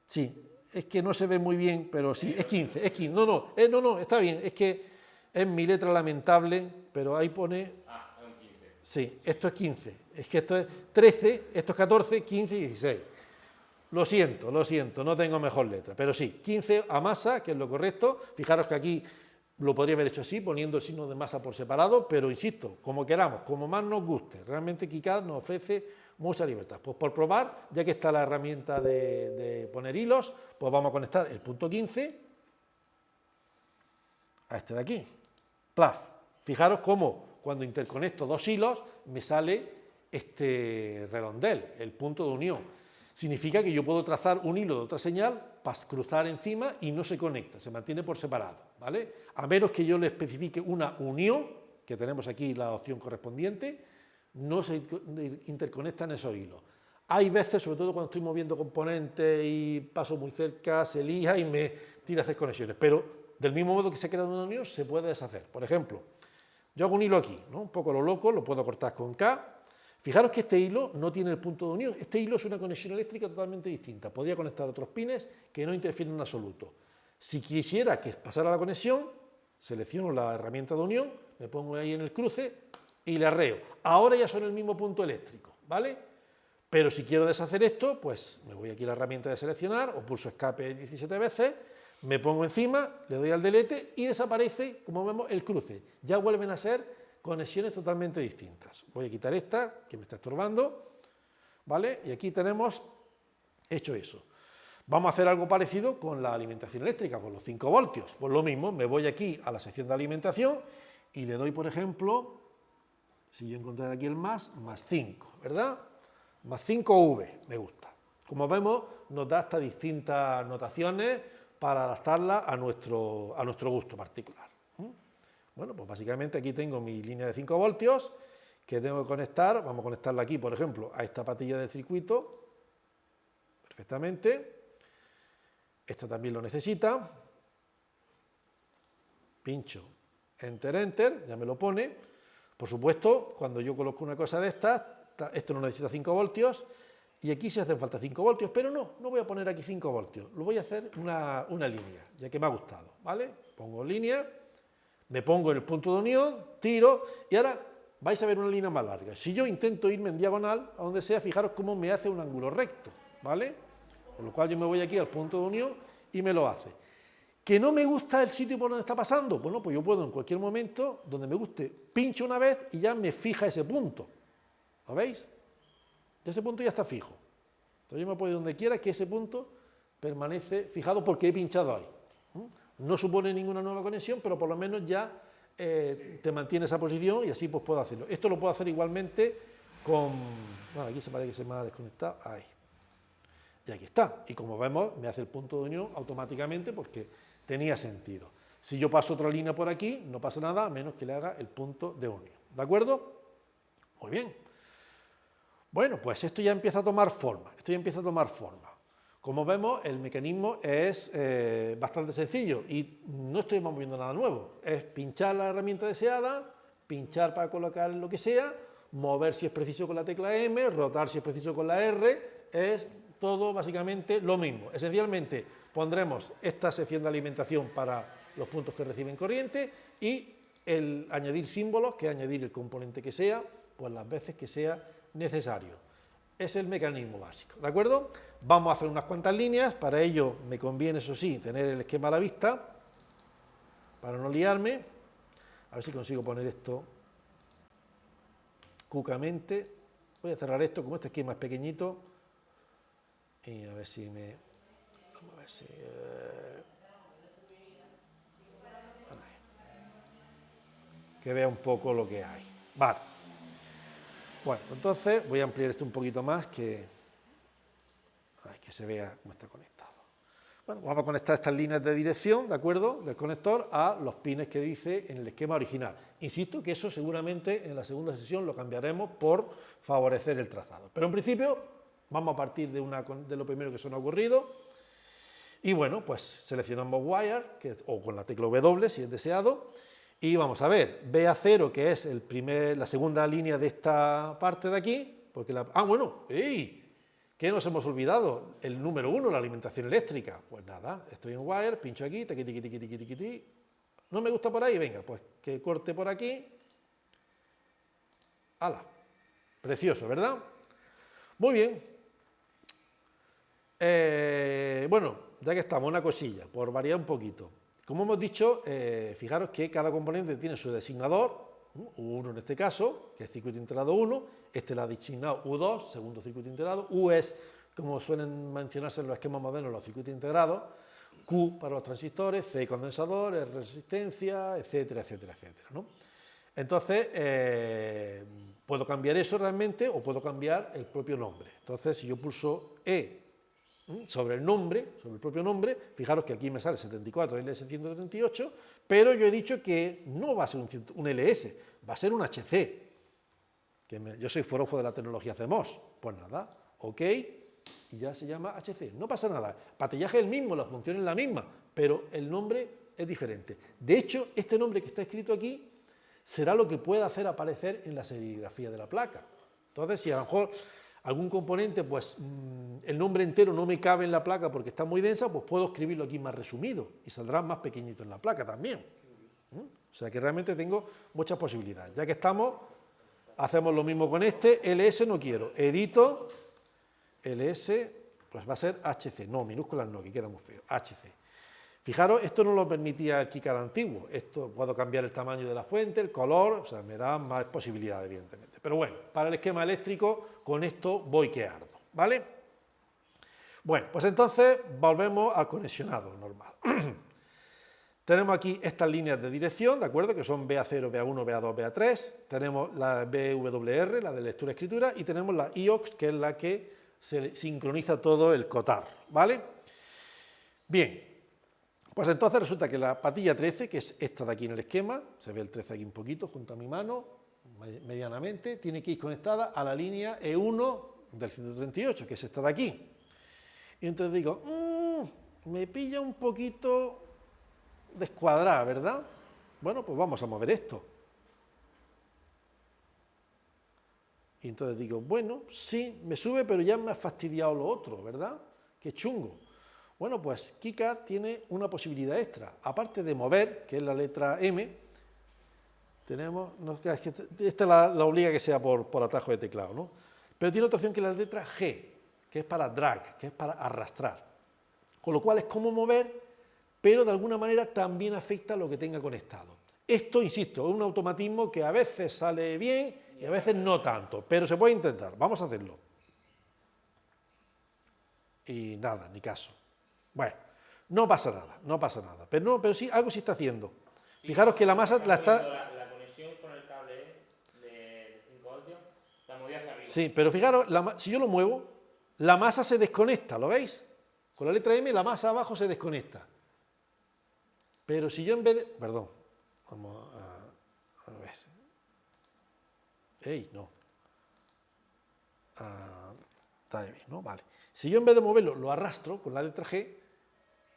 Sí, es que no se ve muy bien, pero sí, es 15, no, está bien, es que es mi letra lamentable, pero ahí pone... Ah, es un 15. Sí, esto es 15, es que esto es 13, esto es 14, 15 y 16. Lo siento, no tengo mejor letra, pero sí, 15 a masa, que es lo correcto. Fijaros que aquí lo podría haber hecho así, poniendo el signo de masa por separado, pero insisto, como queramos, como más nos guste. Realmente KiCad nos ofrece mucha libertad. Pues por probar, ya que está la herramienta de poner hilos, pues vamos a conectar el punto 15 a este de aquí. Plaf. Fijaros cómo cuando interconecto dos hilos me sale este redondel, el punto de unión. Significa que yo puedo trazar un hilo de otra señal para cruzar encima y no se conecta, se mantiene por separado, ¿vale? A menos que yo le especifique una unión, que tenemos aquí la opción correspondiente, no se interconectan esos hilos. Hay veces, sobre todo cuando estoy moviendo componentes y paso muy cerca, se lija y me tira a hacer conexiones, pero del mismo modo que se crea una unión, se puede deshacer. Por ejemplo, yo hago un hilo aquí, ¿no? Un poco lo loco, lo puedo cortar con K. Fijaros que este hilo no tiene el punto de unión, este hilo es una conexión eléctrica totalmente distinta, podría conectar otros pines que no interfieren en absoluto. Si quisiera que pasara la conexión, selecciono la herramienta de unión, me pongo ahí en el cruce y le arreo. Ahora ya son el mismo punto eléctrico, ¿vale? Pero si quiero deshacer esto, pues me voy aquí a la herramienta de seleccionar, o pulso escape 17 veces, me pongo encima, le doy al delete y desaparece, como vemos, el cruce. Ya vuelven a ser conexiones totalmente distintas. Voy a quitar esta, que me está estorbando, ¿vale? Y aquí tenemos hecho eso. Vamos a hacer algo parecido con la alimentación eléctrica, con los 5 voltios. Pues lo mismo, me voy aquí a la sección de alimentación y le doy, por ejemplo, si yo encontrara aquí el más 5, ¿verdad? Más 5V, me gusta. Como vemos, nos da hasta distintas notaciones para adaptarla a nuestro gusto particular. Bueno, pues básicamente aquí tengo mi línea de 5 voltios que tengo que conectar. Vamos a conectarla aquí, por ejemplo, a esta patilla del circuito, perfectamente. Esta también lo necesita. Pincho Enter, Enter, ya me lo pone. Por supuesto, cuando yo coloco una cosa de estas, esto no necesita 5 voltios, y aquí sí hacen falta 5 voltios, pero no voy a poner aquí 5 voltios, lo voy a hacer una línea, ya que me ha gustado, ¿vale? Pongo línea, me pongo en el punto de unión, tiro, y ahora vais a ver una línea más larga. Si yo intento irme en diagonal, a donde sea, fijaros cómo me hace un ángulo recto, ¿vale? Con lo cual yo me voy aquí al punto de unión y me lo hace. ¿Que no me gusta el sitio por donde está pasando? Bueno, pues yo puedo en cualquier momento, donde me guste, pincho una vez y ya me fija ese punto. ¿Lo veis? Ese punto ya está fijo. Entonces yo me puedo ir donde quiera que ese punto permanece fijado porque he pinchado ahí. No supone ninguna nueva conexión, pero por lo menos ya te mantiene esa posición y así pues puedo hacerlo. Esto lo puedo hacer igualmente con... Bueno, aquí se parece que se me ha desconectado. Ahí. Y aquí está. Y como vemos, me hace el punto de unión automáticamente porque tenía sentido. Si yo paso otra línea por aquí, no pasa nada, a menos que le haga el punto de unión. ¿De acuerdo? Muy bien. Bueno, pues esto ya empieza a tomar forma. Como vemos, el mecanismo es bastante sencillo y no estoy moviendo nada nuevo. Es pinchar la herramienta deseada, pinchar para colocar lo que sea, mover si es preciso con la tecla M, rotar si es preciso con la R, es todo básicamente lo mismo. Esencialmente pondremos esta sección de alimentación para los puntos que reciben corriente y el añadir símbolos, que es añadir el componente que sea, pues las veces que sea necesario. Es el mecanismo básico, ¿de acuerdo? Vamos a hacer unas cuantas líneas, para ello me conviene, eso sí, tener el esquema a la vista, para no liarme. A ver si consigo poner esto cucamente. Voy a cerrar esto, como este esquema es pequeñito, y a ver si me... Vamos a ver si... que vea un poco lo que hay. Vale. Bueno, entonces voy a ampliar esto un poquito más, que se vea cómo está conectado. Bueno, vamos a conectar estas líneas de dirección, ¿de acuerdo?, del conector a los pines que dice en el esquema original. Insisto que eso seguramente en la segunda sesión lo cambiaremos por favorecer el trazado. Pero en principio vamos a partir de lo primero que se nos ha ocurrido. Y bueno, pues seleccionamos Wire, o con la tecla W si es deseado. Y vamos a ver, BA0, que es la segunda línea de esta parte de aquí, porque ¡ey! ¿Qué nos hemos olvidado? El número 1, la alimentación eléctrica. Pues nada, estoy en Wire, pincho aquí, tiqui, tiqui, tiqui, tiqui, tiqui, tiqui. No me gusta por ahí, venga, pues que corte por aquí. ¡Hala! Precioso, ¿verdad? Muy bien. Bueno, ya que estamos, una cosilla, por variar un poquito. Como hemos dicho, fijaros que cada componente tiene su designador, U1 en este caso, que es circuito integrado 1, este lo ha designado U2, segundo circuito integrado, U es, como suelen mencionarse en los esquemas modernos, los circuitos integrados, Q para los transistores, C condensador, R resistencia, etcétera, etcétera, etcétera, ¿no? Entonces, puedo cambiar eso realmente o puedo cambiar el propio nombre. Entonces, si yo pulso E sobre el nombre, sobre el propio nombre, fijaros que aquí me sale 74 LS138, pero yo he dicho que no va a ser un LS, va a ser un HC. Yo soy forofo de la tecnología CMOS, pues nada, ok, y ya se llama HC, no pasa nada. Patillaje es el mismo, la función es la misma, pero el nombre es diferente. De hecho, este nombre que está escrito aquí será lo que pueda hacer aparecer en la serigrafía de la placa. Entonces, si a lo mejor algún componente, pues el nombre entero no me cabe en la placa porque está muy densa, pues puedo escribirlo aquí más resumido y saldrá más pequeñito en la placa también. O sea que realmente tengo muchas posibilidades. Ya que estamos, hacemos lo mismo con este. LS no quiero. Edito, LS, pues va a ser HC. No, minúsculas no, que queda muy feo. HC. Fijaros, esto no lo permitía el KiCad antiguo. Esto puedo cambiar el tamaño de la fuente, el color, o sea, me da más posibilidades, evidentemente. Pero bueno, para el esquema eléctrico, con esto voy que ardo, ¿vale? Bueno, pues entonces volvemos al conexionado normal. Tenemos aquí estas líneas de dirección, ¿de acuerdo? Que son BA0, BA1, BA2, BA3. Tenemos la BWR, la de lectura-escritura, y tenemos la IOX, que es la que se sincroniza todo el cotar, ¿vale? Bien. Pues entonces resulta que la patilla 13, que es esta de aquí en el esquema, se ve el 13 aquí un poquito junto a mi mano, medianamente, tiene que ir conectada a la línea E1 del 138, que es esta de aquí. Y entonces digo, me pilla un poquito descuadrada, ¿verdad? Bueno, pues vamos a mover esto. Y entonces digo, bueno, sí, me sube, pero ya me ha fastidiado lo otro, ¿verdad? Qué chungo. Bueno, pues KiCad tiene una posibilidad extra. Aparte de mover, que es la letra M, tenemos, es que esta la obliga a que sea por atajo de teclado, ¿no? Pero tiene otra opción que es la letra G, que es para drag, que es para arrastrar. Con lo cual es como mover, pero de alguna manera también afecta a lo que tenga conectado. Esto, insisto, es un automatismo que a veces sale bien y a veces no tanto, pero se puede intentar. Vamos a hacerlo. Y nada, ni caso. Bueno, no pasa nada, pero sí, algo sí está haciendo. Fijaros que la masa la está... La conexión con el cable de 5 voltios, la movía hacia arriba. Sí, pero fijaros, si yo lo muevo, la masa se desconecta, ¿lo veis? Con la letra M la masa abajo se desconecta. Pero si yo en vez de... Perdón, vamos a ver. ¡Ey, no! Está bien, ¿no? Vale. Si yo en vez de moverlo lo arrastro con la letra G,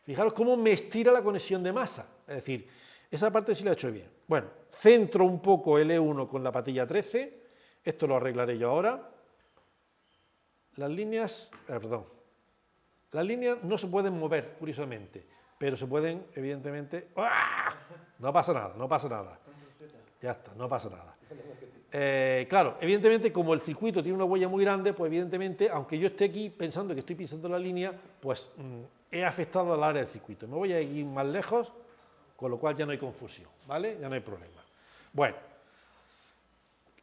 fijaros cómo me estira la conexión de masa. Es decir, esa parte sí la he hecho bien. Bueno, centro un poco el E1 con la patilla 13. Esto lo arreglaré yo ahora. Las líneas... Las líneas no se pueden mover, curiosamente, pero se pueden, evidentemente... ¡Ah! No pasa nada. Ya está, no pasa nada. Claro, evidentemente, como el circuito tiene una huella muy grande, pues evidentemente, aunque yo esté aquí pensando que estoy pisando la línea, pues he afectado al área del circuito. Me voy a ir más lejos, con lo cual ya no hay confusión, ¿vale? Ya no hay problema. Bueno,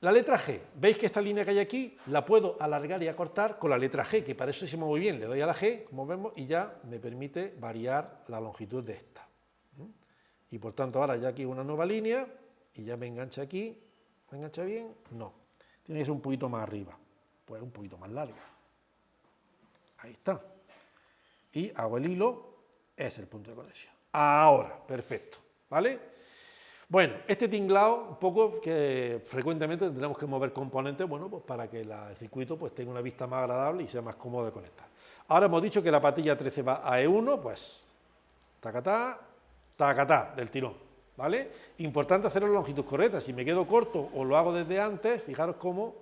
la letra G. ¿Veis que esta línea que hay aquí la puedo alargar y acortar con la letra G, que para eso se mueve muy bien? Le doy a la G, como vemos, y ya me permite variar la longitud de esta. Y por tanto, ahora ya aquí una nueva línea, y ya me engancha aquí. ¿Me engancha bien? No. Tiene que ser un poquito más arriba. Pues un poquito más larga. Ahí está. Y hago el hilo, es el punto de conexión. Ahora, perfecto. ¿Vale? Bueno, este tinglado, un poco que frecuentemente tendremos que mover componentes, bueno, pues para que el circuito pues tenga una vista más agradable y sea más cómodo de conectar. Ahora hemos dicho que la patilla 13 va a E1, pues tacatá, tacatá, del tirón. ¿Vale? Importante hacerlo en longitud correcta. Si me quedo corto o lo hago desde antes, fijaros cómo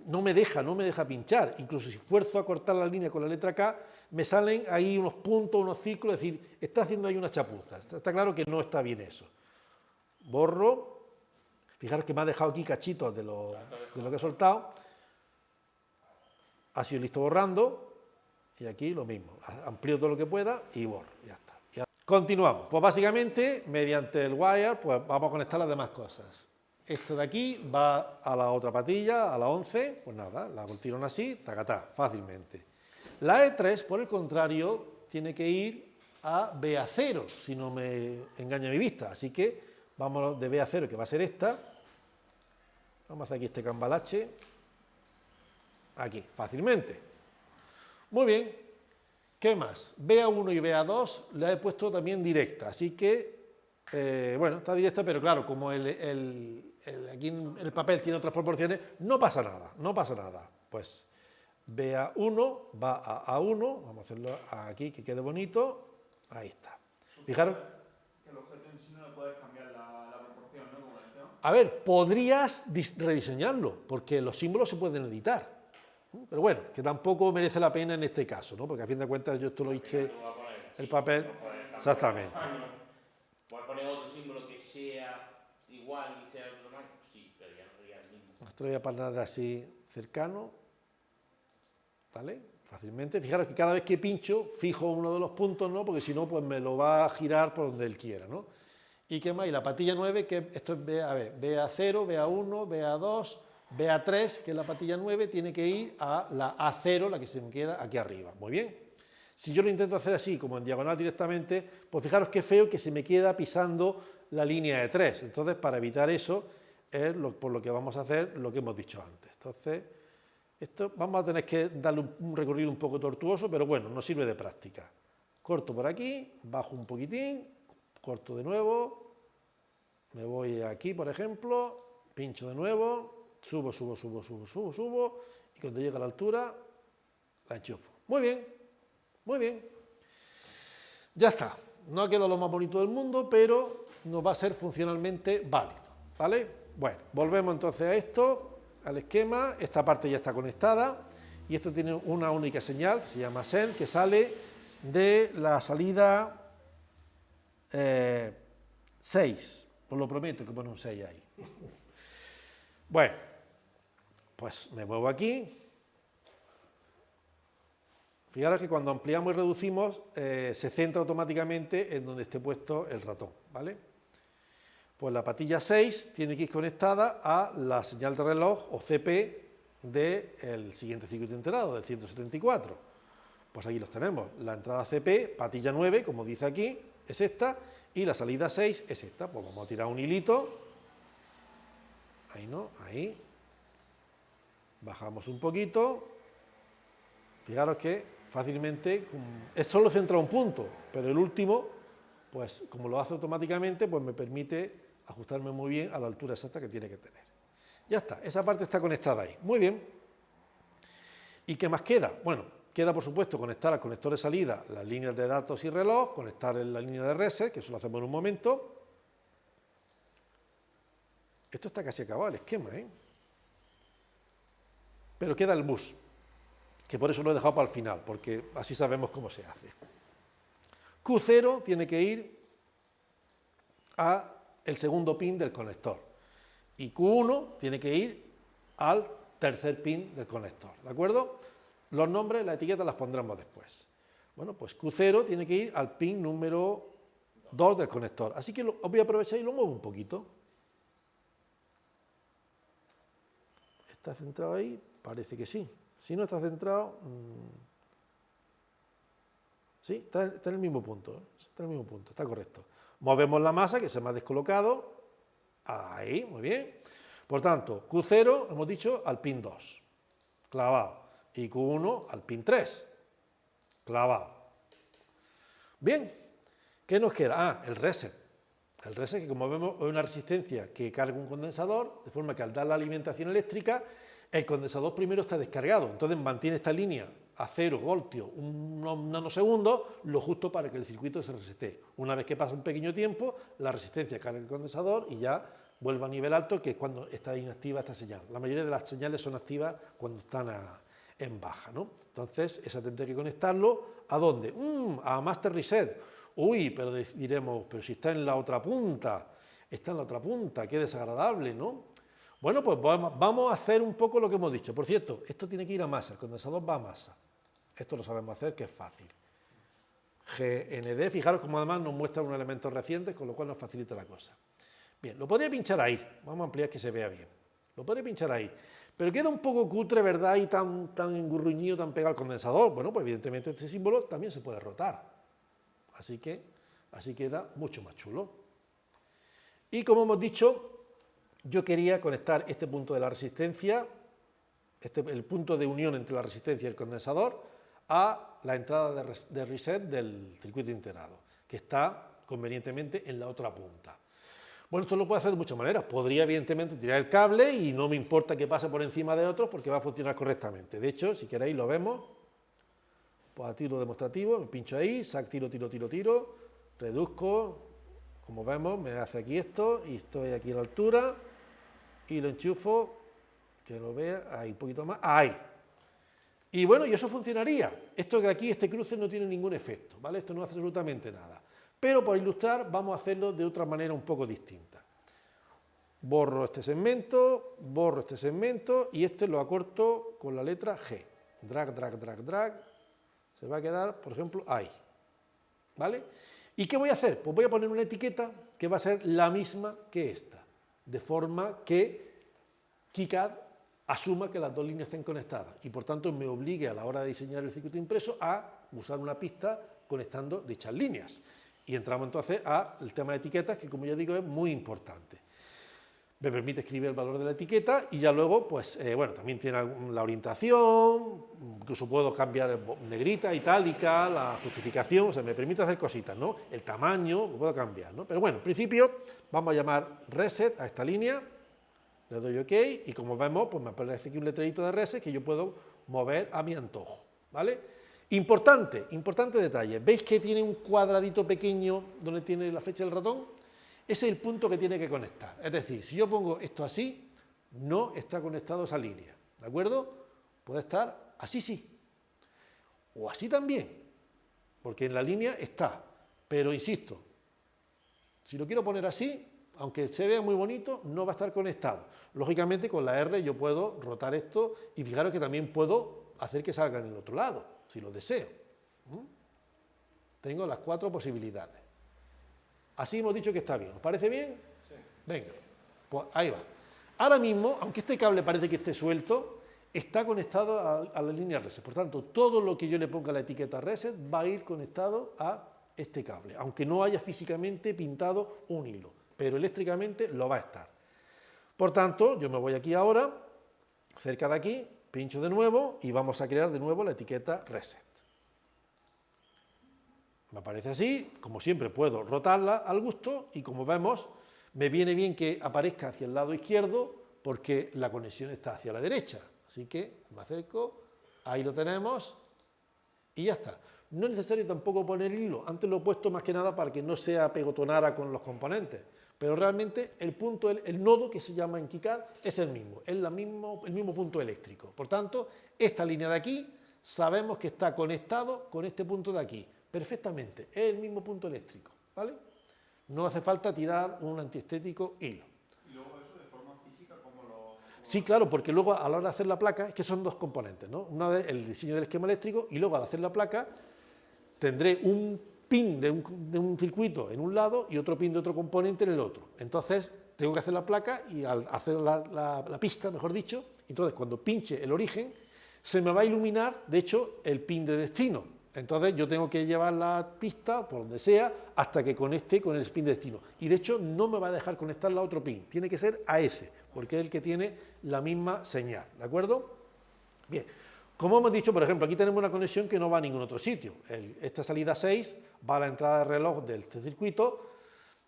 no me deja pinchar. Incluso si esfuerzo a cortar la línea con la letra K, me salen ahí unos puntos, unos círculos, es decir, está haciendo ahí una chapuza. Está claro que no está bien eso. Borro. Fijaros que me ha dejado aquí cachitos de lo que he soltado. Ha sido listo borrando. Y aquí lo mismo. Amplío todo lo que pueda y borro. Ya está. Continuamos. Pues básicamente, mediante el wire, pues vamos a conectar las demás cosas. Esto de aquí va a la otra patilla, a la 11, pues nada, la tirón así, tacatá, fácilmente. La E3, por el contrario, tiene que ir a BA0, si no me engaña mi vista. Así que vamos de BA0, que va a ser esta. Vamos a hacer aquí este cambalache. Aquí, fácilmente. Muy bien. ¿Qué más? BA1 y BA2 la he puesto también directa, así que, bueno, está directa, pero claro, como aquí en el papel tiene otras proporciones, no pasa nada. Pues BA1 va a A1, vamos a hacerlo aquí, que quede bonito, ahí está. Fijaros. Que el objeto en sí no le puedes cambiar la proporción, ¿no? Como decía. A ver, podrías rediseñarlo, porque los símbolos se pueden editar. Pero bueno, que tampoco merece la pena en este caso, ¿no? Porque a fin de cuentas yo esto lo hice el papel. Exactamente. ¿Puedes poner otro símbolo que sea igual y sea otro tamaño? Sí, pero ya no sería el mismo. Esto lo voy a poner así cercano, ¿vale? Fácilmente. Fijaros que cada vez que pincho, fijo uno de los puntos, ¿no? Porque si no, pues me lo va a girar por donde él quiera, ¿no? ¿Y qué más? Y la patilla 9, que esto es BA0, BA1, BA2, BA3, que es la patilla 9, tiene que ir a la A0, la que se me queda aquí arriba. Muy bien. Si yo lo intento hacer así, como en diagonal directamente, pues fijaros qué feo que se me queda pisando la línea de 3. Entonces, para evitar eso, es por lo que vamos a hacer lo que hemos dicho antes. Entonces, esto vamos a tener que darle un recorrido un poco tortuoso, pero bueno, nos sirve de práctica. Corto por aquí, bajo un poquitín, corto de nuevo, me voy aquí, por ejemplo, pincho de nuevo, subo, y cuando llegue a la altura, la enchufo. Muy bien, muy bien. Ya está. No ha quedado lo más bonito del mundo, pero nos va a ser funcionalmente válido, ¿vale? Bueno, volvemos entonces a esto, al esquema. Esta parte ya está conectada y esto tiene una única señal que se llama send, que sale de la salida 6. Os lo prometo que pone un 6 ahí. Bueno, pues me muevo aquí. Fijaros que cuando ampliamos y reducimos se centra automáticamente en donde esté puesto el ratón, ¿vale? Pues la patilla 6 tiene que ir conectada a la señal de reloj o CP del siguiente circuito integrado, del 174. Pues aquí los tenemos. La entrada CP, patilla 9, como dice aquí, es esta, y la salida 6 es esta. Pues vamos a tirar un hilito. Ahí no, ahí. Bajamos un poquito. Fijaros que fácilmente, es solo centra un punto, pero el último, pues como lo hace automáticamente, pues me permite ajustarme muy bien a la altura exacta que tiene que tener. Ya está, esa parte está conectada ahí. Muy bien. ¿Y qué más queda? Bueno, queda por supuesto conectar al conector de salida las líneas de datos y reloj, conectar en la línea de reset, que eso lo hacemos en un momento. Esto está casi acabado el esquema, ¿eh? Pero queda el bus, que por eso lo he dejado para el final, porque así sabemos cómo se hace. Q0 tiene que ir a el segundo pin del conector y Q1 tiene que ir al tercer pin del conector, ¿de acuerdo? Los nombres, las etiquetas las pondremos después. Bueno, pues Q0 tiene que ir al pin número 2 del conector, así que os voy a aprovechar y lo muevo un poquito. ¿Está centrado ahí? Parece que sí. Si no está centrado, sí, está en el mismo punto, está en el mismo punto, está correcto. Movemos la masa que se me ha descolocado, ahí, muy bien. Por tanto, Q0, hemos dicho, al pin 2, clavado, y Q1 al pin 3, clavado. Bien, ¿qué nos queda? Ah, el reset. El reset, que como vemos, es una resistencia que carga un condensador, de forma que al dar la alimentación eléctrica, el condensador primero está descargado, entonces mantiene esta línea a 0 voltios unos nanosegundos, lo justo para que el circuito se resete. Una vez que pasa un pequeño tiempo, la resistencia carga el condensador y ya vuelve a nivel alto, que es cuando está inactiva esta señal. La mayoría de las señales son activas cuando están en baja, ¿no? Entonces, esa tendré que conectarlo, ¿a dónde? A Master Reset. Uy, pero diremos, pero si está en la otra punta, qué desagradable, ¿no? Bueno, pues vamos a hacer un poco lo que hemos dicho. Por cierto, esto tiene que ir a masa, el condensador va a masa. Esto lo sabemos hacer, que es fácil. GND, fijaros como además nos muestra un elemento reciente, con lo cual nos facilita la cosa. Bien, lo podría pinchar ahí, vamos a ampliar que se vea bien. Lo podría pinchar ahí, pero queda un poco cutre, ¿verdad? Y tan engurruñido, tan pegado al condensador. Bueno, pues evidentemente este símbolo también se puede rotar. Así que así queda mucho más chulo. Y como hemos dicho, yo quería conectar este punto de la resistencia, el punto de unión entre la resistencia y el condensador, a la entrada de reset del circuito integrado, que está convenientemente en la otra punta. Bueno, esto lo puedo hacer de muchas maneras. Podría, evidentemente, tirar el cable y no me importa que pase por encima de otros porque va a funcionar correctamente. De hecho, si queréis, lo vemos. Pues a tiro demostrativo, me pincho ahí, sac, tiro, reduzco. Como vemos, me hace aquí esto y estoy aquí a la altura. y lo enchufo, que lo vea, ahí un poquito más, ahí. Y bueno, y eso funcionaría. Esto de aquí, este cruce no tiene ningún efecto, ¿vale? Esto no hace absolutamente nada. Pero por ilustrar vamos a hacerlo de otra manera un poco distinta. Borro este segmento y este lo acorto con la letra G. Drag, drag, drag, drag. Se va a quedar, por ejemplo, ahí. ¿Vale? ¿Y qué voy a hacer? Pues voy a poner una etiqueta que va a ser la misma que esta, de forma que KiCad asuma que las dos líneas estén conectadas y por tanto me obligue a la hora de diseñar el circuito impreso a usar una pista conectando dichas líneas. Y entramos entonces al tema de etiquetas, que como ya digo es muy importante. Me permite escribir el valor de la etiqueta y ya luego, pues, bueno, también tiene la orientación, incluso puedo cambiar negrita, itálica, la justificación, o sea, me permite hacer cositas, ¿no? El tamaño, lo puedo cambiar, ¿no? Pero bueno, en principio vamos a llamar reset a esta línea, le doy OK y como vemos, pues me aparece aquí un letrerito de reset que yo puedo mover a mi antojo, ¿vale? Importante detalle, ¿veis que tiene un cuadradito pequeño donde tiene la flecha del ratón? Ese es el punto que tiene que conectar. Es decir, si yo pongo esto así, no está conectado a esa línea. ¿De acuerdo? Puede estar así sí. O así también. Porque en la línea está. Pero insisto, si lo quiero poner así, aunque se vea muy bonito, no va a estar conectado. Lógicamente con la R yo puedo rotar esto y fijaros que también puedo hacer que salga en el otro lado, si lo deseo. Tengo las 4 posibilidades. Así hemos dicho que está bien. ¿Os parece bien? Sí. Venga, pues ahí va. Ahora mismo, aunque este cable parece que esté suelto, está conectado a la línea reset. Por tanto, todo lo que yo le ponga la etiqueta reset va a ir conectado a este cable, aunque no haya físicamente pintado un hilo, pero eléctricamente lo va a estar. Por tanto, yo me voy aquí ahora, cerca de aquí, pincho de nuevo y vamos a crear de nuevo la etiqueta reset. Me aparece así, como siempre puedo rotarla al gusto y como vemos me viene bien que aparezca hacia el lado izquierdo porque la conexión está hacia la derecha. Así que me acerco, ahí lo tenemos y ya está. No es necesario tampoco poner hilo, antes lo he puesto más que nada para que no se apegotonara con los componentes, pero realmente el punto, el nodo que se llama en KiCad es el mismo, es el mismo punto eléctrico. Por tanto, esta línea de aquí sabemos que está conectado con este punto de aquí. Perfectamente, es el mismo punto eléctrico, ¿vale? No hace falta tirar un antiestético hilo. ¿Y luego eso de forma física cómo lo...? Sí, claro, porque luego a la hora de hacer la placa, es que son dos componentes, ¿no? Una vez el diseño del esquema eléctrico y luego al hacer la placa tendré un pin de un circuito en un lado y otro pin de otro componente en el otro. Entonces tengo que hacer la placa y al hacer la pista, mejor dicho, entonces cuando pinche el origen se me va a iluminar, de hecho, el pin de destino. Entonces yo tengo que llevar la pista por donde sea hasta que conecte con el pin de destino. Y de hecho no me va a dejar conectar la otro pin, tiene que ser a ese, porque es el que tiene la misma señal, ¿de acuerdo? Bien, como hemos dicho, por ejemplo, aquí tenemos una conexión que no va a ningún otro sitio. Esta salida 6 va a la entrada de reloj de este circuito.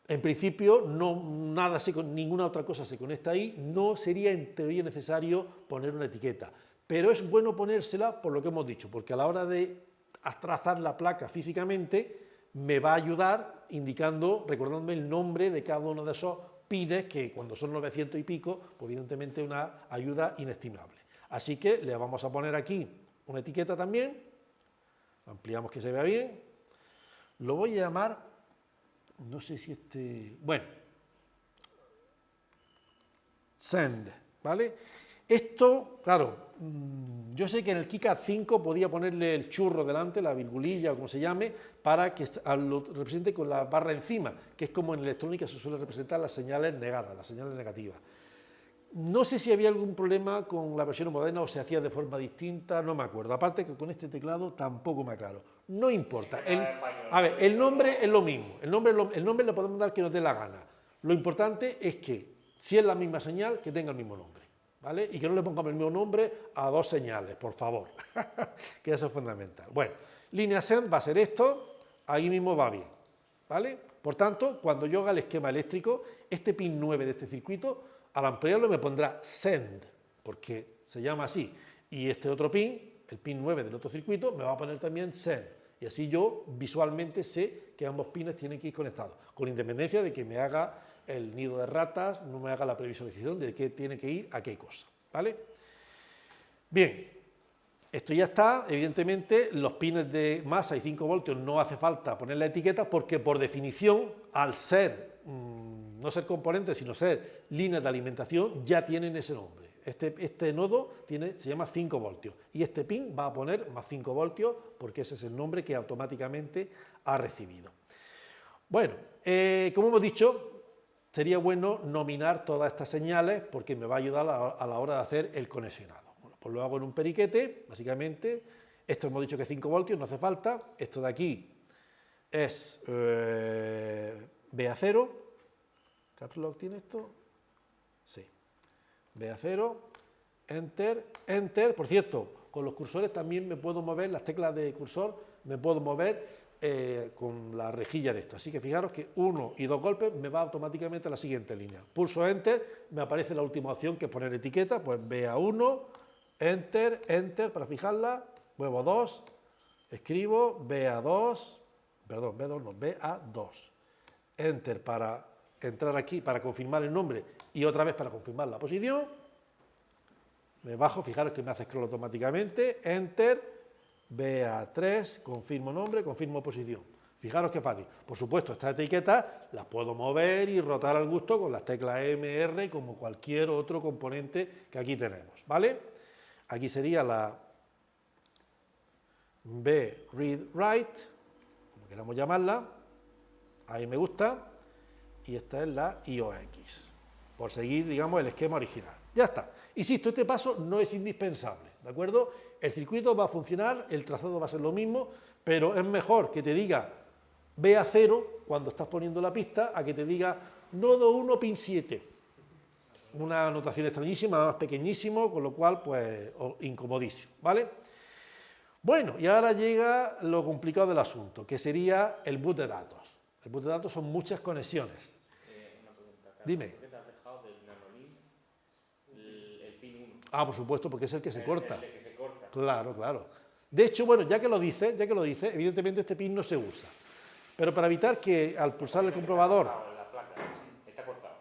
En principio ninguna otra cosa se conecta ahí, no sería en teoría necesario poner una etiqueta. Pero es bueno ponérsela por lo que hemos dicho, porque a la hora de trazar la placa físicamente me va a ayudar indicando, recordándome el nombre de cada uno de esos pines que cuando son 900 y pico, pues evidentemente una ayuda inestimable. Así que le vamos a poner aquí una etiqueta también, ampliamos que se vea bien, lo voy a llamar, no sé si bueno, send, ¿vale? Esto, claro, yo sé que en el KiCad 5 podía ponerle el churro delante, la virgulilla o como se llame, para que lo represente con la barra encima, que es como en electrónica se suele representar las señales negadas, las señales negativas. No sé si había algún problema con la versión moderna o se hacía de forma distinta, no me acuerdo. Aparte que con este teclado tampoco me aclaro. No importa. A ver, el nombre es lo mismo. El nombre le podemos dar que nos dé la gana. Lo importante es que, si es la misma señal, que tenga el mismo nombre. ¿Vale? Y que no le pongamos el mismo nombre a dos señales, por favor. Que eso es fundamental. Bueno, línea send va a ser esto, ahí mismo va bien. ¿Vale? Por tanto, cuando yo haga el esquema eléctrico, este pin 9 de este circuito, al ampliarlo me pondrá send, porque se llama así. Y este otro pin, el pin 9 del otro circuito, me va a poner también send. Y así yo visualmente sé que ambos pines tienen que ir conectados, con independencia de que me haga el nido de ratas, no me haga la previsualización de qué tiene que ir a qué cosa, ¿vale? Bien, esto ya está. Evidentemente los pines de masa y 5 voltios no hace falta poner la etiqueta porque por definición, al ser, no ser componentes, sino ser líneas de alimentación, ya tienen ese nombre. Este nodo se llama 5 voltios y este pin va a poner más 5 voltios porque ese es el nombre que automáticamente ha recibido. Bueno, como hemos dicho, sería bueno nominar todas estas señales porque me va a ayudar a la hora de hacer el conexionado. Bueno, pues lo hago en un periquete, básicamente. Esto hemos dicho que 5 voltios, no hace falta. Esto de aquí es BA0. ¿Caps Lock tiene esto? Sí. BA0, Enter, Enter. Por cierto, con los cursores también me puedo mover, las teclas de cursor, me puedo mover con la rejilla de esto. Así que fijaros que 1 y 2 golpes me va automáticamente a la siguiente línea. Pulso Enter, me aparece la última opción que es poner etiqueta, pues BA1, Enter, Enter para fijarla, muevo 2, escribo BA2, perdón, B2 no, BA2. Enter para entrar aquí, para confirmar el nombre y otra vez para confirmar la posición. Me bajo, fijaros que me hace scroll automáticamente, Enter, BA3, confirmo nombre, confirmo posición. Fijaros qué fácil. Por supuesto, estas etiquetas las puedo mover y rotar al gusto con las teclas M, R, como cualquier otro componente que aquí tenemos, ¿vale? Aquí sería la B, Read, Write, como queramos llamarla. Ahí me gusta. Y esta es la IOX, por seguir, digamos, el esquema original. Ya está. Insisto, este paso no es indispensable, ¿de acuerdo? El circuito va a funcionar, el trazado va a ser lo mismo, pero es mejor que te diga BA0 cuando estás poniendo la pista a que te diga nodo 1 pin 7. Una anotación extrañísima, más pequeñísimo, con lo cual, pues, incomodísimo, ¿vale? Bueno, y ahora llega lo complicado del asunto, que sería el boot de datos. El boot de datos son muchas conexiones. Una pregunta, Carlos. Dime. ¿Por qué te has dejado del nanolink el pin 1? Ah, por supuesto, porque es el que se corta. El que se corta. Claro, claro. De hecho, bueno, ya que lo dice, evidentemente este pin no se usa. Pero para evitar que al pulsar el comprobador, La placa está cortado.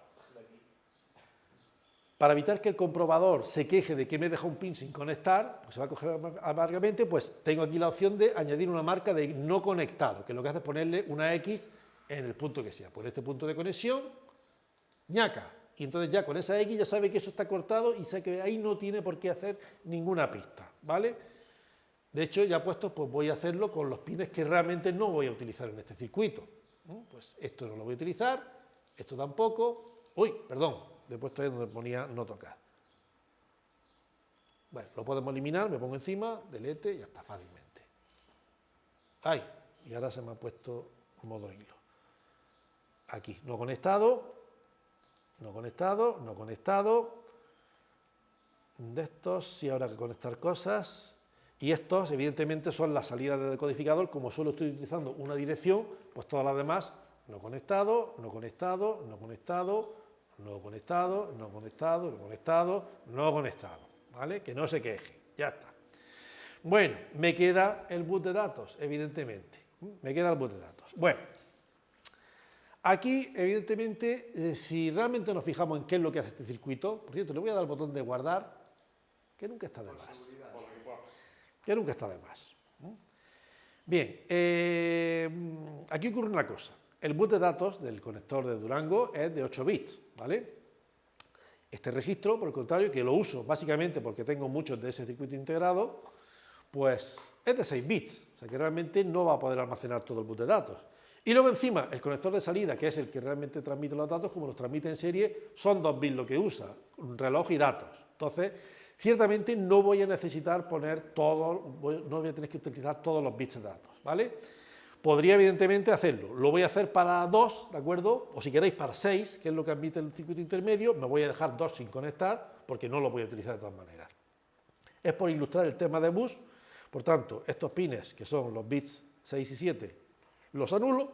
para evitar que el comprobador se queje de que me deja un pin sin conectar, pues se va a coger amargamente, pues tengo aquí la opción de añadir una marca de no conectado, que lo que hace es ponerle una X en el punto que sea. Por este punto de conexión, ñaca. Y entonces ya con esa X ya sabe que eso está cortado y sabe que ahí no tiene por qué hacer ninguna pista, ¿vale? De hecho, ya puesto, pues voy a hacerlo con los pines que realmente no voy a utilizar en este circuito. Pues esto no lo voy a utilizar, esto tampoco. Uy, perdón, le he puesto ahí donde ponía no tocar. Bueno, lo podemos eliminar, me pongo encima, delete y ya está fácilmente. ¡Ay! Y ahora se me ha puesto modo hilo. Aquí, no conectado, no conectado, no conectado. De estos sí habrá que conectar cosas. Y estos, evidentemente, son las salidas del decodificador. Como solo estoy utilizando una dirección, pues todas las demás, no conectado, no conectado, no conectado, no conectado, no conectado, no conectado, no conectado. ¿Vale? Que no se queje. Ya está. Bueno, me queda el boot de datos, evidentemente. Me queda el boot de datos. Bueno, aquí, evidentemente, si realmente nos fijamos en qué es lo que hace este circuito, por cierto, le voy a dar al botón de guardar, que nunca está de más. Que nunca está de más. Bien, aquí ocurre una cosa. El boot de datos del conector de Durango es de 8 bits, ¿vale? Este registro, por el contrario, que lo uso básicamente porque tengo muchos de ese circuito integrado, pues es de 6 bits, o sea que realmente no va a poder almacenar todo el boot de datos. Y luego encima, el conector de salida, que es el que realmente transmite los datos, como los transmite en serie, son 2 bits lo que usa, un reloj y datos. Entonces, ciertamente no voy a necesitar poner no voy a tener que utilizar todos los bits de datos, ¿vale? Podría evidentemente hacerlo, lo voy a hacer para 2, ¿de acuerdo? O si queréis para 6, que es lo que admite el circuito intermedio, me voy a dejar 2 sin conectar, porque no lo voy a utilizar de todas maneras. Es por ilustrar el tema de bus, por tanto, estos pines, que son los bits 6 y 7, los anulo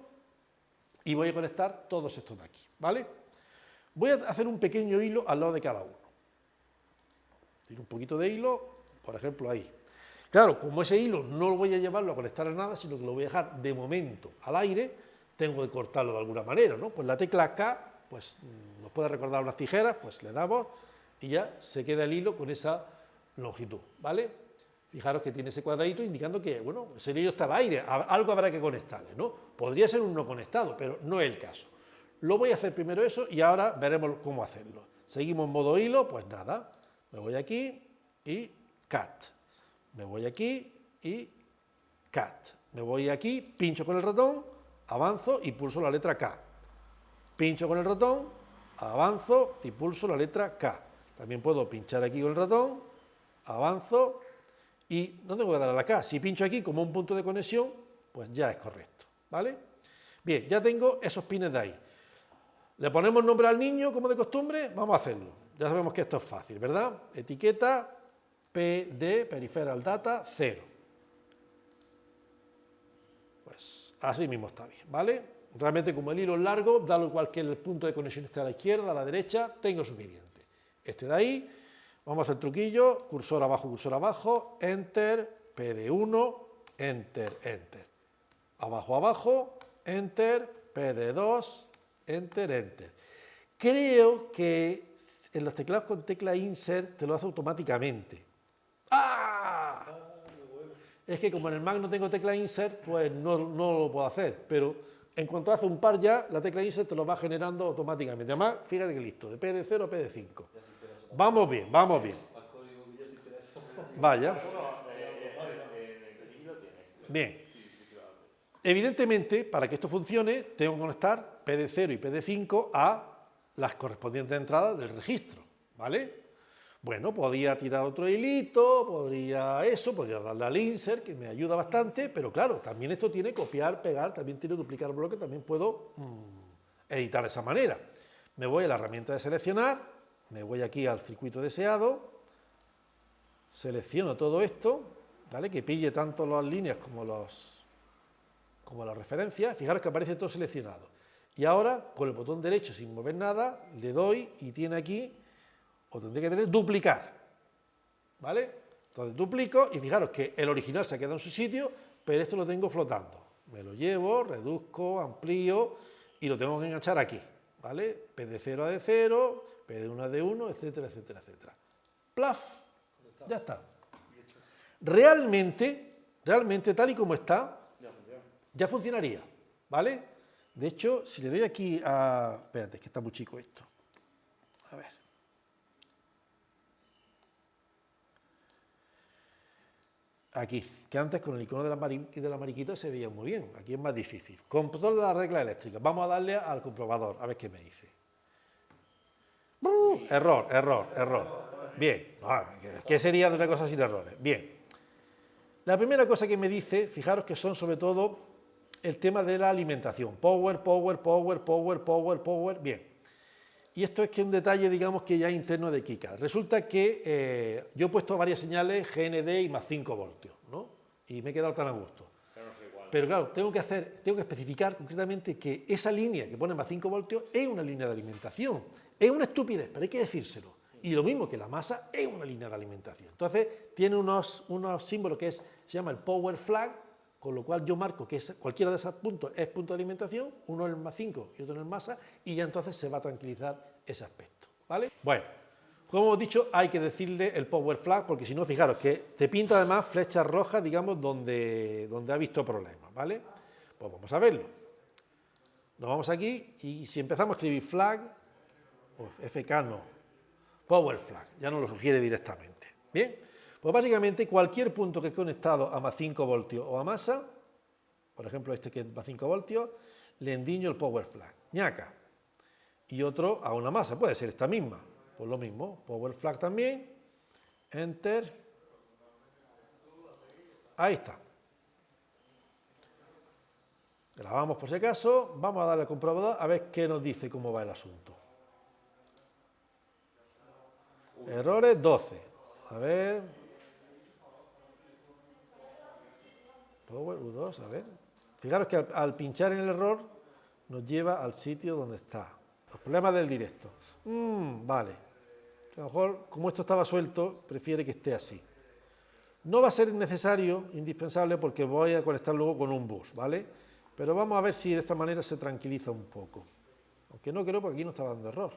y voy a conectar todos estos de aquí, ¿vale? Voy a hacer un pequeño hilo al lado de cada uno. Tiro un poquito de hilo, por ejemplo, ahí. Claro, como ese hilo no lo voy a llevarlo a conectar a nada, sino que lo voy a dejar de momento al aire, tengo que cortarlo de alguna manera, ¿no? Pues la tecla K, pues nos puede recordar unas tijeras, pues le damos y ya se queda el hilo con esa longitud, ¿vale? Fijaros que tiene ese cuadradito indicando que, bueno, ese hilo está al aire, algo habrá que conectarle, ¿no? Podría ser un no conectado, pero no es el caso. Lo voy a hacer primero eso y ahora veremos cómo hacerlo. Seguimos en modo hilo, pues nada, me voy aquí y Cat. Me voy aquí y Cat. Me voy aquí, pincho con el ratón, avanzo y pulso la letra K. Pincho con el ratón, avanzo y pulso la letra K. También puedo pinchar aquí con el ratón, avanzo y no tengo que dar a la K. Si pincho aquí como un punto de conexión, pues ya es correcto, ¿vale? Bien, ya tengo esos pines de ahí. ¿Le ponemos nombre al niño como de costumbre? Vamos a hacerlo. Ya sabemos que esto es fácil, ¿verdad? Etiqueta PD, Peripheral Data, 0. Pues así mismo está bien, ¿vale? Realmente como el hilo es largo, da lo igual que el punto de conexión esté a la izquierda, a la derecha, tengo suficiente. Este de ahí, vamos a hacer truquillo, cursor abajo, Enter, PD1, Enter, Enter. Abajo, abajo, Enter, PD2, Enter, Enter. Creo que en los teclados con tecla Insert te lo hace automáticamente. ¡Ah! Es que como en el Mac no tengo tecla Insert, pues no lo puedo hacer, pero en cuanto hace un par ya, la tecla Insert te lo va generando automáticamente. Además, fíjate que listo, de PD0 a PD5. Vamos bien, vamos bien. Vaya. Bien. Evidentemente, para que esto funcione, tengo que conectar PD0 y PD5 a las correspondientes entradas del registro, ¿vale? Bueno, podría tirar otro hilito, podría darle al insert, que me ayuda bastante, pero claro, también esto tiene copiar, pegar, también tiene duplicar bloque, también puedo editar de esa manera. Me voy a la herramienta de seleccionar, me voy aquí al circuito deseado, selecciono todo esto, ¿vale? Que pille tanto las líneas como las referencias, fijaros que aparece todo seleccionado. Y ahora, con el botón derecho, sin mover nada, le doy y tiene aquí, o tendría que tener, duplicar, ¿vale? Entonces duplico y fijaros que el original se ha quedado en su sitio, pero esto lo tengo flotando. Me lo llevo, reduzco, amplío y lo tengo que enganchar aquí, ¿vale? PD0 a D0, PD1 a D1, etcétera, etcétera, etcétera. ¡Plaf! Ya está. Realmente, tal y como está, ya funcionaría, ¿vale? De hecho, si le doy aquí a... Espérate, es que está muy chico esto. A ver. Aquí, que antes con el icono de la mariquita se veía muy bien. Aquí es más difícil. Control de la regla eléctrica. Vamos a darle al comprobador, a ver qué me dice. Error. Bien. ¿Qué sería de una cosa sin errores? Bien. La primera cosa que me dice, fijaros que son sobre todo el tema de la alimentación. Power. Bien. Y esto es que un detalle, digamos, que ya es interno de KiCad. Resulta que yo he puesto varias señales GND y más 5 voltios, ¿no? Y me he quedado tan a gusto. Pero claro, tengo que especificar concretamente que esa línea que pone más 5 voltios es una línea de alimentación. Es una estupidez, pero hay que decírselo. Y lo mismo que la masa es una línea de alimentación. Entonces, tiene unos símbolos que se llama el power flag, con lo cual yo marco que cualquiera de esos puntos es punto de alimentación, uno en el más 5 y otro en el masa, y ya entonces se va a tranquilizar ese aspecto, ¿vale? Bueno, como hemos dicho, hay que decirle el power flag, porque si no, fijaros que te pinta además flechas rojas, digamos, donde ha visto problemas, ¿vale? Pues vamos a verlo. Nos vamos aquí y si empezamos a escribir flag, FK no, power flag, ya nos lo sugiere directamente, ¿bien? Pues básicamente cualquier punto que esté conectado a más 5 voltios o a masa, por ejemplo este que es más 5 voltios, le endiño el power flag, ñaca. Y otro a una masa, puede ser esta misma, pues lo mismo, power flag también, enter, ahí está. Grabamos por si acaso, vamos a darle al comprobador a ver qué nos dice cómo va el asunto. Errores 12, a ver... Power U2, a ver. Fijaros que al pinchar en el error nos lleva al sitio donde está. Los problemas del directo. Vale. A lo mejor, como esto estaba suelto, prefiere que esté así. No va a ser necesario, indispensable, porque voy a conectar luego con un bus, ¿vale? Pero vamos a ver si de esta manera se tranquiliza un poco. Aunque no creo, porque aquí no está dando error.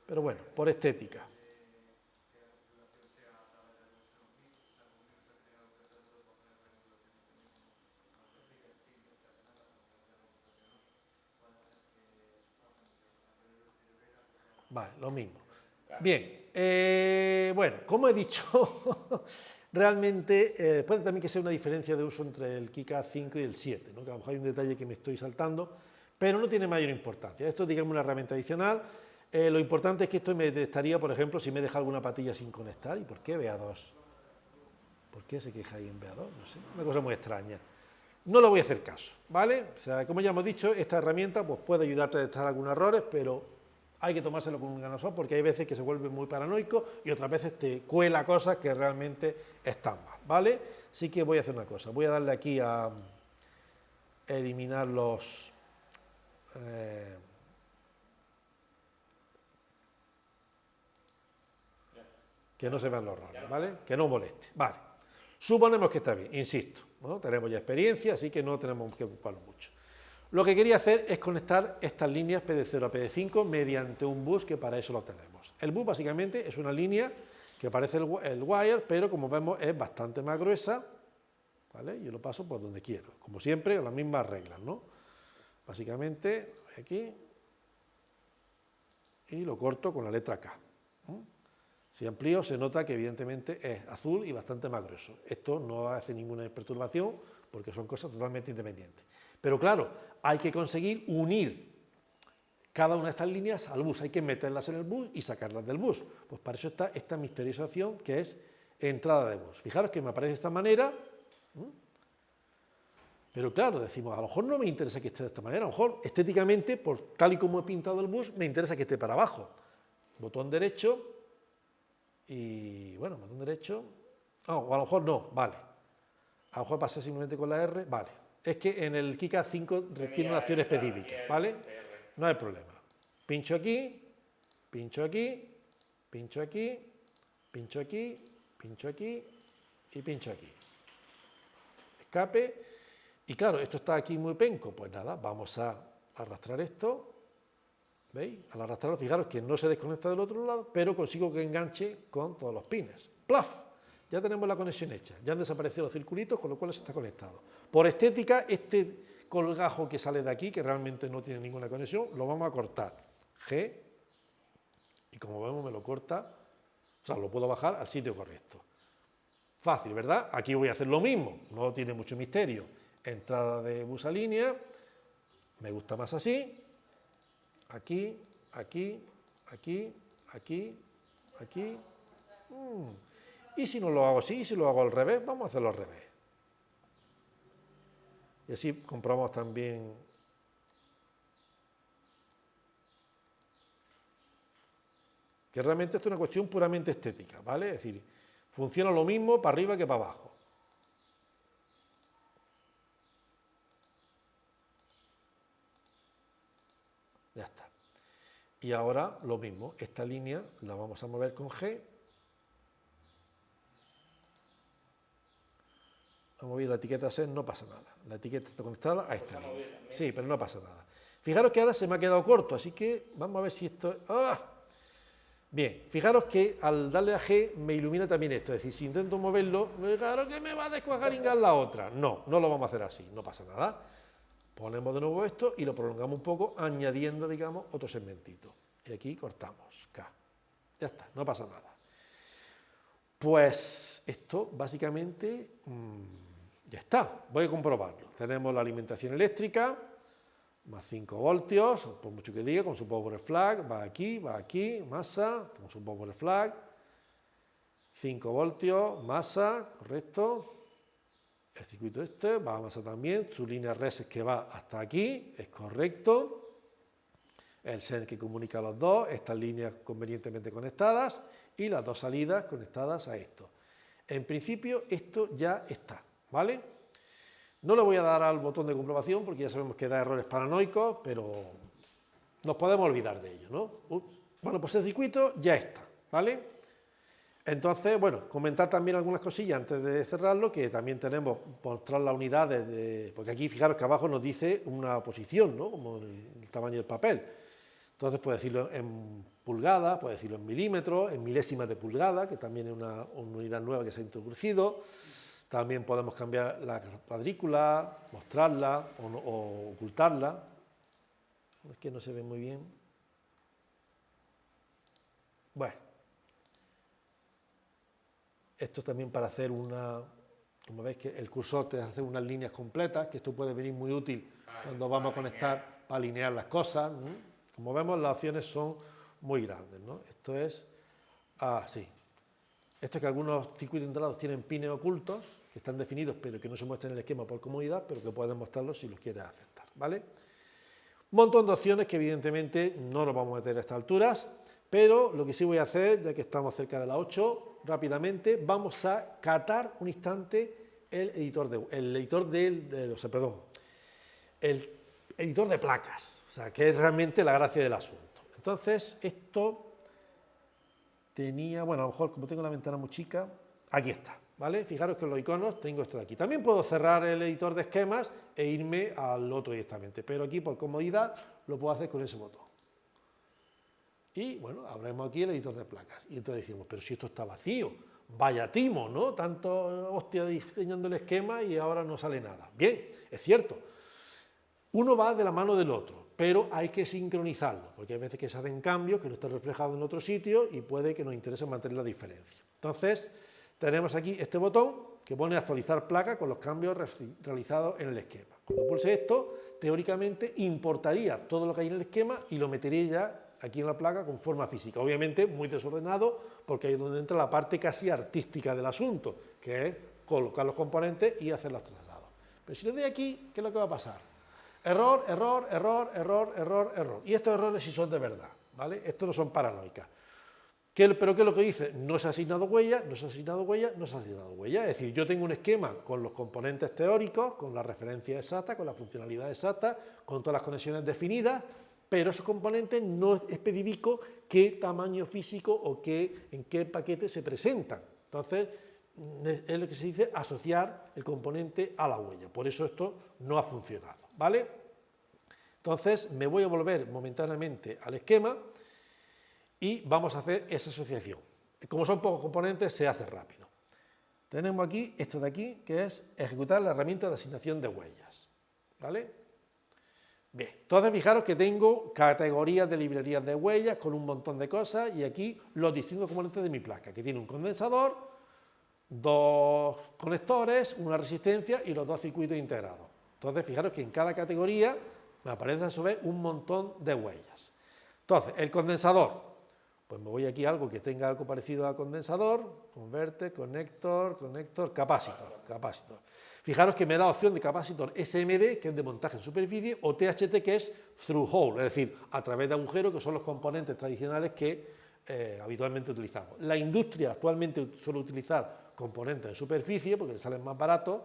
Pero bueno, por estética. Vale, lo mismo. Bien, bueno, como he dicho, realmente puede también que sea una diferencia de uso entre el KiCad 5 y el 7, ¿no? Que a lo mejor hay un detalle que me estoy saltando, pero no tiene mayor importancia. Esto es, digamos, una herramienta adicional. Lo importante es que esto me detectaría, por ejemplo, si me deja alguna patilla sin conectar. ¿Y por qué BA2? ¿Por qué se queja ahí en BA2? No sé, una cosa muy extraña. No le voy a hacer caso, ¿vale? O sea, como ya hemos dicho, esta herramienta pues, puede ayudarte a detectar algunos errores, pero hay que tomárselo con un grano de sal porque hay veces que se vuelve muy paranoico y otras veces te cuela cosas que realmente están mal, ¿vale? Así que voy a hacer una cosa, voy a darle aquí a eliminar los... que no se vean los errores, ¿vale? Que no moleste, vale. Suponemos que está bien, insisto, ¿no? Tenemos ya experiencia, así que no tenemos que ocuparnos mucho. Lo que quería hacer es conectar estas líneas PD0 a PD5 mediante un bus, que para eso lo tenemos. El bus básicamente es una línea que parece el wire, pero como vemos es bastante más gruesa, ¿vale? Yo lo paso por donde quiero, como siempre, con las mismas reglas, ¿no? Básicamente, aquí, y lo corto con la letra K. Si amplío, se nota que evidentemente es azul y bastante más grueso. Esto no hace ninguna perturbación porque son cosas totalmente independientes. Pero claro, hay que conseguir unir cada una de estas líneas al bus. Hay que meterlas en el bus y sacarlas del bus. Pues para eso está esta misteriosa opción que es entrada de bus. Fijaros que me aparece de esta manera. Pero claro, decimos, a lo mejor no me interesa que esté de esta manera. A lo mejor estéticamente, por tal y como he pintado el bus, me interesa que esté para abajo. Botón derecho. Y bueno, botón derecho, o a lo mejor no, vale. A lo mejor pasé simplemente con la R, vale. Es que en el KiCad 5 tiene una acción específica, ¿vale? No hay problema. Pincho aquí, pincho aquí, pincho aquí, pincho aquí, pincho aquí y pincho aquí. Escape. Y claro, esto está aquí muy penco, pues nada, vamos a arrastrar esto. ¿Veis? Al arrastrarlo, fijaros que no se desconecta del otro lado, pero consigo que enganche con todos los pines. ¡Plaf! Ya tenemos la conexión hecha, ya han desaparecido los circulitos, con lo cual eso está conectado. Por estética, este colgajo que sale de aquí, que realmente no tiene ninguna conexión, lo vamos a cortar. G, y como vemos me lo corta, o sea, lo puedo bajar al sitio correcto. Fácil, ¿verdad? Aquí voy a hacer lo mismo, no tiene mucho misterio. Entrada de bus a línea, me gusta más así. Aquí, aquí, aquí, aquí, aquí. Y si no lo hago así, y si lo hago al revés, vamos a hacerlo al revés. Y así comprobamos también que realmente esto es una cuestión puramente estética, ¿vale? Es decir, funciona lo mismo para arriba que para abajo. Ya está. Y ahora lo mismo, esta línea la vamos a mover con G. Ha movido la etiqueta SEN, no pasa nada. La etiqueta está conectada a esta línea. Sí, pero no pasa nada. Fijaros que ahora se me ha quedado corto, así que vamos a ver si esto... ¡Ah! Bien, fijaros que al darle a G me ilumina también esto. Es decir, si intento moverlo, claro que me va a descuajaringar la otra. No, no lo vamos a hacer así, no pasa nada. Ponemos de nuevo esto y lo prolongamos un poco, añadiendo, digamos, otro segmentito. Y aquí cortamos, K. Ya está, no pasa nada. Pues esto, básicamente, ya está. Voy a comprobarlo. Tenemos la alimentación eléctrica, más 5 voltios, por mucho que diga, con su power flag, va aquí, masa, con su power flag, 5 voltios, masa, correcto. El circuito este va a masa también, su línea res es que va hasta aquí, es correcto. El SEN que comunica a los dos, estas líneas convenientemente conectadas y las dos salidas conectadas a esto. En principio esto ya está, ¿vale? No le voy a dar al botón de comprobación porque ya sabemos que da errores paranoicos, pero nos podemos olvidar de ello, ¿no? Bueno, pues el circuito ya está, ¿vale? Entonces, bueno, comentar también algunas cosillas antes de cerrarlo, que también tenemos, mostrar las unidades, porque aquí fijaros que abajo nos dice una posición, ¿no? Como el tamaño del papel. Entonces puede decirlo en pulgadas, puede decirlo en milímetros, en milésimas de pulgada, que también es una unidad nueva que se ha introducido. También podemos cambiar la cuadrícula, mostrarla o ocultarla. Es que no se ve muy bien. Bueno. Esto también para hacer como veis que el cursor te hace unas líneas completas, que esto puede venir muy útil cuando vamos a conectar para alinear las cosas, ¿no? Como vemos, las opciones son muy grandes, ¿no? Esto es así. Esto es que algunos circuitos integrados tienen pines ocultos, que están definidos, pero que no se muestran en el esquema por comodidad, pero que puedes mostrarlos si los quieres aceptar, ¿vale? Un montón de opciones que evidentemente no nos vamos a meter a estas alturas, pero lo que sí voy a hacer, ya que estamos cerca de las 8, rápidamente vamos a catar un instante el editor de placas, o sea, que es realmente la gracia del asunto. Entonces, esto tenía, bueno, a lo mejor como tengo la ventana muy chica, aquí está, ¿vale? Fijaros que en los iconos tengo esto de aquí. También puedo cerrar el editor de esquemas e irme al otro directamente, pero aquí por comodidad lo puedo hacer con ese botón. Y bueno, abrimos aquí el editor de placas. Y entonces decimos, pero si esto está vacío, vaya timo, ¿no? Tanto hostia diseñando el esquema y ahora no sale nada. Bien, es cierto. Uno va de la mano del otro, pero hay que sincronizarlo, porque hay veces que se hacen cambios que no están reflejados en otro sitio y puede que nos interese mantener la diferencia. Entonces, tenemos aquí este botón que pone actualizar placa con los cambios realizados en el esquema. Cuando pulse esto, teóricamente importaría todo lo que hay en el esquema y lo metería ya aquí en la placa con forma física, obviamente muy desordenado, porque ahí es donde entra la parte casi artística del asunto, que es colocar los componentes y hacer los traslados. Pero si le doy aquí, ¿qué es lo que va a pasar? Error, error, error, error, error, error. Y estos errores sí son de verdad, ¿vale? Estos no son paranoicas. ¿Pero qué es lo que dice? No se ha asignado huella, no se ha asignado huella, no se ha asignado huella. Es decir, yo tengo un esquema con los componentes teóricos, con la referencia exacta, con la funcionalidad exacta, con todas las conexiones definidas, pero esos componentes no especifico qué tamaño físico o en qué paquete se presentan. Entonces, es lo que se dice asociar el componente a la huella. Por eso esto no ha funcionado, ¿vale? Entonces, me voy a volver momentáneamente al esquema y vamos a hacer esa asociación. Como son pocos componentes, se hace rápido. Tenemos aquí esto de aquí, que es ejecutar la herramienta de asignación de huellas, ¿vale? Bien, entonces fijaros que tengo categorías de librerías de huellas con un montón de cosas y aquí los distintos componentes de mi placa, que tiene un condensador, dos conectores, una resistencia y los dos circuitos integrados. Entonces fijaros que en cada categoría me aparece a su vez un montón de huellas. Entonces, el condensador, pues me voy aquí a algo que tenga algo parecido a condensador, converter, conector, capacitor. Fijaros que me da opción de capacitor SMD, que es de montaje en superficie, o THT, que es through hole, es decir, a través de agujeros, que son los componentes tradicionales que habitualmente utilizamos. La industria actualmente suele utilizar componentes en superficie, porque les salen más baratos,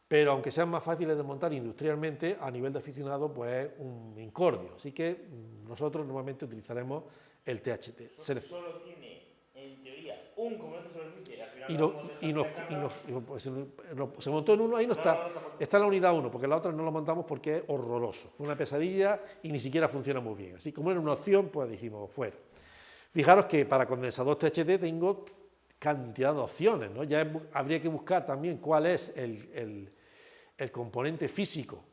pero aunque sean más fáciles de montar industrialmente, a nivel de aficionado, pues es un incordio. Así que nosotros normalmente utilizaremos el THT. Solo tiene, en teoría, un componente de superficie. Se montó en uno, ahí no está. Está en la unidad 1, porque la otra no la montamos porque es horroroso. Fue una pesadilla y ni siquiera funciona muy bien. Así como era una opción, pues dijimos, fuera. Fijaros que para condensador THT tengo cantidad de opciones, ¿no? Ya habría que buscar también cuál es el componente físico.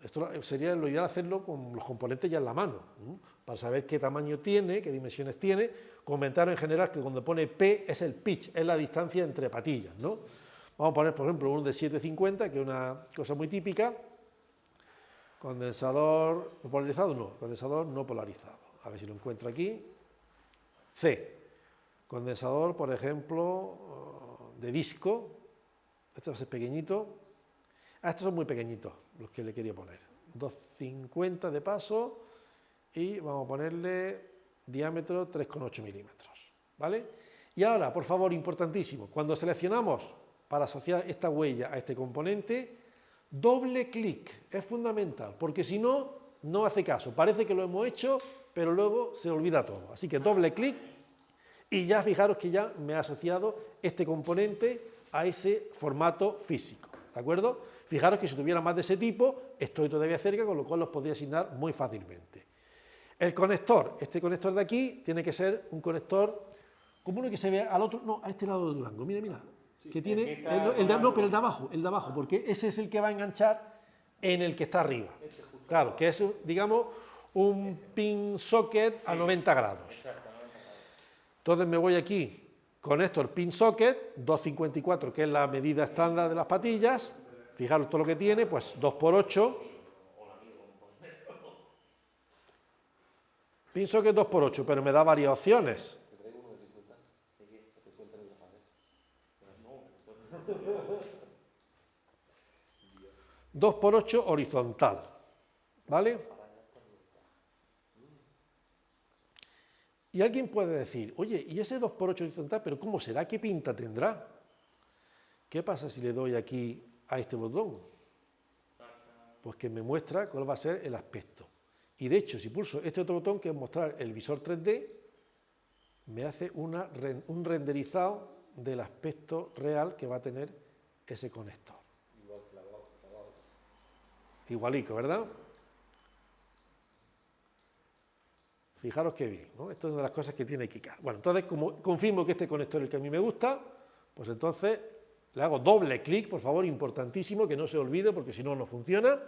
Esto sería lo ideal hacerlo con los componentes ya en la mano, ¿no? Para saber qué tamaño tiene, qué dimensiones tiene. Comentaron en general que cuando pone P es el pitch, es la distancia entre patillas, ¿no? Vamos a poner, por ejemplo, uno de 750, que es una cosa muy típica. Condensador polarizado, no. Condensador no polarizado. A ver si lo encuentro aquí. C. Condensador, por ejemplo, de disco. Este va a ser pequeñito. Estos son muy pequeñitos, los que le quería poner. 250 de paso y vamos a ponerle diámetro 3,8 milímetros, ¿vale? Y ahora, por favor, importantísimo, cuando seleccionamos para asociar esta huella a este componente, doble clic, es fundamental, porque si no, no hace caso. Parece que lo hemos hecho, pero luego se olvida todo. Así que doble clic y ya fijaros que ya me ha asociado este componente a ese formato físico, ¿de acuerdo? Fijaros que si tuviera más de ese tipo, estoy todavía cerca, con lo cual los podría asignar muy fácilmente. El conector, este conector de aquí, tiene que ser un conector como uno que se ve al otro, no, a este lado de Durango, mira, mira, que tiene, no, pero el de abajo, porque ese es el que va a enganchar en el que está arriba. Claro, que es, digamos, un pin socket a 90 grados. Entonces me voy aquí, conector pin socket, 254, que es la medida estándar de las patillas. Fijaros todo lo que tiene, pues 2x8. Pin socket 2x8, pero me da varias opciones. 2x8 horizontal, ¿vale? Y alguien puede decir, oye, ¿y ese 2x8 horizontal, pero cómo será? ¿Qué pinta tendrá? ¿Qué pasa si le doy aquí a este botón? Pues que me muestra cuál va a ser el aspecto. Y de hecho, si pulso este otro botón, que es mostrar el visor 3D, me hace un renderizado del aspecto real que va a tener ese conector. Igualico, ¿verdad? Fijaros qué bien, ¿no? Esto es una de las cosas que tiene KiCad. Bueno, entonces, como confirmo que este conector es el que a mí me gusta, pues entonces le hago doble clic, por favor, importantísimo, que no se olvide, porque si no, no funciona.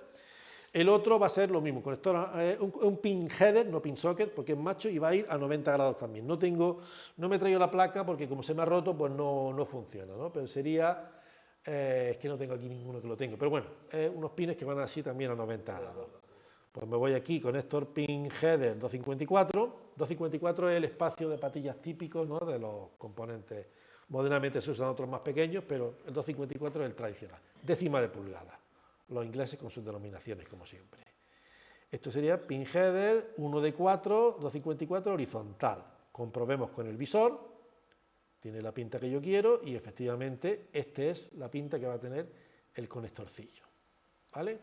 El otro va a ser lo mismo, conector, un pin header, no pin socket, porque es macho y va a ir a 90 grados también. No me he traído la placa porque como se me ha roto, pues no funciona, ¿no? Pero sería, es que no tengo aquí ninguno que lo tenga, pero bueno, unos pines que van así también a 90 grados. Pues me voy aquí, conector pin header 254. 254 es el espacio de patillas típico, ¿no?, de los componentes. Modernamente se usan otros más pequeños, pero el 254 es el tradicional. Décima de pulgada. Los ingleses con sus denominaciones, como siempre. Esto sería pin header 1 de 4, 254 horizontal. Comprobemos con el visor, tiene la pinta que yo quiero y efectivamente esta es la pinta que va a tener el conectorcillo. ¿Vale?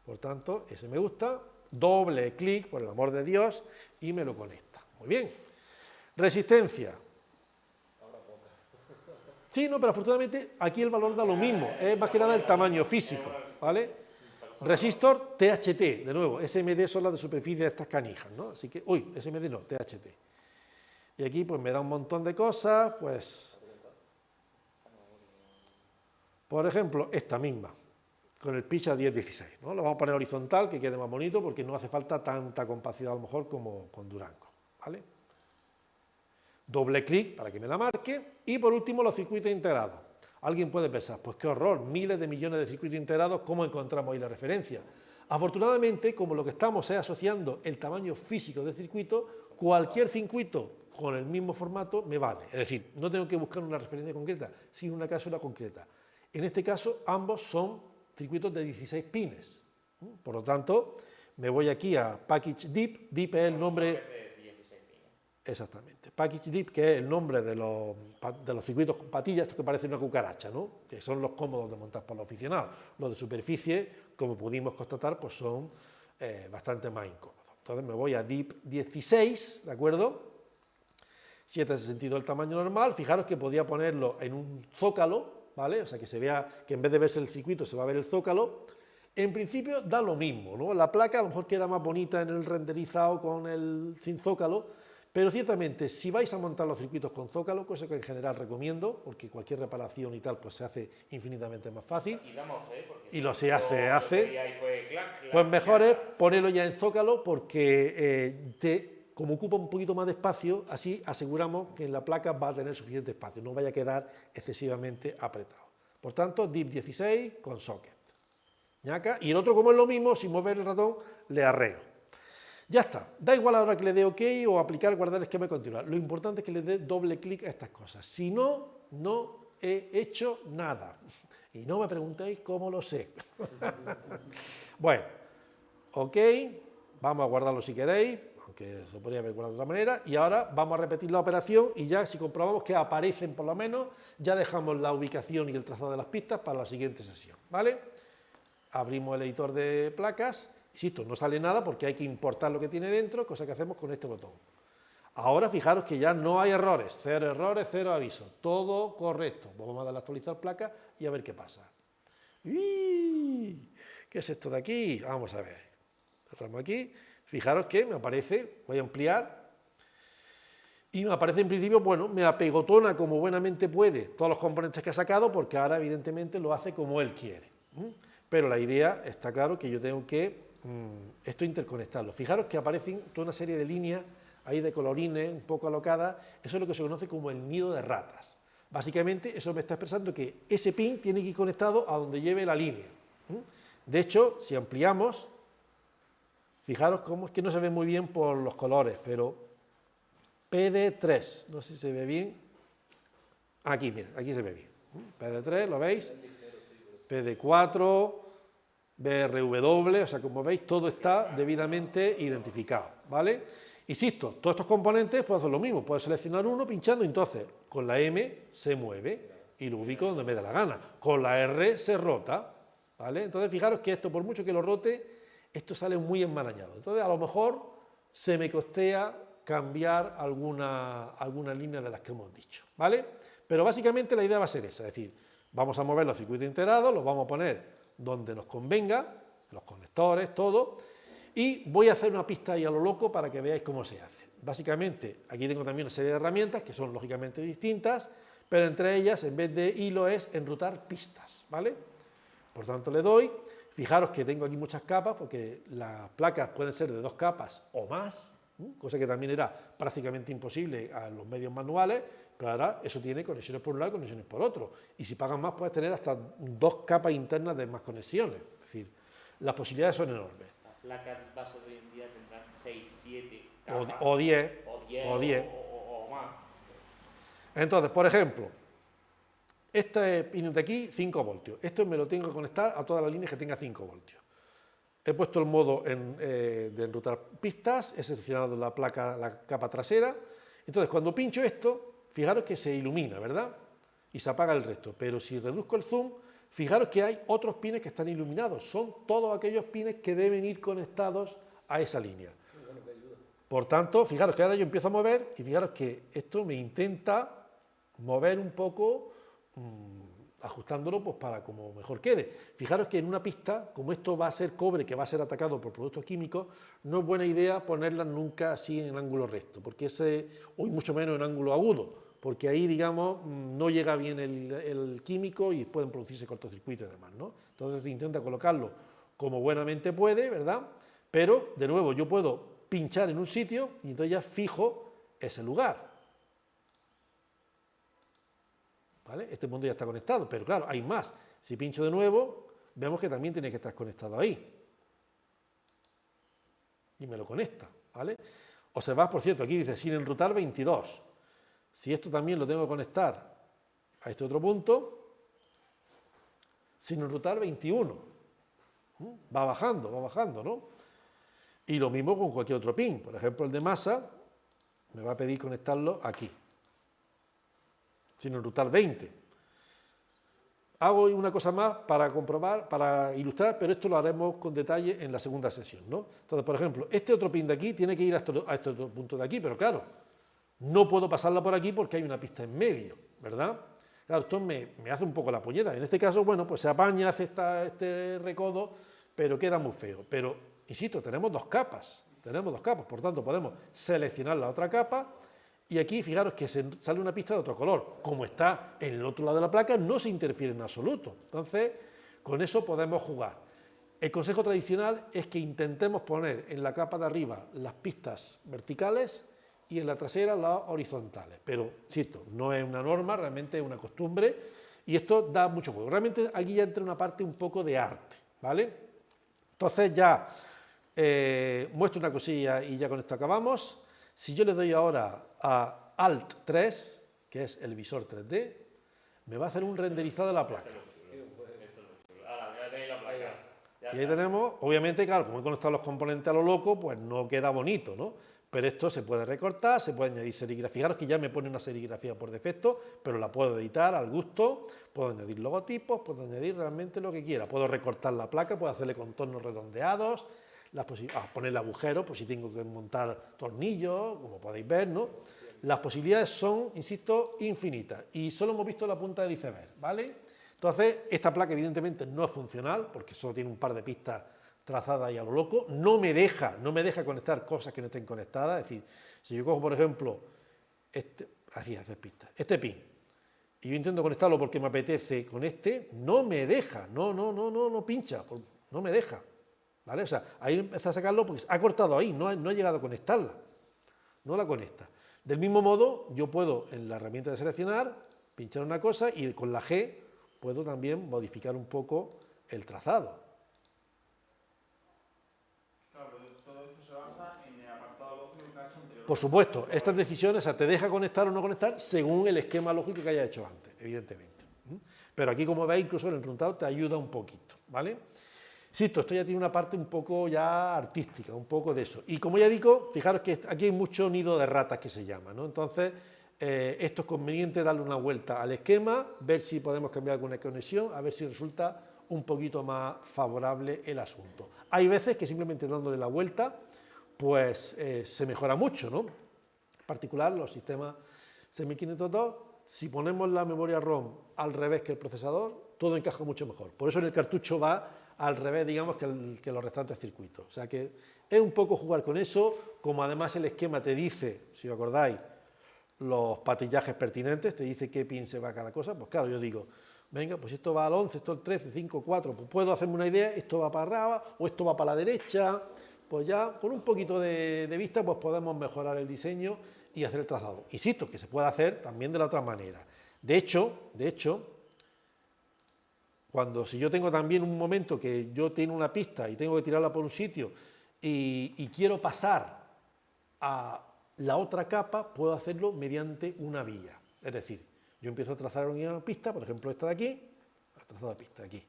Por tanto, ese me gusta, doble clic, por el amor de Dios, y me lo conecta. Muy bien. Resistencia. Sí, no, pero afortunadamente aquí el valor da lo mismo, es más que nada el tamaño físico, ¿vale? Resistor THT, de nuevo, SMD son las de superficie de estas canijas, ¿no? Así que, SMD no, THT. Y aquí pues me da un montón de cosas, pues, por ejemplo, esta misma, con el pitch a 1016, ¿no? Lo vamos a poner horizontal, que quede más bonito, porque no hace falta tanta compacidad a lo mejor como con Durango, ¿vale? Doble clic para que me la marque. Y por último, los circuitos integrados. Alguien puede pensar, pues qué horror, miles de millones de circuitos integrados, ¿cómo encontramos ahí la referencia? Afortunadamente, como lo que estamos es asociando el tamaño físico del circuito, cualquier circuito con el mismo formato me vale. Es decir, no tengo que buscar una referencia concreta, sino una cápsula concreta. En este caso, ambos son circuitos de 16 pines. Por lo tanto, me voy aquí a Package Deep. Deep es el nombre... Exactamente. Package Deep, que es el nombre de los circuitos con patillas, estos que parecen una cucaracha, ¿no? Que son los cómodos de montar para los aficionados. Los de superficie, como pudimos constatar, pues son bastante más incómodos. Entonces me voy a Deep 16, ¿de acuerdo? Si este es el sentido del tamaño normal, fijaros que podría ponerlo en un zócalo, ¿vale? O sea, que se vea, que en vez de verse el circuito se va a ver el zócalo. En principio da lo mismo, ¿no? La placa a lo mejor queda más bonita en el renderizado sin zócalo, pero ciertamente, si vais a montar los circuitos con zócalo, cosa que en general recomiendo, porque cualquier reparación y tal, pues se hace infinitamente más fácil. Y damos fe, porque y lo se hace. Ahí fue Pues mejor es ponerlo ya en zócalo, porque como ocupa un poquito más de espacio, así aseguramos que en la placa va a tener suficiente espacio, no vaya a quedar excesivamente apretado. Por tanto, Deep 16 con socket. ¿Ñaca? Y el otro, como es lo mismo, sin mover el ratón, le arreo. Ya está, da igual ahora que le dé OK o aplicar, guardar esquema y continuar. Lo importante es que le dé doble clic a estas cosas. Si no, no he hecho nada. Y no me preguntéis cómo lo sé. Bueno, OK, vamos a guardarlo si queréis, aunque se podría haber guardado de otra manera. Y ahora vamos a repetir la operación y ya si comprobamos que aparecen por lo menos, ya dejamos la ubicación y el trazado de las pistas para la siguiente sesión, ¿vale? Abrimos el editor de placas. Insisto, no sale nada porque hay que importar lo que tiene dentro, cosa que hacemos con este botón. Ahora fijaros que ya no hay errores, cero avisos, todo correcto. Vamos a darle a actualizar placa y a ver qué pasa. ¡Uy! ¿Qué es esto de aquí? Vamos a ver. Cerramos aquí. Fijaros que me aparece, voy a ampliar, y me aparece en principio, bueno, me apegotona como buenamente puede todos los componentes que ha sacado, porque ahora evidentemente lo hace como él quiere. Pero la idea está claro que yo tengo que esto interconectarlo. Fijaros que aparecen toda una serie de líneas ahí de colorines un poco alocadas, eso es lo que se conoce como el nido de ratas. Básicamente eso me está expresando que ese pin tiene que ir conectado a donde lleve la línea. De hecho, si ampliamos, fijaros cómo es que no se ve muy bien por los colores, pero PD3, no sé si se ve bien, aquí, miren, aquí se ve bien. PD3, ¿lo veis? PD4, BRW, o sea, como veis, todo está debidamente identificado, ¿vale? Insisto, todos estos componentes puedo hacer lo mismo, puedo seleccionar uno pinchando, entonces con la M se mueve y lo ubico donde me dé la gana, con la R se rota, ¿vale? Entonces fijaros que esto, por mucho que lo rote, esto sale muy enmarañado, entonces a lo mejor se me costea cambiar alguna línea de las que hemos dicho, ¿vale? Pero básicamente la idea va a ser esa, es decir, vamos a mover los circuitos integrados, los vamos a poner donde nos convenga, los conectores, todo, y voy a hacer una pista ahí a lo loco para que veáis cómo se hace. Básicamente, aquí tengo también una serie de herramientas que son lógicamente distintas, pero entre ellas, en vez de hilo, es enrutar pistas, ¿vale? Por tanto, le doy, fijaros que tengo aquí muchas capas, porque las placas pueden ser de 2 capas o más, cosa que también era prácticamente imposible a los medios manuales, pero ahora eso tiene conexiones por un lado y conexiones por otro, y si pagas más puedes tener hasta 2 capas internas de más conexiones, es decir, las posibilidades son enormes. Las placas base de hoy en día tendrán 6, 7 O 10, o más. Entonces, por ejemplo, este pin de aquí, 5 voltios. Esto me lo tengo que conectar a todas las líneas que tenga 5 voltios. He puesto el modo de enrutar pistas, he seleccionado la placa, la capa trasera. Entonces, cuando pincho esto, fijaros que se ilumina, ¿verdad? Y se apaga el resto. Pero si reduzco el zoom, fijaros que hay otros pines que están iluminados. Son todos aquellos pines que deben ir conectados a esa línea. Por tanto, fijaros que ahora yo empiezo a mover y fijaros que esto me intenta mover un poco, ajustándolo pues para como mejor quede. Fijaros que en una pista, como esto va a ser cobre que va a ser atacado por productos químicos, no es buena idea ponerla nunca así en ángulo recto, porque o mucho menos en ángulo agudo, porque ahí, digamos, no llega bien el químico y pueden producirse cortocircuitos y demás, ¿no? Entonces intenta colocarlo como buenamente puede, ¿verdad? Pero, de nuevo, yo puedo pinchar en un sitio y entonces ya fijo ese lugar. ¿Vale? Este punto ya está conectado, pero claro, hay más. Si pincho de nuevo, vemos que también tiene que estar conectado ahí. Y me lo conecta, ¿vale? Observad, por cierto, aquí dice sin enrutar 22. Si esto también lo tengo que conectar a este otro punto, sin enrutar 21. Va bajando, ¿no? Y lo mismo con cualquier otro pin. Por ejemplo, el de masa me va a pedir conectarlo aquí, sin enrutar 20. Hago una cosa más para comprobar, para ilustrar, pero esto lo haremos con detalle en la segunda sesión, ¿no? Entonces, por ejemplo, este otro pin de aquí tiene que ir a este otro punto de aquí, pero claro, no puedo pasarla por aquí porque hay una pista en medio, ¿verdad? Claro, esto me hace un poco la puñeta. En este caso, bueno, pues se apaña, hace este recodo, pero queda muy feo. Pero, insisto, tenemos 2 capas, por tanto podemos seleccionar la otra capa y aquí fijaros que sale una pista de otro color. Como está en el otro lado de la placa, no se interfiere en absoluto. Entonces, con eso podemos jugar. El consejo tradicional es que intentemos poner en la capa de arriba las pistas verticales y en la trasera las horizontales. Pero, insisto, no es una norma, realmente es una costumbre y esto da mucho juego. Realmente aquí ya entra una parte un poco de arte, ¿vale? Entonces ya muestro una cosilla y ya con esto acabamos. Si yo le doy ahora a Alt 3, que es el visor 3D, me va a hacer un renderizado de la placa. Y ahí tenemos, obviamente, claro, como he conectado los componentes a lo loco, pues no queda bonito, ¿no? Pero esto se puede recortar, se puede añadir serigrafía. Fijaros que ya me pone una serigrafía por defecto, pero la puedo editar al gusto, puedo añadir logotipos, puedo añadir realmente lo que quiera. Puedo recortar la placa, puedo hacerle contornos redondeados. ponerle agujeros, por si tengo que montar tornillos, como podéis ver, ¿no? Las posibilidades son, insisto, infinitas, y solo hemos visto la punta del iceberg, ¿vale? Entonces, esta placa evidentemente no es funcional, porque solo tiene un par de pistas trazadas y a lo loco, no me deja conectar cosas que no estén conectadas, es decir, si yo cojo, por ejemplo, este pin, y yo intento conectarlo porque me apetece con este, no me deja, no pincha, no me deja, ¿vale? O sea, ahí empieza a sacarlo porque ha cortado ahí, no ha llegado a conectarla, no la conecta. Del mismo modo, yo puedo en la herramienta de seleccionar, pinchar una cosa y con la G puedo también modificar un poco el trazado. Claro, pero todo esto se basa en el apartado lógico que ha hecho anteriormente. Por supuesto, estas decisiones, o sea, te deja conectar o no conectar según el esquema lógico que haya hecho antes, evidentemente. Pero aquí, como veis, incluso en el resultado te ayuda un poquito, ¿vale? Insisto, esto ya tiene una parte un poco ya artística, un poco de eso. Y como ya digo, fijaros que aquí hay mucho nido de ratas que se llama, ¿no? Entonces, esto es conveniente darle una vuelta al esquema, ver si podemos cambiar alguna conexión, a ver si resulta un poquito más favorable el asunto. Hay veces que simplemente dándole la vuelta, pues se mejora mucho, ¿no? En particular, los sistemas semi-502, si ponemos la memoria ROM al revés que el procesador, todo encaja mucho mejor. Por eso en el cartucho va al revés, digamos, que los restantes circuitos. O sea que es un poco jugar con eso, como además el esquema te dice, si os acordáis, los patillajes pertinentes, te dice qué pin se va a cada cosa, pues claro, yo digo, venga, pues esto va al 11, esto al 13, 5, 4, pues puedo hacerme una idea, esto va para arriba o esto va para la derecha, pues ya con un poquito de vista pues podemos mejorar el diseño y hacer el trazado. Insisto, que se puede hacer también de la otra manera. De hecho, si yo tengo también un momento que yo tengo una pista y tengo que tirarla por un sitio y quiero pasar a la otra capa, puedo hacerlo mediante una vía. Es decir, yo empiezo a trazar una pista, por ejemplo esta de aquí, he trazado la pista de aquí,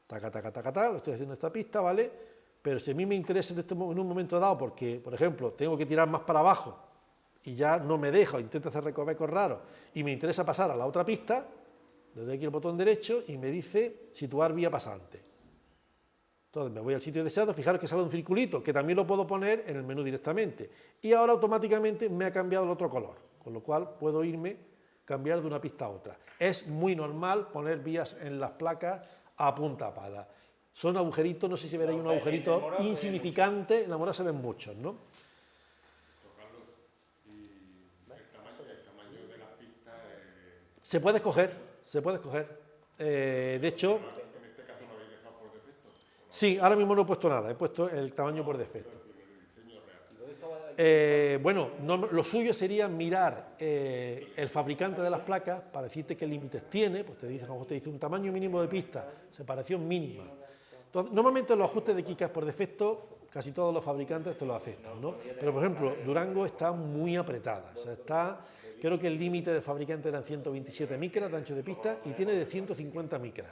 lo estoy haciendo esta pista, ¿vale? Pero si a mí me interesa en un momento dado, porque, por ejemplo, tengo que tirar más para abajo y ya no me deja, o intento hacer recovecos raros, y me interesa pasar a la otra pista, le doy aquí el botón derecho y me dice situar vía pasante. Entonces me voy al sitio deseado, fijaros que sale un circulito, que también lo puedo poner en el menú directamente. Y ahora automáticamente me ha cambiado el otro color, con lo cual puedo cambiar de una pista a otra. Es muy normal poner vías en las placas a punta pala. Son agujeritos, no sé si veréis un agujerito insignificante, en la mora se ven muchos, ¿no? Se puede escoger. De hecho, sí, ahora mismo no he puesto nada, he puesto el tamaño por defecto. Bueno, lo suyo sería mirar el fabricante de las placas para decirte qué límites tiene, pues te dice un tamaño mínimo de pista, separación mínima. Entonces, normalmente los ajustes de KiCad por defecto, casi todos los fabricantes te lo aceptan, ¿no? Pero por ejemplo, Durango está muy apretada, o sea, creo que el límite del fabricante eran 127 micras de ancho de pista y tiene de 150 micras.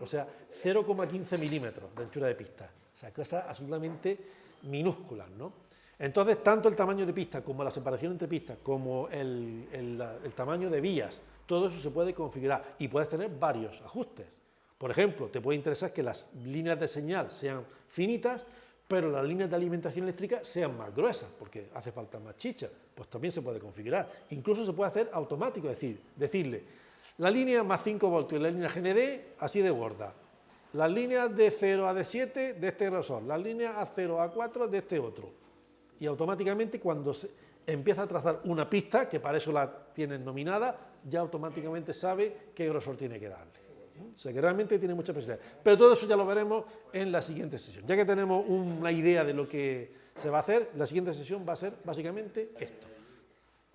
O sea, 0,15 milímetros de anchura de pista. O sea, cosas absolutamente minúsculas, ¿no? Entonces, tanto el tamaño de pista como la separación entre pistas, como el tamaño de vías, todo eso se puede configurar y puedes tener varios ajustes. Por ejemplo, te puede interesar que las líneas de señal sean finitas, pero las líneas de alimentación eléctrica sean más gruesas, porque hace falta más chicha, pues también se puede configurar. Incluso se puede hacer automático, es decir, decirle, la línea más 5 voltios y la línea GND así de gorda, las líneas de 0 a D7 de este grosor, las líneas A0 a A4 de este otro. Y automáticamente cuando se empieza a trazar una pista, que para eso la tienes nominada, ya automáticamente sabe qué grosor tiene que darle. O sea que realmente tiene mucha posibilidad. Pero todo eso ya lo veremos en la siguiente sesión. Ya que tenemos una idea de lo que se va a hacer, la siguiente sesión va a ser básicamente esto.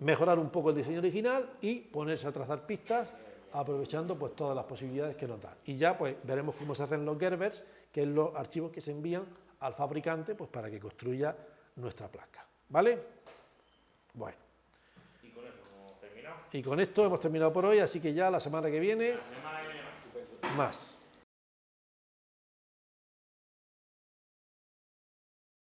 Mejorar un poco el diseño original y ponerse a trazar pistas aprovechando pues todas las posibilidades que nos da. Y ya pues veremos cómo se hacen los Gerbers, que es los archivos que se envían al fabricante pues para que construya nuestra placa. ¿Vale? Bueno. Y con eso hemos terminado. Y con esto hemos terminado por hoy, así que ya la semana que viene La semana que viene más. más.